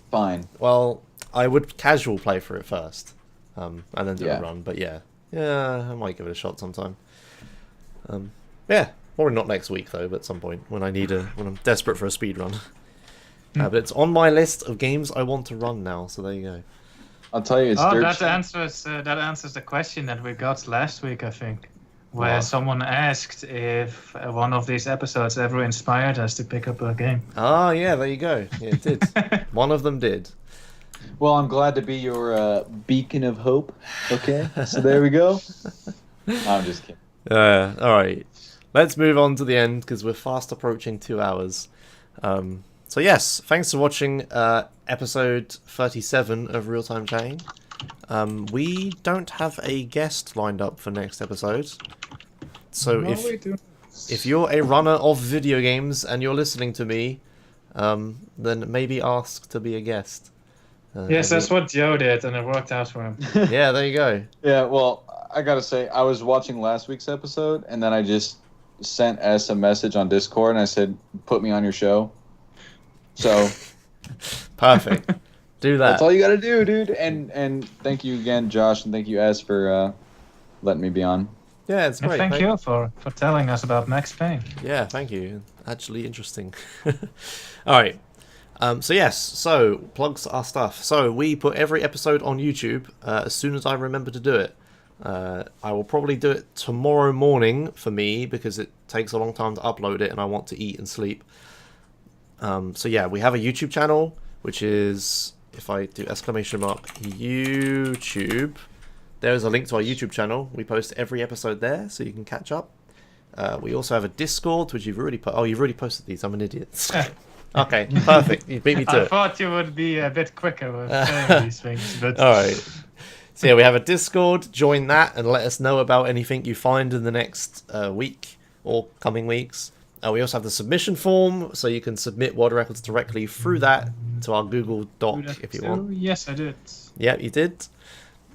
Speaker 2: fine.
Speaker 1: Well, I would casual play for it first, and then do a run. But yeah, I might give it a shot sometime. Yeah, probably not next week though, but at some point when I'm desperate for a speed run. But it's on my list of games I want to run now. So there you go.
Speaker 2: I'll tell you,
Speaker 3: that answers the question that we got last week, I think, where someone asked if one of these episodes ever inspired us to pick up a game.
Speaker 1: Oh yeah, there you go. Yeah, it did. One of them did.
Speaker 2: Well, I'm glad to be your beacon of hope. Okay, so there we go. I'm just kidding.
Speaker 1: All right. let's move on to the end because we're fast approaching 2 hours. So yes, thanks for watching episode 37 of Real Time Chatting. We don't have a guest lined up for next episode. So
Speaker 3: No, we do.
Speaker 1: if you're a runner of video games and you're listening to me, then maybe ask to be a guest.
Speaker 3: Yes, that's what Joe did, and it worked out for him.
Speaker 1: Yeah, there you go.
Speaker 2: Yeah, well, I gotta say, I was watching last week's episode, and then I just sent S a message on Discord, and I said, "Put me on your show." So
Speaker 1: Perfect. Do that.
Speaker 2: that's all you gotta do, dude. And thank you again, Josh, and thank you, S, for letting me be on.
Speaker 1: Yeah, it's great.
Speaker 3: Thank you for telling us about Max Payne.
Speaker 1: Yeah, thank you. Actually interesting. Alright. So plugs our stuff. So we put every episode on YouTube as soon as I remember to do it. I will probably do it tomorrow morning for me because it takes a long time to upload it and I want to eat and sleep. So yeah, we have a YouTube channel, which is, if I do exclamation mark YouTube, there is a link to our YouTube channel. We post every episode there, so you can catch up. We also have a Discord, which you've already put. Oh, you've already posted these. I'm an idiot. Okay, perfect. You beat me to
Speaker 3: I
Speaker 1: it.
Speaker 3: thought you would be a bit quicker with saying these things, but
Speaker 1: All right. So yeah, we have a Discord. Join that and let us know about anything you find in the next week or coming weeks. We also have the submission form, so you can submit world records directly through that to our Google Doc if you want.
Speaker 3: Yes, I did.
Speaker 1: Yeah, you did.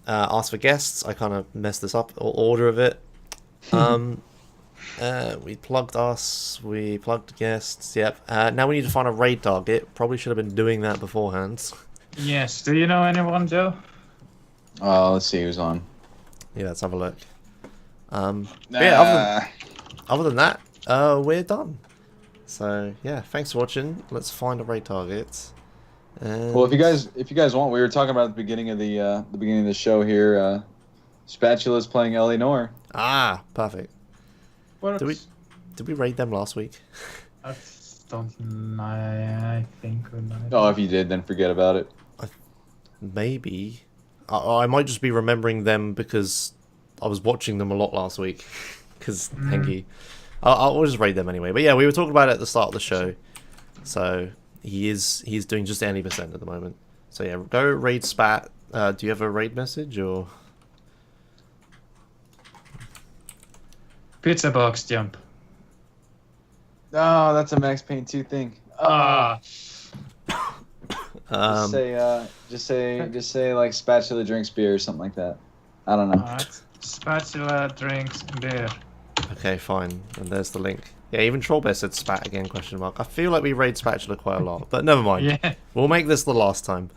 Speaker 1: Ask for guests. I kind of messed this up, or order of it. We plugged us. We plugged guests. Yep. Now we need to find a raid target. Probably should have been doing that beforehand.
Speaker 3: Yes. Do you know anyone, Joe?
Speaker 2: Let's see who's on.
Speaker 1: Yeah, let's have a look. Yeah, other than that, we're done. So yeah, thanks for watching. Let's find a raid target. And...
Speaker 2: Well, if you guys want, we were talking about at the beginning of the show here. Spatula's playing Ellie Noir.
Speaker 1: Ah, perfect.
Speaker 3: What?
Speaker 1: Did we raid them last week?
Speaker 3: I don't. I think we might.
Speaker 2: Oh, if you did, then forget about it.
Speaker 1: Maybe. I might just be remembering them because I was watching them a lot last week. Because Hengi. I'll just raid them anyway. But yeah, we were talking about it at the start of the show. So he's doing just any % at the moment. So yeah, go raid Spat. Do you have a raid message or?
Speaker 3: Pizza box jump.
Speaker 2: Oh, that's a Max Payne 2 thing. Just say like Spatula drinks beer or something like that. I don't know.
Speaker 3: Alright. Spatula drinks beer.
Speaker 1: Okay, fine. And there's the link. Yeah, even Trollbear said spat again, question mark. I feel like we raid Spatula quite a lot, but never mind.
Speaker 3: Yeah.
Speaker 1: We'll make this the last time.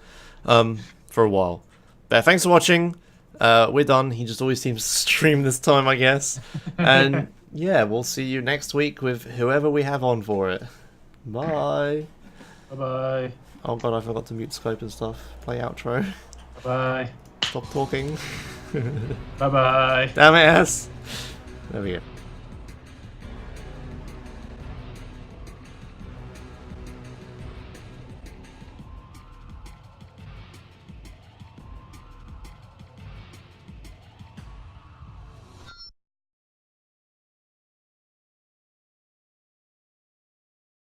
Speaker 1: For a while. But thanks for watching. We're done. He just always seems to stream this time, I guess. And yeah, we'll see you next week with whoever we have on for it. Bye.
Speaker 3: Bye-bye.
Speaker 1: Oh god, I forgot to mute Skype and stuff. Play outro.
Speaker 3: Bye-bye.
Speaker 1: Stop talking.
Speaker 3: Bye-bye.
Speaker 1: Damn it, ass. There we go.